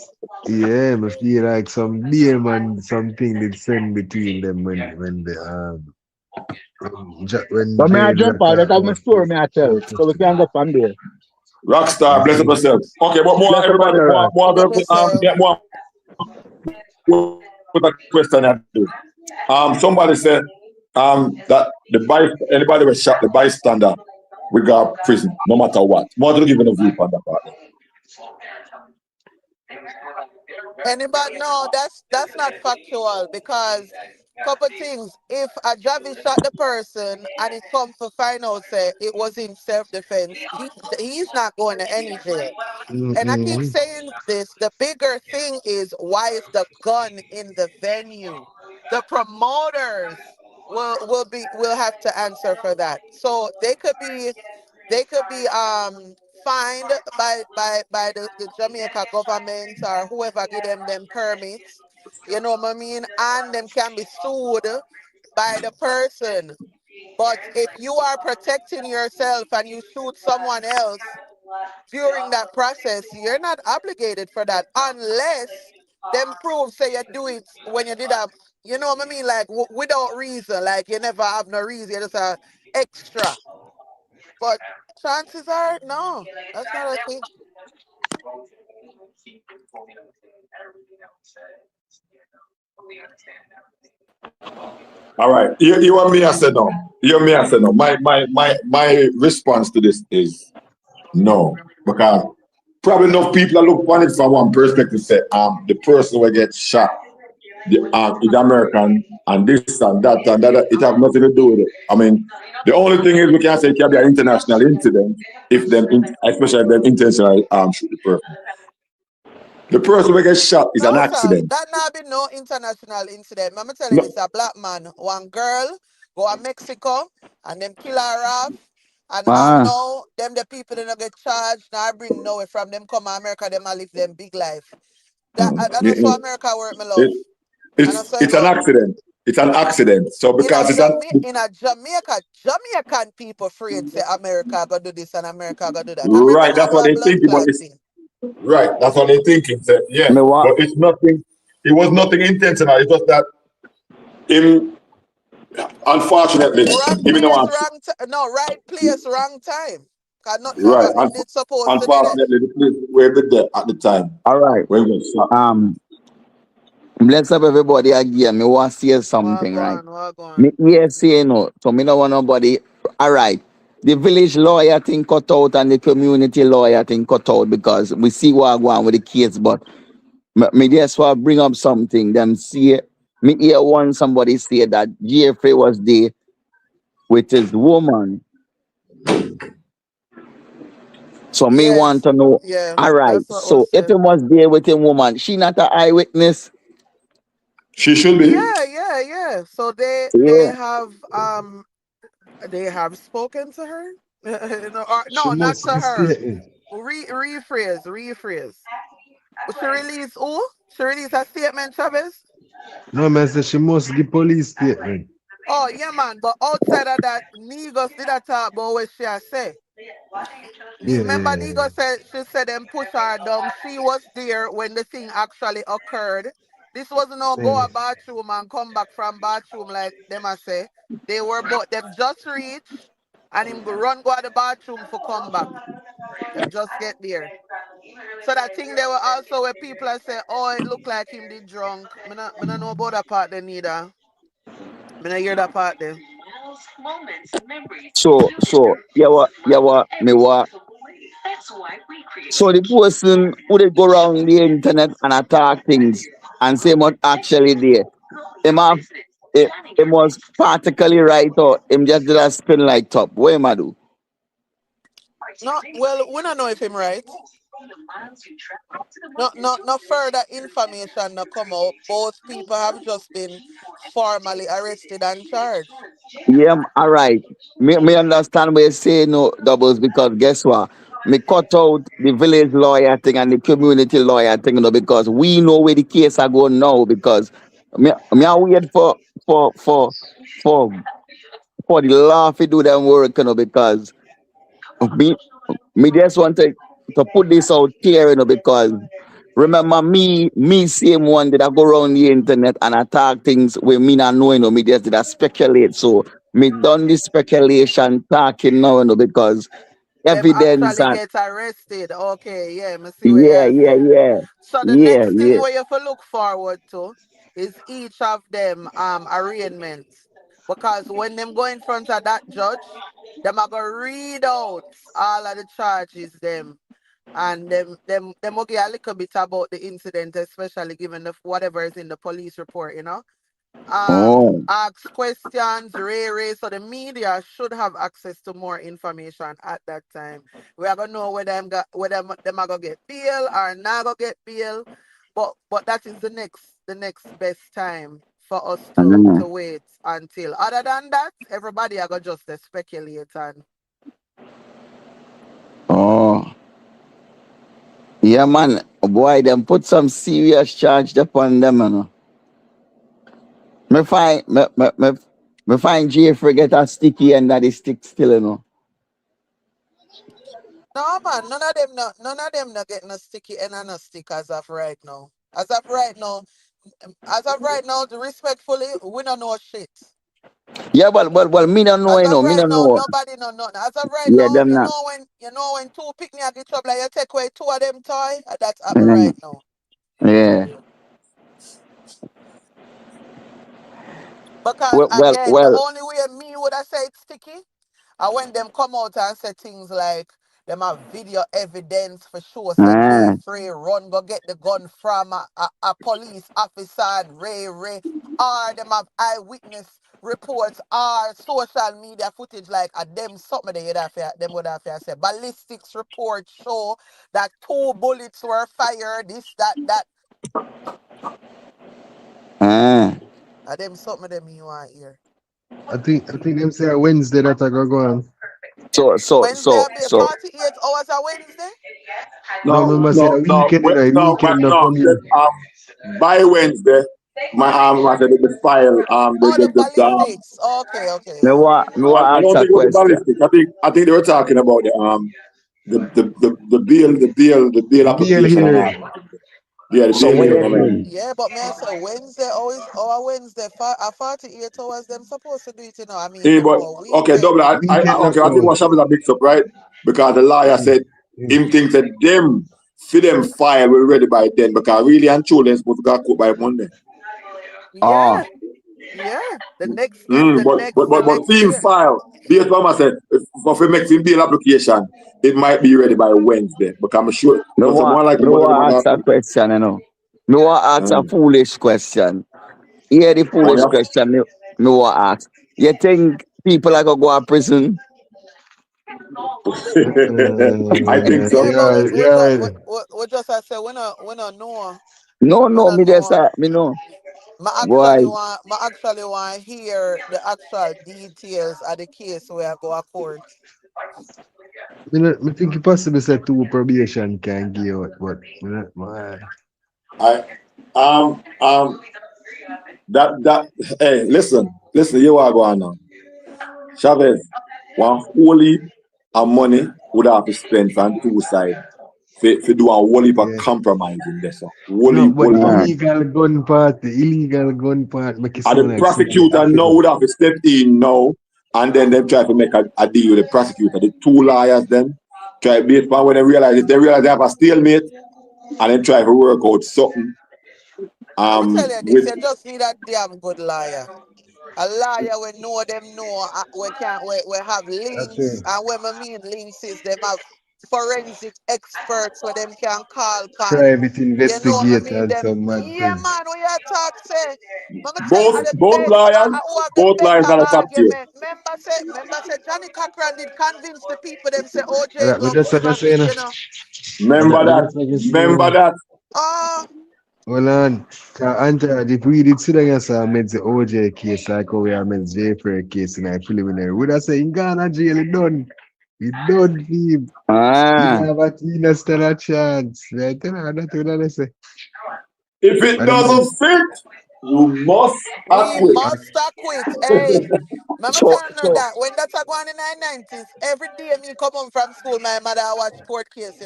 yeah, I feel like some DM and something did send between them when the when
But may I
Jay
jump out?
talk
That's my
about
story, may I tell. So we can go from there.
Rockstar, bless up yourself. Okay, but more
Bless up on
everybody,
the rod.
more
Big up yourself.
get more with a question I do. Somebody said that anybody was shot the bystander, we got prison no matter what. More to give a view on that part.
Anybody? No, that's not factual because couple things. If a Javi shot the person and it come for find out say it was in self defense, he's not going to any jail. And I keep
Mm-mm.
saying this, the bigger thing is why is the gun in the venue? The promoters will have to answer for that. So they could be fined by the Jamaica government or whoever give them permits. You know what I mean? And them can be sued by the person. But if you are protecting yourself and you shoot someone else during that process, you're not obligated for that unless them prove say you do it when you did a, you know what I mean, like without reason, like you never have no reason, you just a extra. But chances are no, that's not a thing.
All right. You want me I said no. You want me I said no. My response to this is no. Because probably enough people that look on it from one perspective say the person will get shot is American and this and that it have nothing to do with it. I mean, the only thing is we can say it can be an international incident if especially if them intentionally shoot the person. The person will get shot is an
No, sir,
accident.
that not be no international incident. I'm tell you
No,
this: a black man, one girl, go to Mexico, and them kill her off. And
Ah,
now them the people that don't get charged. Now I bring nowhere from them come to America. Them a live them big life. That
it,
that's how America work, my love.
it,
And that's how
it's
it
an
go.
accident. It's an accident. So because it's an
In a Jamaica, Jamaican people afraid say America go do this and America go do that. America
right,
not
that's
do
what
a
they
blood
thinking, but
clot
it's
thing.
right, that's what they thinking. So, yeah,
me wa
but it's nothing. It was nothing intentional. It's just that him, unfortunately,
Wrong
even though
place, no, right place, wrong time. Cause
right,
him did supposed to do that.
unfortunately, the police were there at the time
all right.
when we got shot.
Bless up everybody again. Me want to say something, right?
What go
Me
on.
here say no, so me don't want nobody. All right. The village lawyer thing cut out and the community lawyer thing cut out because we see what go on with the case, but me just want to bring up something. Them see me hear one somebody say that Jaii Frais was there with his woman. So me want
Yes,
to know.
yeah,
All right.
that's what was
So if he
said.
was there with a woman, she not an eyewitness.
She should be.
Yeah. So
Yeah.
they have spoken to her. No,
She
no, not
must
to
be
her.
statement.
Rephrase. She released who? She released a statement, Chavez.
No man say she must give police statement.
Oh yeah, man. But outside of that, Nigos did a talk about what she had say.
Yeah,
Remember,
yeah,
Nigo said she said them push her down. She was there when the thing actually occurred. This wasn't no
yeah.
go a bathroom and come back from bathroom like them I say. They were both them just reach and him go run go to the bathroom for come back. Them just get there. So that thing there were also where people are say, oh, it looked like him did drunk. Me not know about that part then neither. Me not hear that part there.
So me what. So the person who they go around the internet and attack things and say what actually there. Him have him was particularly right or him just did a spin like top. What am I do?
No, well, we don't know if him right. No further information no come out. Both people have just been formally arrested and charged.
Yeah, all right. Me understand what you say no doubles because guess what? Me cut out the village lawyer thing and the community lawyer thing, because we know where the case are going now because me I wait for for for for the law to do them work, because me me just want to put this out here, because remember me same one that I go around the internet and attack things where me not knowing, me just did I speculate. So me done this speculation talking now, because
Them
evidence
actually
and
get arrested. Okay, yeah, me see what
yeah,
you're
yeah,
saying.
yeah,
So the
yeah,
next thing
yeah.
where you have to look forward to is each of them arraignments. Because when them go in front of that judge, them are gonna read out all of the charges them, and them will get a little bit about the incident, especially given the whatever is in the police report,
Oh.
ask questions, so the media should have access to more information at that time. We are gonna know whether them are gonna get bail or not gonna get bail. But that is the next best time for us to wait until. Other than that, everybody are gonna just speculate and
Oh. Yeah, man. Boy, them put some serious charge upon them, Me find me find Jaii Frais get a sticky and that is stick still,
no man, none of them not getting a sticky and no stick as of right now. As of right now, respectfully, we don't know shit.
Yeah, but me don't know,
As of
Me
right
don't
now,
know.
nobody know nothing. As of right
Yeah,
now,
them not.
you know when two pick me at the trouble, you take away two of them toy. That's happening
Mm,
right now.
yeah.
Because again, the
Well.
only way me would have said it's sticky, and when them come out and say things like them have video evidence for sure say Jaii
Ah,
Frais run go get the gun from a police officer and Ray, or them have eyewitness reports or social media footage like them something them would have to say ballistics reports show that two bullets were fired, this, that.
ah.
Them something them you want here.
I think them say Wednesday that I go on.
Wednesday will be
So
48 hours a Wednesday.
No,
No,
remember say
no,
a
no,
weekend,
but
weekend not
no.
coming.
By Wednesday, I said the file,
Oh, the ballistics. Okay.
I
me want
don't
ask a
think it was the
question.
ballistic. I think they were talking about the
Bail
application and all.
hearing.
Yeah, the
So
bail
what
hearing
you
coming
think?
in.
Yeah, but man, I say Wednesday always or Wednesday 48 hours them supposed to do it, I mean
Hey, but
before
okay, double.
weekend.
Weekend
Okay,
not
I think
count.
what Shabbat a mix up, right? Because the lawyer
Mm,
said
mm.
him thinks that them for them file will ready by then because really and truly they're supposed to go court by Monday.
Yeah,
Oh,
yeah. The next this the
But
next
team
day.
file, based on what I said, if we make the bail application, it might be ready by Wednesday. Because I'm sure, because more like
me
about them
want ask a question, Me want ask a foolish question. Here the foolish
yeah.
question me want ask. You think people are gonna go to prison?
I think so.
Yeah, but
Yeah.
we just I say we not know. We
No,
not
me just
know.
me know.
I
Boy,
actually want hear the actual details of the case where I go to court.
I think it possible say two probation can give out, but man.
I that hey, listen, you are going on. Chavez, one whole heap of money would have to spend on two sides for do a whole heap of
Yeah.
compromise in this.
No, but
Whole heap of
ah,
illegal gun part make it
and
sound
the
like something
prosecutor now would have to step in now and then they try to make a deal with the prosecutor. The two lawyers then try based on when they realize they have a stalemate and then try to work out something
Let me tell you this,
with
you just need a damn good liar. A liar we know them know we have
that's
links,
it.
and when I mean links is them have forensic experts where them can call upon.
Private
You know what I
investigator
mean?
and
Them
some mad
yeah
thing.
man, we are talk say. Let me tell you
both
the
both
best
lawyers,
who have the
both lawyers
better
are the top tier.
argument. Remember say Johnny Cochran did convince the people them say OJ
But
glove
just like I
smash
say,
it,
no.
Remember
But
that.
just like I say,
Remember that.
Ah,
hold on. Anta, if we did sit down and say made the OJ case like how we are made the Jaii Frais case in a preliminary, would I say in Ghana jail it done? It done for him. He
ah.
have a Tina still a chance. Right? Tell her that what I say.
If it
And the man,
doesn't fit, you must
we
acquit.
must quit. Hey. Mama
So
tell you that when that's a go on in the 90s, every day me come home from school, my mother watch court case,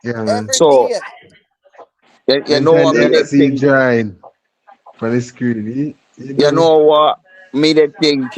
yeah, man.
Every
so
day.
you know
Anytime
what
they
me
ever
they
see you
think.
drawing for the screen, you
You
know.
know what me they think.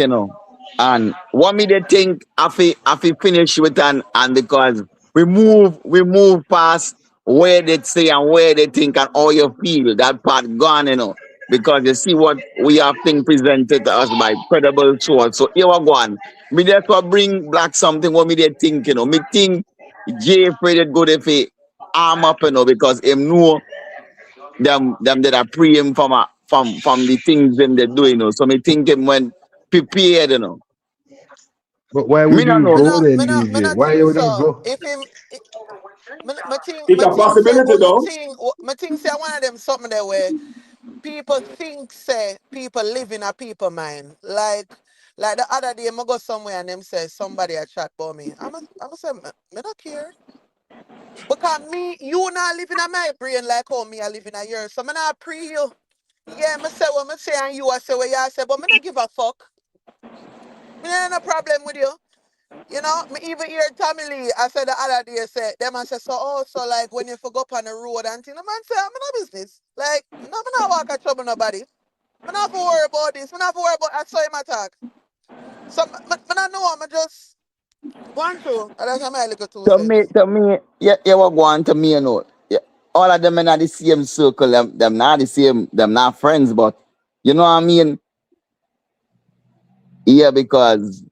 And what me they think I fi finish with and because we move past where they say and where they think and how you feel. That part gone, because you see what we have thing presented to us by credible source. So here we go on. Me just to bring black something what me they think, Me think Jaii Frais good if he arm up, because him know them that are pre him from the things them they do, So me think him when prepared,
But why
Me
would
not
you
know.
go then,
Me
DJ?
not
Why
think
you wouldn't
so.
go?
If him,
It's a possibility though.
me think say one of them something there where people think say people live in a people mind. Like the other day, I go somewhere and them say somebody a chat about me. I'm say me not care. Because you not living in my brain like how me I live in a yours. So me not pre you. Yeah, me say what me say and you I say what you say, but me not give a fuck. Me ain't no problem with you. Me even hear Tommy Lee, I said the other day, say, them I say, so like when you forgot up on the road and thing, the man say, I'm no business. Like, no, me not walk a trouble nobody. Me not have to worry about this. Me not have to worry about, I saw him attack. So, me not know, I'm just going through. And that's my little 2 cents.
To me, yeah, what go on to me, Yeah, all of them in the same circle, them not the same, them not friends, but you know what I mean? Yeah, because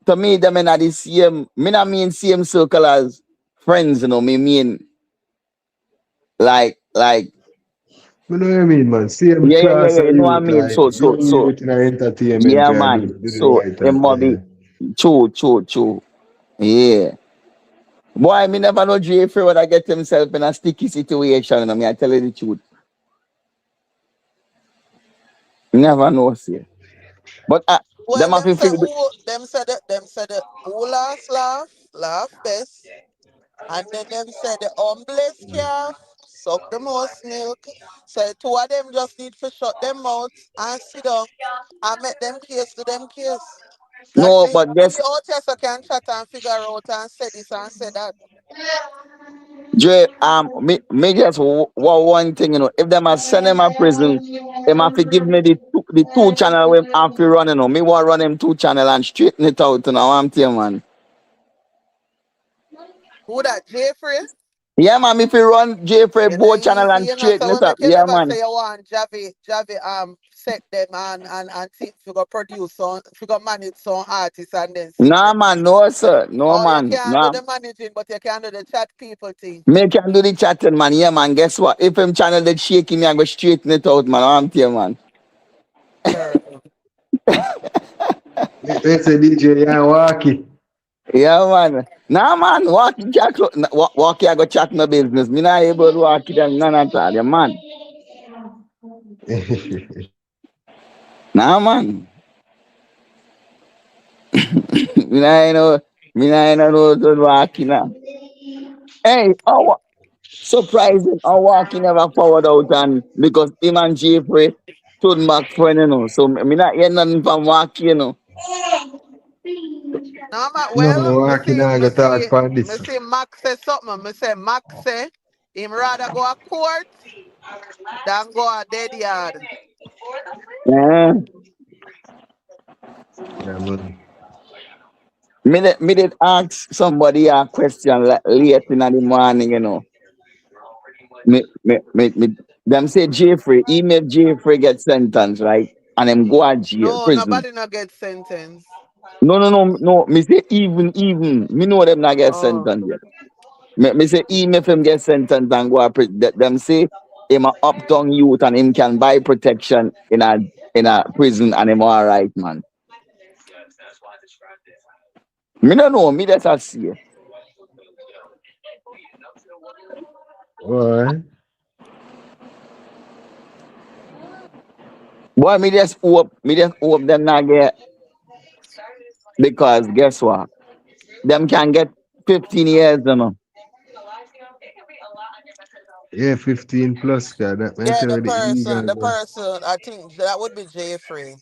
to me, them in the same, me not mean same circle as friends, me mean like,
You know what I mean, man? Same class
yeah,
of
you know what I
youth,
mean?
like, you youth in our entertainment
Yeah,
can
man.
do the
So
right
it
and
must be true. Yeah. Boy, me never know Jaii Frais would I get himself in a sticky situation, I tell you the truth. Never know, see. But
Well,
them have to feel the-
them said the who last laugh best. And then them said the humblest calf suck the most milk. So two of them just need to shut them mouth and sit down and make them case to them case. That's
no,
it.
but
Maybe
guess
all Tessa can chat and figure out and say this and say that.
Dre, me just one thing, if them are send him a prison, them have to give me the two channel we have to run, Me want run them two channel and straighten it out, I'm telling you, man.
Who that? Jaii Frais?
Yeah, man, if you run Jaii Frais
You know,
both channel
easy,
and straighten
so
it
we
up,
make you
yeah,
never
man.
say you want Javi set them and think you go produce on you go manage some artists and then sing
Nah,
them.
man, no, sir, no,
Oh, you
man,
can't do
nah.
the managing, but you can do the chat people thing.
Me can do the chatting, man, yeah, man. Guess what? If him channel that shaky, me I go straighten it out, man. I'm telling you, man.
Terrible.
They say DJ, yeah, walkie.
Yeah, man. Nah, man, walk here, go chat no business. Me not able to walk it and none at all, yeah, man. Nah, man. Me not know to walk in now. Hey, surprising, how walking never forward out and because him and Jaii Frais stood back friend, So me not hear nothing from walking.
No, man,
No,
well,
walkie now go talk for
me
this.
see Max say something. Me say Max say him rather go a court than go a dead yard.
Yeah.
Yeah, man.
Me did ask somebody a question late in the morning, Me, them say Jaii Frais, even if Jaii Frais get sentenced, right? And them go to jail,
No,
prison.
nobody not get sentenced.
No. Me say even. Me know them not get
Oh,
sentenced yet. Me say even if him get sentenced and go to prison, them say him a uptown youth and him can buy protection in a prison and him all right, man. Me don't know, me that's a see.
Why?
Boy, me just hope them not get because guess what? Them can get 15 years.
Yeah, 15 plus, that man
yeah,
tell you the illegal
the
one.
person. I think that would be Jeffrey.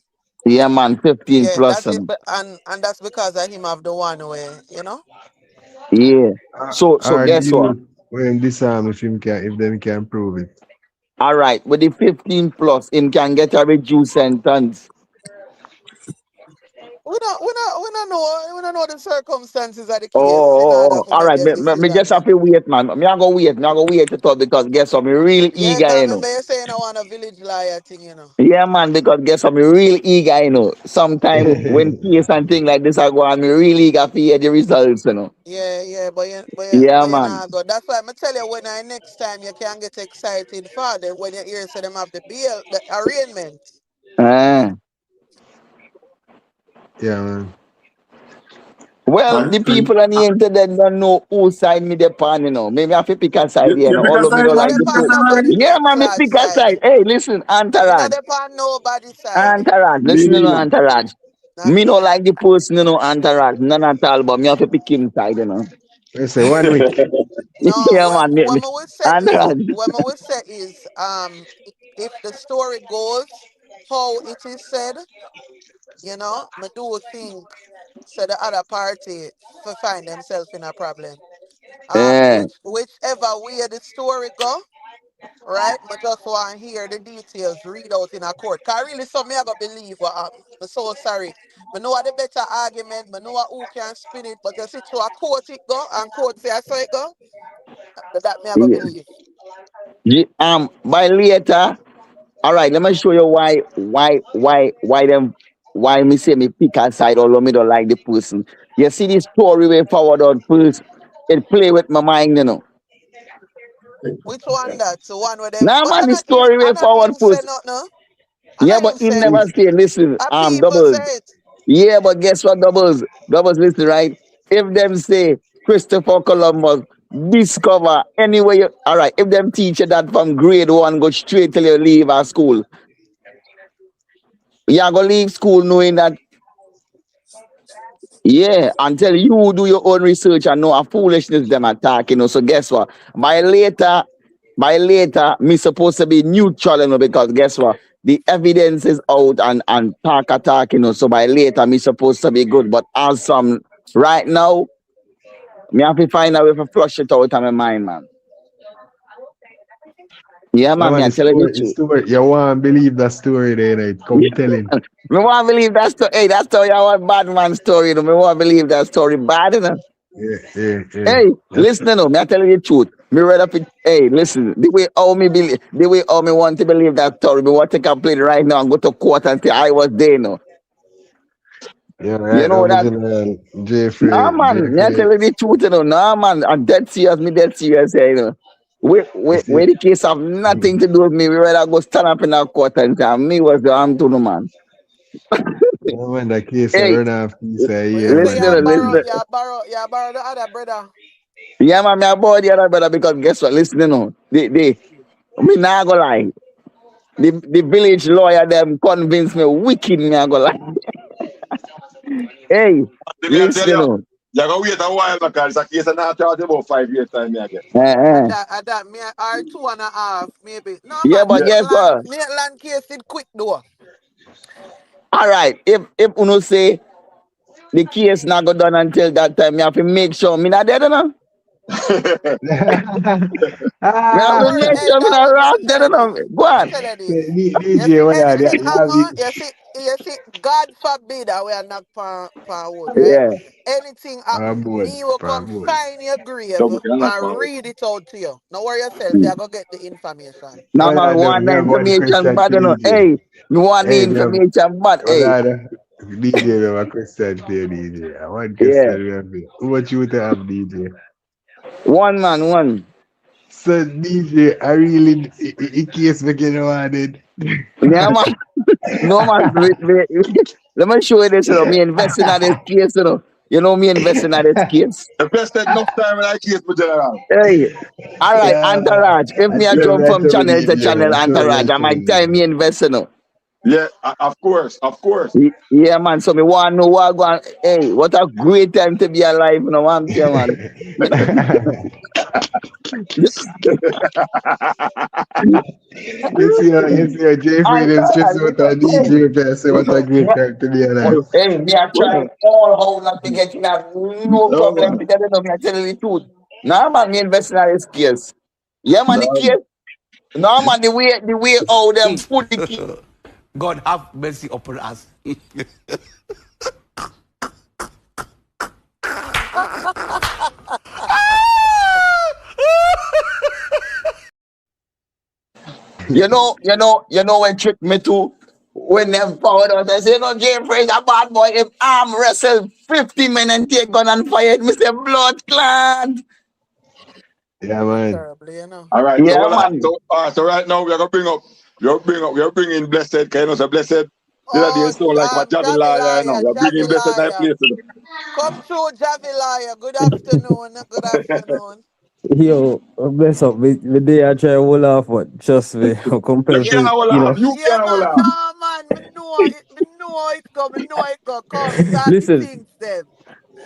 Yeah, man, 15
Yeah,
plus.
that's it. And that's because of him of the one way.
Yeah. So
Or
guess what?
deal when him disarm if them can prove it.
All right, with the 15 plus, him can get a reduced sentence.
We don't know the circumstances of the
Oh,
case in order to
all
make
right.
the
Me
decision.
just have to wait, man. Me I go wait. Me I go wait to talk because guess what? Me real
Yeah,
eager,
cause I
you know.
remember you saying I want a village liar thing, you know.
Yeah, man, because guess what? Me real eager, you know. Sometime when case and thing like this I go on, me really eager to hear the results, you know.
Yeah,
Yeah,
but you
man.
know, go. That's why I tell you when I next time you can get excited for them when you hear say them have the bail, the arraignment.
Uh,
Yeah, man.
well,
And,
the people on the internet don't know whose side me depend, you know. Maybe I have to pick a side, you
you
know.
pick a
Although me
side,
don't
You know
like
man.
the
the
Pick a
pan
post.
side.
nobody
Yeah,
blood
man, me
clot
pick a
side.
side. Hey, listen,
You know
Antaraj.
the pan nobody side.
Antaraj, listen to
Lead
no
man.
Antaraj.
Not
Me don't
me.
like the person, you know, Antaraj. None at all, but me have to pick him side, you know.
I say 1 week.
No,
Yeah, man.
what I would say is
Antaraj.
if the story goes how it is said, you know, I do think so the other party for find themselves in a problem.
Eh,
Whichever way the story go, right? I just want to hear the details read out in a court. Cause really some me I gotta believe what happened. I'm so sorry. I know what the better argument, I know what who can spin it, but you see to a court it go and court say I saw it go, that me I gotta
yeah.
believe.
By later, all right, let me show you why me say me pick a side or me don't like the person. You see this story way forward on first, it play with my mind, you know.
Which one that? The one where them
Now
but
man, the story way
I not
forward
him say
first.
nothing, no? I
Yeah,
not
but
him
him
say it.
never say, listen,
A people
doubles.
say it.
Yeah, but guess what, doubles, listen, right? If them say Christopher Columbus discover anyway, all right, if them teach you that from grade 1 go straight till you leave our school, you are gonna leave school knowing that. Yeah, until you do your own research and know a foolishness them attack, you know. So guess what? By later, me supposed to be neutral, you know, because guess what? The evidence is out and talk attack, you know. So by later, me supposed to be good. But as some right now, me have to find a way to flush it out of my mind, man. Yeah,
Yeah,
man, me
man,
I tell you the
the
truth.
story. You want to believe that story there, it
Yeah,
come telling.
man. Me want to believe that story. Hey, that story, our bad man story, you know. Me want to believe that story bad, you know.
Yeah.
Hey,
That's
listen, no, me I tell you the truth. Me read up it. Hey, listen, the way how me want to believe that story, me want to complain right now and go to court and say I was there, no.
yeah,
You
right now,
know
my
that?
general
Nah,
Jaii
man, me I
Frais.
tell you the truth, you know. Nah, man, I'm dead serious, me dead serious, you know.
You see,
Where the case have nothing to do with me. We rather go stand up in that court and say, me was the arm to no man.
yeah, man, the case I
Hey,
run off piece a
But
year,
you say
man.
listen, listen.
you borrow the other brother.
Yeah, man, me about the other brother because guess what? Listen, you know, me nah go lie. The village lawyer them convince me wicked me I go like, hey,
Let me tell
listen, you
you,
know.
you're going to wait a while because it's a case and I charge about 5 years time me again.
Uh-uh.
At that me or 2.5 maybe. No
Yeah,
man,
but
Yeah.
guess what?
Maitland case it quick though.
All right, if uno say the case not go done until that time, me have to make sure me not dead, you know. Me have
No
to
Ah,
worry,
make
hey
sure me not
dog, me
rat dead,
tell
you
you this.
know. Go
Me
on.
tell you
say,
this. You see
DJ, what are
anything
you have
happen,
it?
you see, God forbid that we are not pan wood, right?
Yeah.
Anything happen, me will come
Parboard.
find your grave
Double cannot
and
forward.
read it out to you. Don't worry yourself, you go get the information.
Now
Hold
man,
on,
want
we
the
have one
information
question
bad,
to
you know.
DJ.
Hey, me want the
Hey, we have,
information bad,
hold
hey.
on, DJ, we have a question to you, DJ. One
Yeah.
question we have here. What you to have, DJ?
One man, one.
So, DJ, I really, in case we get wanted.
Yeah, man. No man, let me show you this, you know. Me investing at this case, you know. You know me investing at this case.
Invested enough time in that case, my general.
Hey, all right,
Yeah,
Entourage. If
I
me a
tell me,
jump
I
from
tell me,
channel to
DJ,
channel,
I tell me, I
Entourage, I
tell
might time
me.
me invest, you know.
Yeah, of course, of course.
Yeah, man. So me want to know what go on. Hey, what a great time to be alive, you know. What I'm saying, man.
You see, Jaii Frais is stressed
Entourage,
out on DJ, but I say, what a great time to be alive.
hey, me are trying all how not to get in a no
No,
problem
man.
to get it. Me I tell you the truth. Nah, man, me investing in this case. Yeah, man, the
No.
case. No, man, the way how them put the key.
God have mercy upon us.
When trick me too. When them forward us, I say, no, Jaii Frais a bad boy. If arm wrestle 50 men and take gun and fire it, me say blood clan.
Yeah, man.
Terribly, you know.
All right, so
Yeah,
hold on.
man.
So right now we are gonna we are bringing blessed. Can you know so blessed? The other day
Oh,
so like my Javi liar, you know. We are bringing blessed night
Javilaya.
place.
Come through, Javilaya. Good afternoon. Good afternoon.
Yo, mess up. Me day I try to hold off, but trust me, I'm
You
compelled
can't
to,
hold
you
off.
know.
You
Yeah,
can't hold
man.
off.
No, man. Me know it go. Come, start the
Listen,
things, them.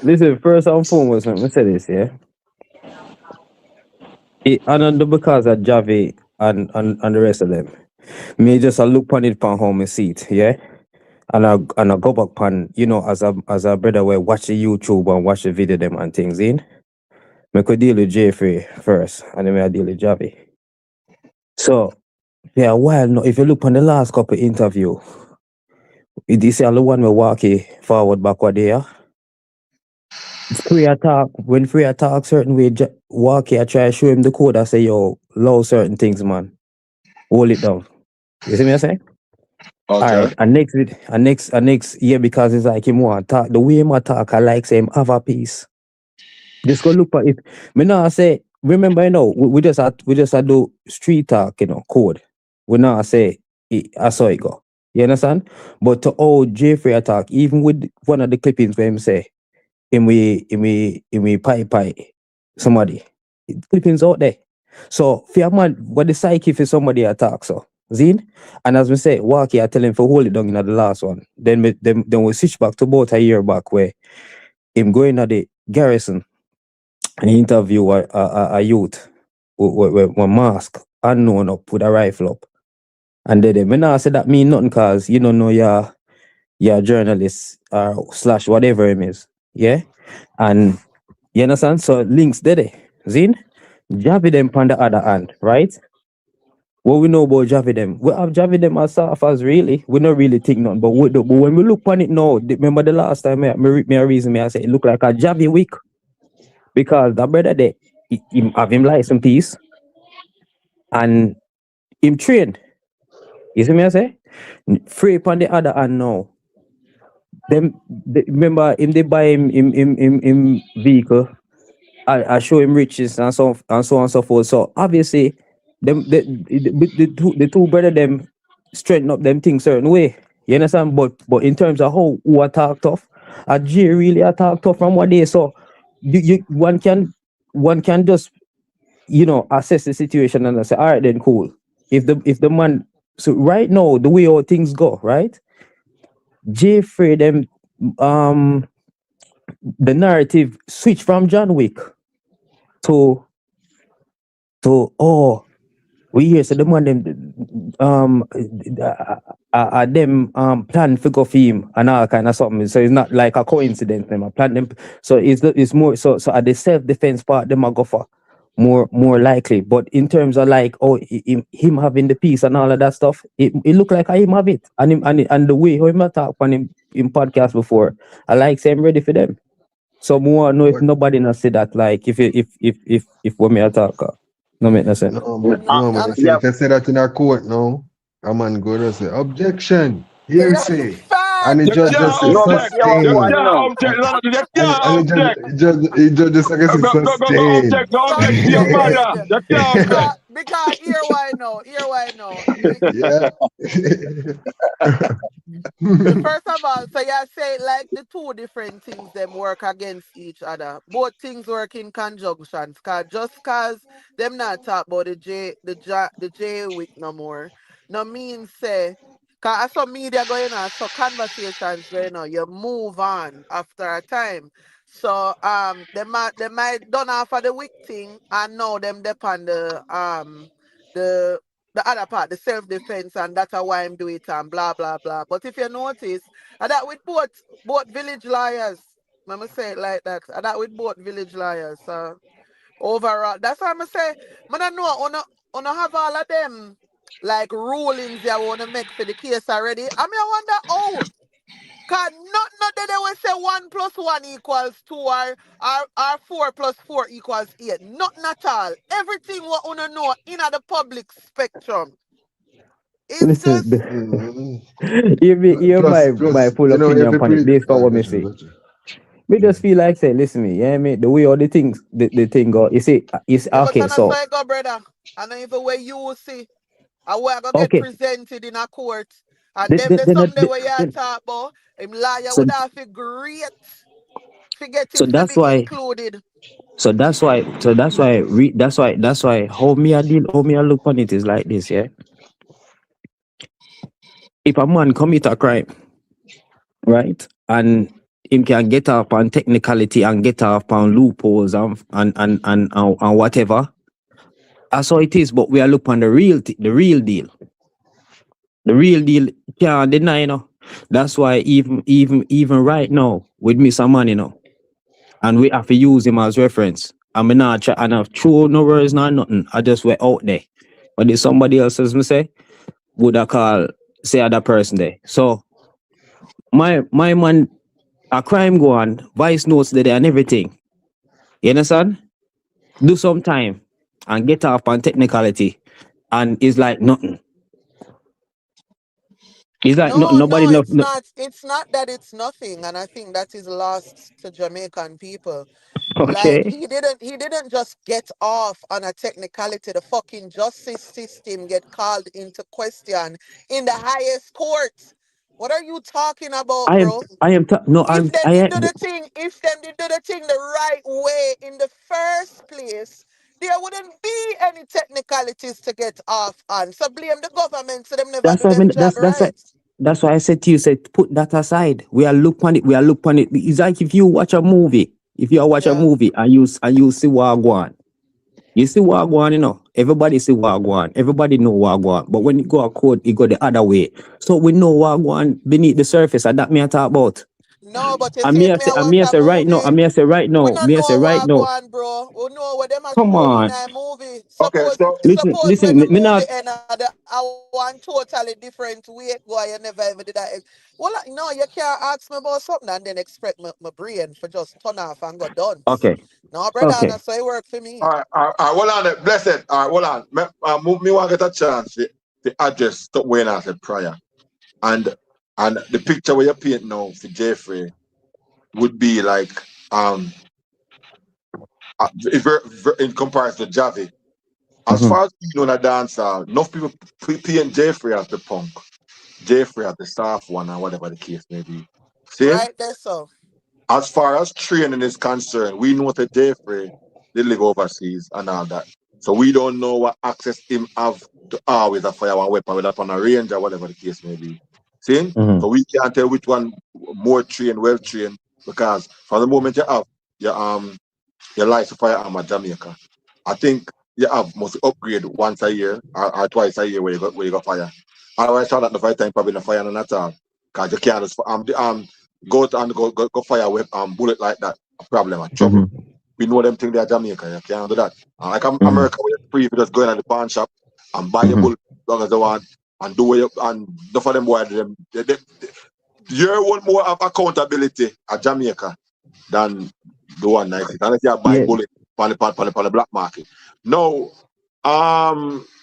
listen. First and foremost, let me say this, yeah. And under because of Javi and the rest of them, me just a look on it pan home and see it, yeah. And I go back pan, as a brother we watch the YouTube and watch the video them and things in. Me could deal with Jeffrey first, and then I deal with Javi. So yeah, while no, if you look on the last couple interview, it is all the one we walk forward backward there. Free attack when free attack certain way walk I try to show him the code. I say yo, allow certain things, man. Hold it down. You see me I say?
Okay.
Alright, and next year because it's like him want talk the way him talk I like say him have a piece. Just go look at it. Me now say remember we just do street talk, code. We now say I saw it go. You understand? But to old Jeffrey attack, even with one of the clippings where him say in we pie somebody. Clippings out there. So fear man, what the psyche for somebody attack so. Zine? And as we say, Walkie I tell him for hold it down in the last one. Then we switch back to about a year back where him going at the garrison and he interview a youth with mask unknown up with a rifle up. And then when I say that mean nothing cause you don't know you're a journalist or slash whatever him is. Yeah? And you understand? So links there. Zin? Javi them on the other hand, right? What we know about Javi them? We have Javi them as soft as really. We don't really think nothing. But when we look on it now, remember the last time me a reason me I say it look like a Javi week. Because the brother there, him have him license piece and him trained. You see me I say? Free on the other hand now. Remember him they buy him vehicle. I show him riches and so on and so forth. So obviously, the two brother them straighten up them things certain way. You understand? But in terms of how who attack tough, a J really attack tough from what day. So you one can just assess the situation and say, all right then cool. If the man so right now the way all things go, right? Jay Frey them um the narrative switch from John Wick to we hear so the man them them plan to go for him and all kind of something. So it's not like a coincidence. Them a plan them. So it's more so at the self defense part them a go for more likely. But in terms of like him having the peace and all of that stuff, it look like him have it and the way how him talk on him in podcast before, I like say I'm ready for them. So more know if
But
nobody not say that like if when me attack, no make no sense.
no, man.
Yeah,
If you say that in a court now, a man go to say objection,
Yeah,
hearsay, and the
You
facts.
judge
can't
just say
no, but
object.
yeah, what
You
go on,
sustain.
you
can't
know.
object. No, you
And
can't object.
the judge just like I say
Go
sustain.
object. Go object to your
Sustained.
mother. You can't object.
Because here why now. Here why now.
Yeah.
First of all, so you say like the two different things them work against each other. Both things work in conjunction. Cause just cause them not talk about the J week no more. No mean say cause as some media going on, so conversations going on, you move on after a time. So they might done off of the week thing and now them depend the the other part, the self-defense, and that's why I'm doing it and blah blah blah. But if you notice, and that with both village liars, let me say it like that. And that with both village liars. So overall, that's why I'm say, man, I know on have all of them like rulings you want to make for the case already. I mean, I wonder how. Cause not that they will say 1 + 1 = 2 or 4 + 4 = 8. Nothing at all. Everything what una know in the public spectrum. It's
Listen,
just
you
Plus,
my
plus,
full
you know, if
opinion
you
upon it
pre,
based on what me
gotcha,
say.
gotcha.
Me just feel like say, listen me, yeah, me the way all the things the thing go, you see, it's
yeah, but
okay,
I not
so
say go, brother. I know even where you will see. And we are gonna get
okay.
presented in a court. And
Then,
them
then,
the
then,
someday
then,
where you
then-
talk about him lawyer
so
would have to great forget
so
him to
that's
be
why
included.
that's why how me I look on it is like this, yeah. If a man commit a crime, right, and him can get up on technicality and get up on loopholes and whatever, that's how it is. But we are look on the the real deal. The real deal can't deny, you know. That's why even right now with me some man, you know, and we have to use him as reference. I mean not try and have true no words, not nothing. I just went out there. But if somebody else as me say, would I call say other person there. So my man a crime go on, vice notes there and everything. You understand? Do some time and get off on technicality. And it's like nothing. It's like
No,
nobody
no,
know.
it's not. It's not that it's nothing, and I think that is lost to Jamaican people. Like
Okay.
he didn't just get off on a technicality. The fucking justice system get called into question in the highest court. What are you talking about, bro?
No,
If them
I
did do
am.
the thing, if them did do the thing the right way in the first place, there wouldn't be any technicalities to get off on. So blame the government so them never
That's
do
why I
them
mean,
job right.
that's why I said to you, said put that aside. We are look on it. We are look on it. It's like if you watch a movie, if you watch a
Yeah.
movie and you see what go on, you see what go on, you know. Everybody see what go on. Everybody know what go on. But when you go a court, it go the other way. So we know what go on beneath the surface, and that me I talk about.
No, but you
And
see
me
if
I
me
say,
I
and
watch
me I
a
say right now,
movie,
and me I say right
we
now,
don't
me I say
know
right
what go
now.
on, bro. We know what them a
Come
show in
on,
a movie.
Okay,
Suppose
so
suppose when
listen.
the
Me
movie
not.
end a one totally different way go you never ever did that. Well, no, you can't ask me about something and then expect my brain for just turn off and go dance.
Okay,
No, brother, and
okay.
that's how it work for me.
hold on there. Blessed. All right, hold on. Me want to get a chance to address stuff when I said prior. And the picture where you paint now for Jeffrey would be like in comparison to Javi. As
Mhm.
far as you know, in a dancer, enough people paint Jeffrey as the punk, Jeffrey as the soft one, or whatever the case may be. See?
Right there, so.
As far as training is concerned, we know that Jeffrey they live overseas and all that. So we don't know what access him have to always a fire one weapon, whether upon a range or whatever the case may be. See?
Mhm.
So we can't tell which one more trained, well trained, because from the moment you have your license firearm at Jamaica, I think you have must upgrade once a year or twice a year where you go fire. Otherwise, try that the first time probably not fire none at all. Because you can't just go to and go fire with bullet like that. A problem, a trouble.
Mhm.
We know them thing they are Jamaica, you can't do that. Like
Mhm.
America, where you're free if you just go in at the pawn shop and buy your
Mhm.
bullet as long as they want and do what you and do for them boy you're one more of accountability at Jamaica than the one night. Unless you buy
Yeah.
bullet on the black market. Now,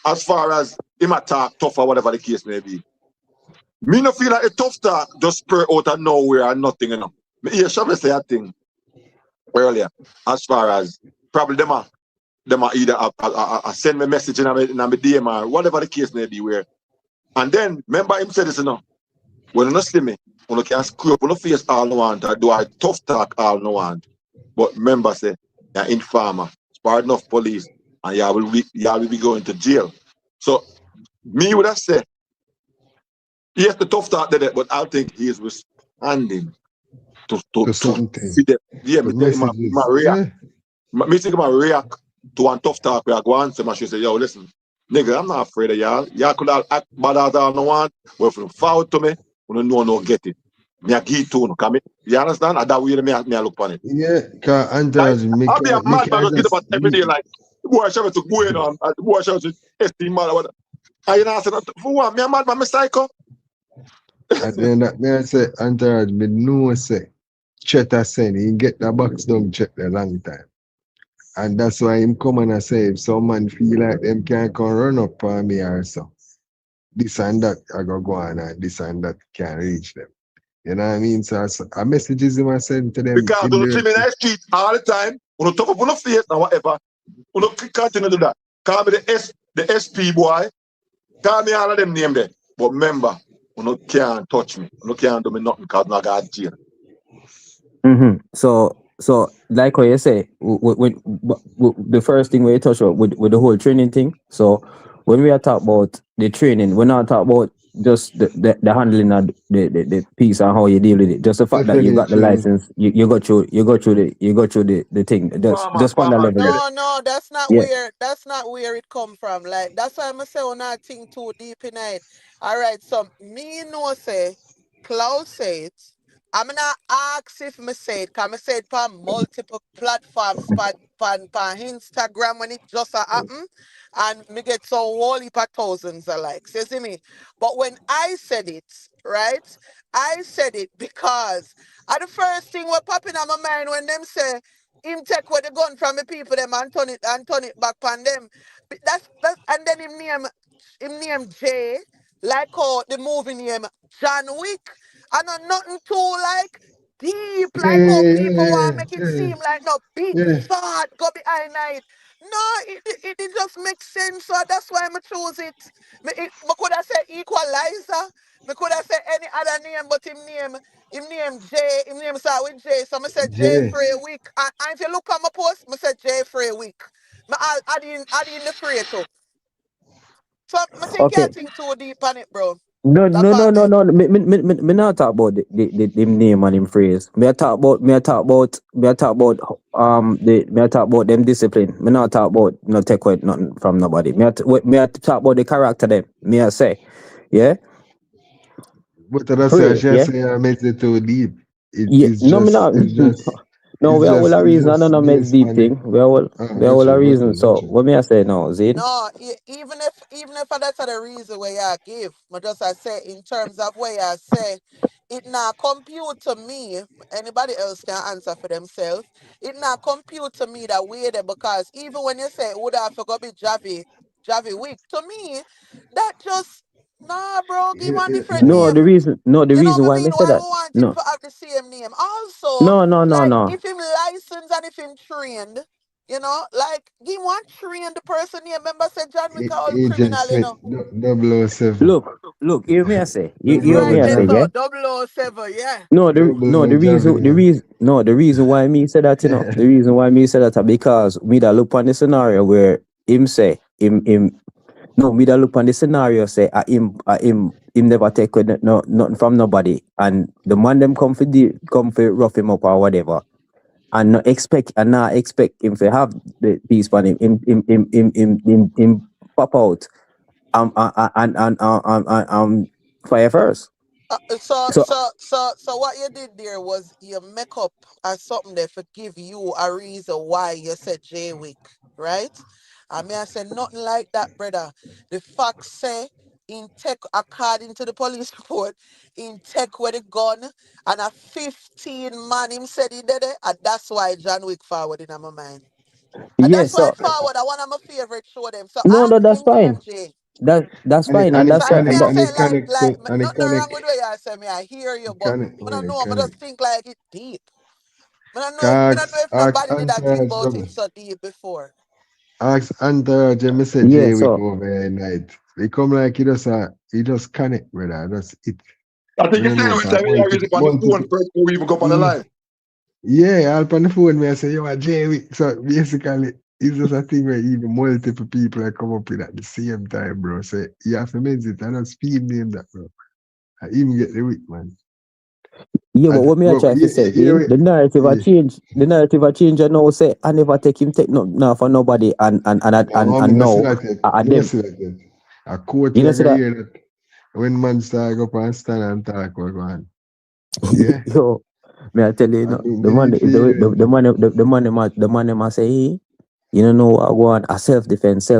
as far as him attack tough or whatever the case may be, me no feel like a tough talk just spur out of nowhere and nothing, you know. Me hear Shabba say a thing earlier, as far as probably them are either send me a message in my DM or whatever the case may be where. And then remember him said this, you know, when you not see me, when you can screw up on the face all no want, or do I tough talk all no want. But remember say you're informer, smart enough police, and you will be going to jail. So me would have said, yes, the tough talk did it, but I think he is responding
To
to
something,
see them. Yeah,
to
me tell him my
messages.
react.
Yeah,
Me think him react to one tough talk where I go on to him and she say, yo, listen, nigga, I'm not afraid of y'all. Y'all could have act bad as all no want, but if you fall to me, you know no get it. Me a give to you, come in. You understand? And that way me I look on it.
yeah. Cause
Like,
Anthony, me
I'll be a
can, me
mad man
can
just get
just
about every day like the boy show to go in on the boy show to esteem man or whatever. And you know I said for what? Me a mad man, me psycho.
at the end of me I say Anthony, me know say Cheta said he get the box down check a long time. And that's why him come and I say if some man feel like them can't come run up on me or so. this and that I go on and this and that can reach them. You know what I mean? So a messages him I send to them
Because
in
you
the
see me in the street all the time, you top up on the face and whatever. You continue to do that. Call me the SP boy. Call me all of them name there. But remember, you can't touch me. You can't do me nothing because I got jail.
So like what you say, the first thing where you touch on with the whole training thing. So when we are talking about the training, we're not talking about just the handling of the piece and how you deal with it. Just the fact that you got the
Definitely.
license, you go through the thing. Just on that
Farmer,
level.
get it.
No, that's not
Yeah.
where it come from. Like that's why I'm say when I think too deep in it. All right, so me know say Klaus say it. I'm not ask if me say it, cause me say it on multiple platforms, pan Instagram when it just a happen, and me get so whole heap of thousands of likes. You see me? But when I said it, right? I said it because the first thing what popping on my mind when them say him take away the gun from the people them and turn it back on them. That's and then him name Jay, like how the movie name John Wick. I know nothing too like deep, like how people want to make it seem like no big
Yeah.
thought go behind it. No, it just makes sense. So that's why I choose it. Me could have said equalizer. Me could have said any other name, but him name Jay, him name start with J. So I said Jaii
Yeah.
Frais week. And if you look at my post, I said Jaii Frais week. I didn't the Frais too. So I think you
Okay.
think too deep on it, bro.
No,
That
no, no,
part
no,
there.
no. Me not talk about the him name and him phrase. Me I talk about them discipline. Me not talk about no take away nothing from nobody. Me I talk about the character them. Me I say, yeah,
But I say I
phrase,
just
yeah,
say I made it too deep.
yeah. No, me not. No, we are all a
It's
reason. I don't
just
know meds
based
deep
on it.
thing. We are all a reason. So what me I say now, Zid?
No, even if that's the reason where I give, but just I say in terms of where I say it not compute to me. Anybody else can answer for themselves. It not compute to me that way there because even when you say would I forgot be Javi week to me, that just nah, bro. Give one different
No,
name.
the
You know
reason
what I
why
mean?
me say
Why we
that.
want him
No,
to have the same name? Also,
no, no, no,
like
no.
if him licensed and if him trained, like he want train the person here. Remember said John Wick all
Agent
criminal,
Smith, 007.
Look. Hear me I say. You hear me
Right
I
there,
say,
Jab.
yeah.
so 007, yeah.
The reason why me say that, the reason why me say that because me that look on the scenario where him say him no me that look on the scenario say him never take nothing from nobody and the man them come for rough him up or whatever and not expect him to have the peace for him pop out fire first.
So,
So
so, so, so, what you did there was you make up something there for give you a reason why you said J Wick, right? I mean, I said nothing like that, brother. The facts say in tech, according to the police report, in tech with a gun and a 15 man him said he did it, and that's why John Wick forward in my mind. And
yeah,
that's why
so
forward, I one of my favorite show them. So
no,
ask
that's
him name
fine.
J.
That's
And it
fine,
and
and
it
So
that's why.
me
connect
I
But
and
say
it
like
connect
like
to and it
nothing wrong
connect
with what you say me. I hear you,
it
but
connect
I
when
don't
it
know. I just
connect.
think like it deep. I don't know
Ask
if nobody did I think
Antares
about it so deep before.
ask Antares me say
yeah,
Jay Wick
so
over here night. He come like he just connect, brother. That's it.
I
I
think you
don't
said
know,
we
cause
time you use it on the phone first before we even go up on the line.
yeah, I'll on the phone me I say, yo, Jay Wick. So basically it's just a thing where even multiple people are come up with at the same time, bro. So you have to mention it. I don't speed name that, bro. I even get the week, man.
yeah, but
And,
what me I
bro,
try to say,
yeah,
the narrative I
yeah.
change. The narrative I change. I know say I never take him take no for nobody,
No, I'm
and
not see
now
that yet.
I
I'm not
them.
see that yet. A quote
You
you
know
are
see
gonna
that.
hear that when man start up and stand and talk, we're going. Yeah.
Yo, may I tell you,
I do
the man,
me feel it.
the man, must say, hey, you don't know what I want, a self defense.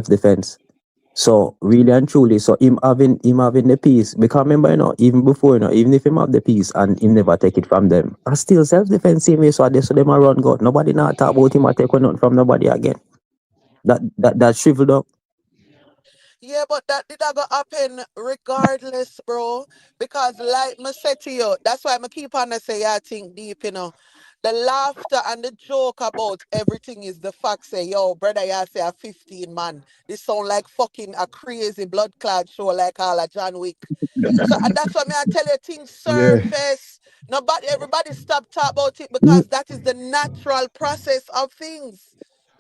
So really and truly, so him having the peace. Because remember, even before, even if him have the peace and him never take it from them, I still self defense same way. So I so them a run God. Nobody not talk about him or take nothing from nobody again. That shriveled up.
Yeah, but that did not go happen regardless, bro. Because like I said to you, that's why I keep on to say I think deep, you know. The laughter and the joke about everything is the fact say, yo, brother, you say a 15 man. This sound like fucking a crazy blood clot show like all of John Wick. So that's why I tell you things
Yeah.
surface. Nobody everybody stop talk about it
Mm,
because that is the natural process of things.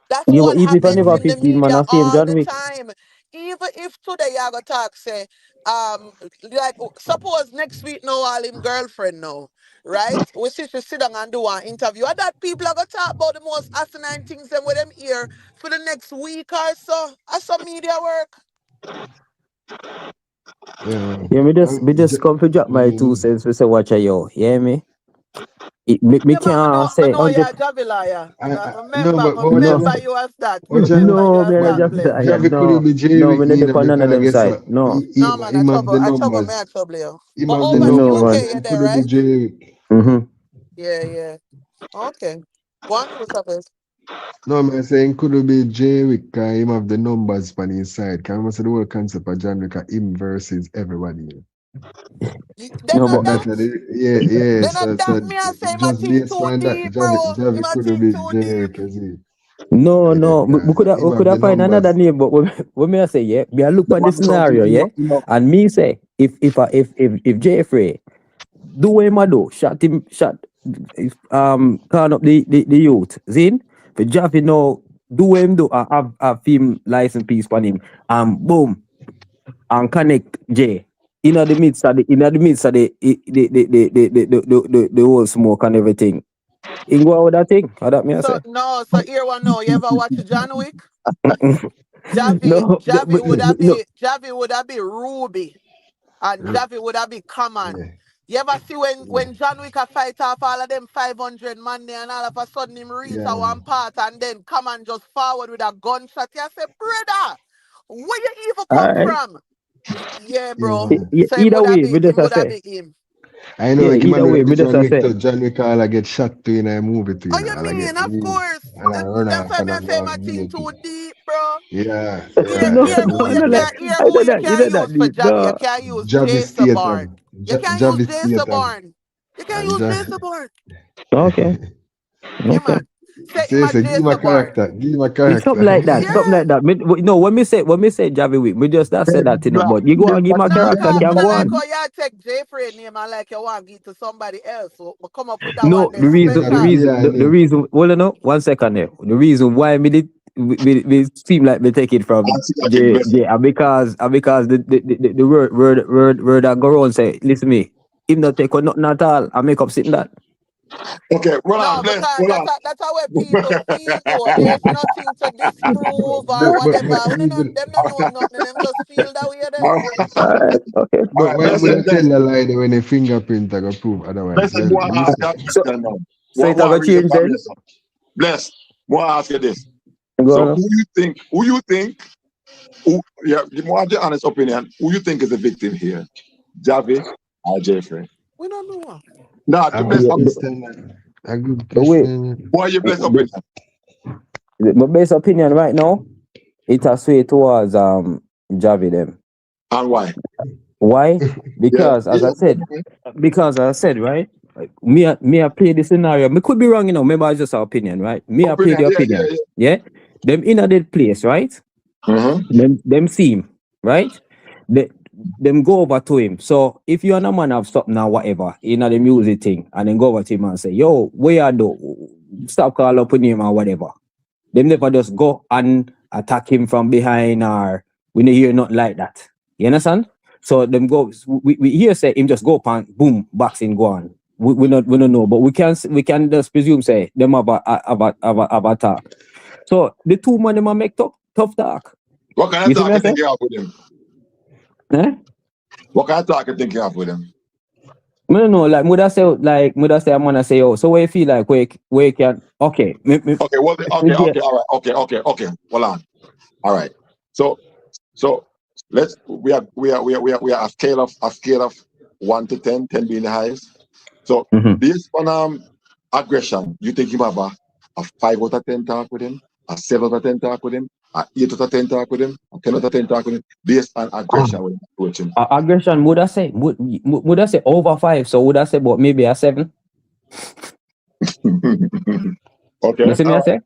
That's
yeah, but
what
even if I
happens
never
in the
15 man,
media
I same
all
John
the
Wick.
time. Even if today you go talk say, like suppose next week now all him girlfriend now, right? We sit down and do an interview. And that people are gonna talk about the most asinine things them with them here for the next week or so. As some media work.
Yeah.
Yeah, me just
J-
come to drop my 2 cents. We say watch a yo. Yeah, me. Me
Yeah, man,
can't
I
say
know you're
100.
a Javilaya.
no, but
No,
Remember you have that.
what I
Remember you
no,
have
me not
that
But
just
pledge.
tired.
Javi could
No,
be J
no, me not
Ricky
dep on none of
because I
them
guess
side. No.
No man,
him have the
I trouble, me I
numbers.
trouble you.
Him
But
have the
over in
No,
numbers,
man.
UK
so
you're
it
there,
could be
right?
J Rick.
Mm-hmm.
Yeah, yeah. Okay. One, two, stop.
No, man, saying could be J Rick because him have the numbers on his side. Can I say the whole concept of John Wick are him versus everybody.
Then
No,
not
but
That's
that.
what yeah.
Then not
So
that me I say my
just
thing
based
too
on that,
deep, bro. Him
Javi
a
could
thing
be
too
J
deep.
Rick, you see.
no,
Yeah,
no. We
because
we
him
could
have
have
the
find another
numbers.
name, but what me I say, yeah, me I look
The
at the
man something,
scenario, yeah, and me say if Jaii Frais do what him a do, turn up the youth, zin, for Javi now do what him do, have him license piece on him, and boom, and connect J. In the midst of the whole smoke and everything. In go out with that thing, or that me I
So
say.
no, so here one no. You ever watch John Wick?
No, no.
Javi would have be Ruby and Javi would have be Common.
Yeah,
You ever see
yeah,
when John Wick a fight off all of them 500 man there and all of a sudden him reach a
yeah,
one part and then come and just forward with a gunshot. You say, brother, where you even
All
come
right.
from? Yeah,
yeah,
bro.
man.
So
Either way, me just
him
a
would have
say.
be him.
I know
Yeah,
like him
either
and
way,
the
me just
John
a
Wick
say.
to John Wick all I get shot to in a movie to
Oh,
you know,
you
all I get
mean? Of course.
and I run
That's
off
why
and
me
I
I say
go
my
and do
thing
it.
too deep, bro.
Yeah,
Here,
No,
yeah,
who
man.
no, like, I
who
know
you
that,
can use for Javi? You
no.
can't use
Javi
Jason
Statham.
Bourne. You can't use
Javi
Jason
Statham.
Bourne. You can't
And
use Jason Bourne.
Okay,
Yeah,
okay.
man. Say him a
say give him a
Jason Bourne.
character. Give him a
It's something
character.
like that, something
Yeah.
like that. No, when me say Javi Wick, me just that say that thing,
black.
but you go and give my
No,
character
cause
can
I
go
like
on.
how you take Jaii Frais name and like you want to give to somebody else. So we come up with that one
No,
then special.
the reason, well, no, 1 second there. The reason why me seem like me take it from
I see that in
J,
best.
and because the word that go on say, listen me, if not take on nothing at all, I make up sitting that.
Okay, hold on,
No,
bless,
because
hold on.
that's how people feel though. There's nothing to disprove or
but
whatever.
even
Them don't know nothing. Them just feel that way
All
there.
right,
All right, okay.
all
but
right,
why would I tell
bless.
a lie there when a fingerprint I go prove otherwise?
Bless,
Well,
more ask
listen.
that
So,
question now.
so it
What
have a
reason
change
for
then?
this? Bless, more ask you this.
Go
So
on.
who you think, yeah, you more have the honest opinion, who you think is the victim here? Javi or Jaii Frais?
We don't know.
Nah,
A
the
good
best
Yeah,
opinion.
question. A good
but wait,
question.
What are your best opinion?
my best opinion right now, it has sway towards Javi them.
And why?
Why?
Yeah,
Because
yeah.
as I said, right? Like, me I play the scenario. Me could be wrong, Maybe it's just our opinion, right? Me I play
Opinion,
the
yeah,
opinion. Yeah? Them in a dead place, right?
yeah.
Them see him, right? They, them go over to him. So if you and a man have something or whatever, the music thing, and then go over to him and say, yo, where you do? Stop call up with him or whatever. Them never just go and attack him from behind or we don't hear nothing like that. You understand? So them go we hear say him just go up and boom, boxing go on. We don't know, but we can just presume say them have a talk. So the two man them a make tough talk.
What kind
You
of
see
talk
me I
you
say?
think you have with him?
Eh?
What kind of talk you think you have with him?
I don't know, like mother say I'm gonna say, oh, so where you feel like where you can okay.
Okay, well, okay, all right, okay. Hold on. All right. So we are a scale of 1 to 10, 10 being the highest. So
Mhm.
based on aggression, you think you have a 5 out of 10 talk with him, a 7 out of 10 talk with him, an 8 out of 10 talk with him, a 10 out of 10 talk with him, based on aggression when you approach him.
Aggression, would I say over 5? So would I say about maybe a 7?
Okay.
You see me I say?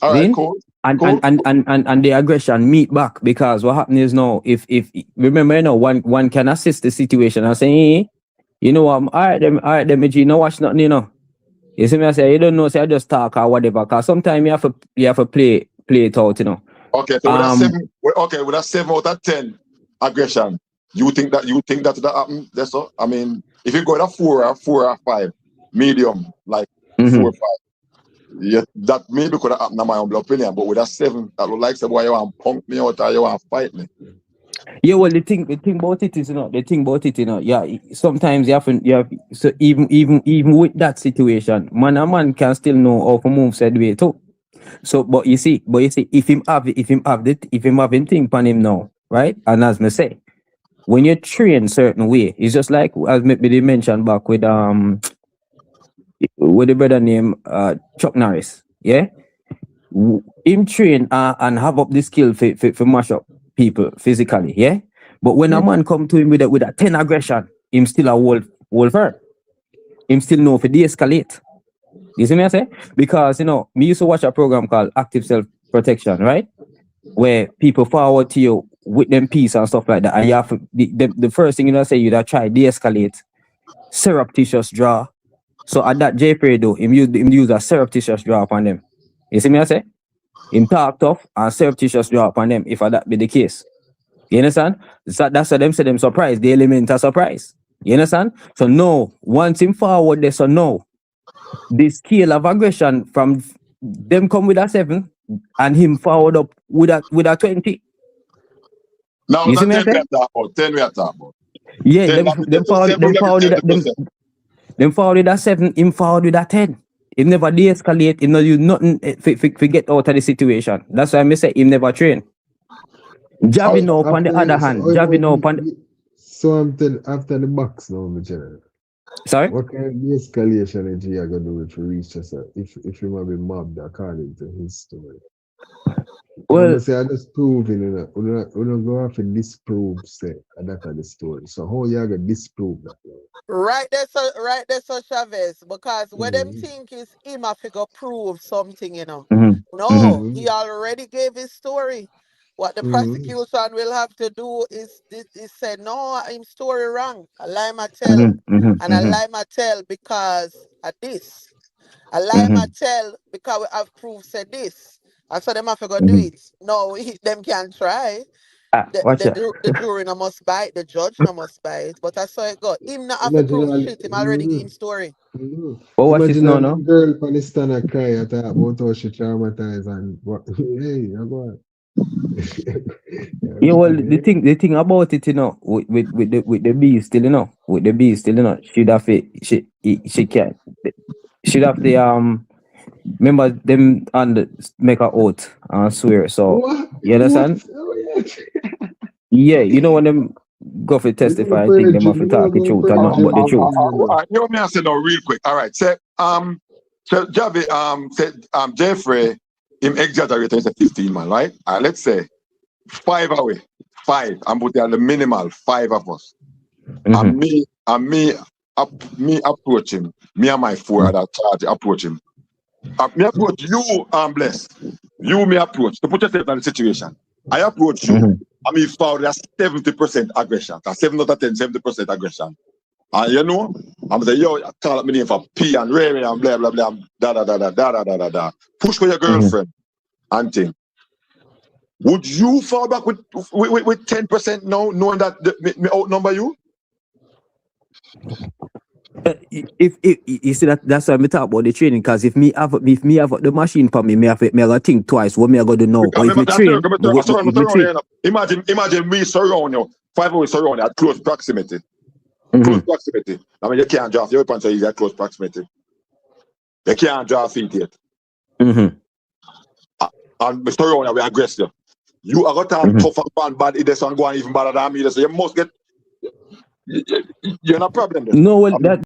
All right,
Zin?
cool.
And the aggression meet back, because what happens is now, if remember, you know, one can assist the situation and say, hey, you know, all right, them, you know, watch nothing, you know. You see me I say, you don't know, say I just talk or whatever, because sometimes you have to play it out, you know.
Okay, so with a 7 out of 10 aggression, you think that happen? That's all. I mean, if you go with a 4 or 5, medium, like 4 or 5. Yeah, that maybe could have happened in my humble opinion, but with a 7, that look like say, boy, you want to punk me out or you want to fight me.
Yeah, well, the thing about it is, you know, yeah, sometimes you have so even with that situation, a man can still know how to move said way too. So, but you see, if him have him think on him now, right? And as me say, when you train certain way, it's just like as maybe they mentioned back with the brother named Chuck Norris, yeah. Him train and have up the skill for mash up people physically, yeah. But when a man come to him with a 10 aggression, him still a wolf. Him still know for de-escalate. You see me I say? Because, you know, me used to watch a program called Active Self-Protection, right? Where people forward to you with them peace and stuff like that. And you have to, the first thing you know say, you try de-escalate, surreptitious draw. So at that Jaii Frais do, him use a surreptitious draw upon them. You see me I say? Him talk tough and surreptitious draw upon them, if that be the case. You understand? So that's what them say them surprise, the element of surprise. You understand? So no, once him forward there, so no. The scale of aggression from them come with a 7 and him forward up with a 20.
Now
you see me
10 we are talking about.
Yeah, them forward with a 7, him forward with a 10. Him never de-escalate, him not use nothing to get out of the situation. That's why I say him never train. Jabbing up on the other hand, jabbing up on the...
So I'm telling after the box now, my general.
Sorry?
What kind of de-escalation is he going to do to reach us if he might be mobbed according to his story?
Well,
say I just proving, you know, we don't go off and disprove say that's the story. So how you gonna disprove that?
Right there, so Chavez, because what them think is him have to go prove something, you know. No, he already gave his story. What the prosecution will have to do is say, no, him story wrong. A lie my tell. And a lie my tell because of this. A lie my tell because we have proof said this. And so them have to go do it. No, them can't try. The jury no must buy it, the judge no must buy it. But I saw it go. Him not have to prove shit, him already give him story.
But watch this now, no?
Girl from the stand and cry at that about how she traumatized and what hey, I go on.
Yeah, well, the thing about it, you know, with the bees still, you know, should have she can't. Should have the remember them and make an oath and swear. So
what?
you understand? Yeah, you know when them go for testify, I think them have to talk the truth and nothing but the truth.
You know me I say no real quick. All right, so Javi said Jaii Frais him exaggerated say 15 man, right? Let's say 5 away. 5. I'm putting the minimal 5 of us. And me approach him. Me and my 4 other charge approach him. Me approach you, Bless. You me approach to put yourself in the situation. I approach you. I mean, found that 70% aggression. 7 out of 10, 70% aggression. And you know, I'm saying, yo, call up my name for P and Ray and blah blah blah. Da. Push for your girlfriend and thing. Would you fall back with 10% now, knowing that me outnumber you?
If you see that's why I talk about the training, because if me have the machine for me have to think twice what me I gotta know. Or if me train,
imagine me surround you, 5 hours surround you at close proximity. Close proximity. I mean, you can't draw your weapon so easy at close proximity. You can't draw feet yet. And me surround you, we aggressive. You are going to tough and bad. It doesn't go on even better than me. So you must get. You're not a problem.
No, well, that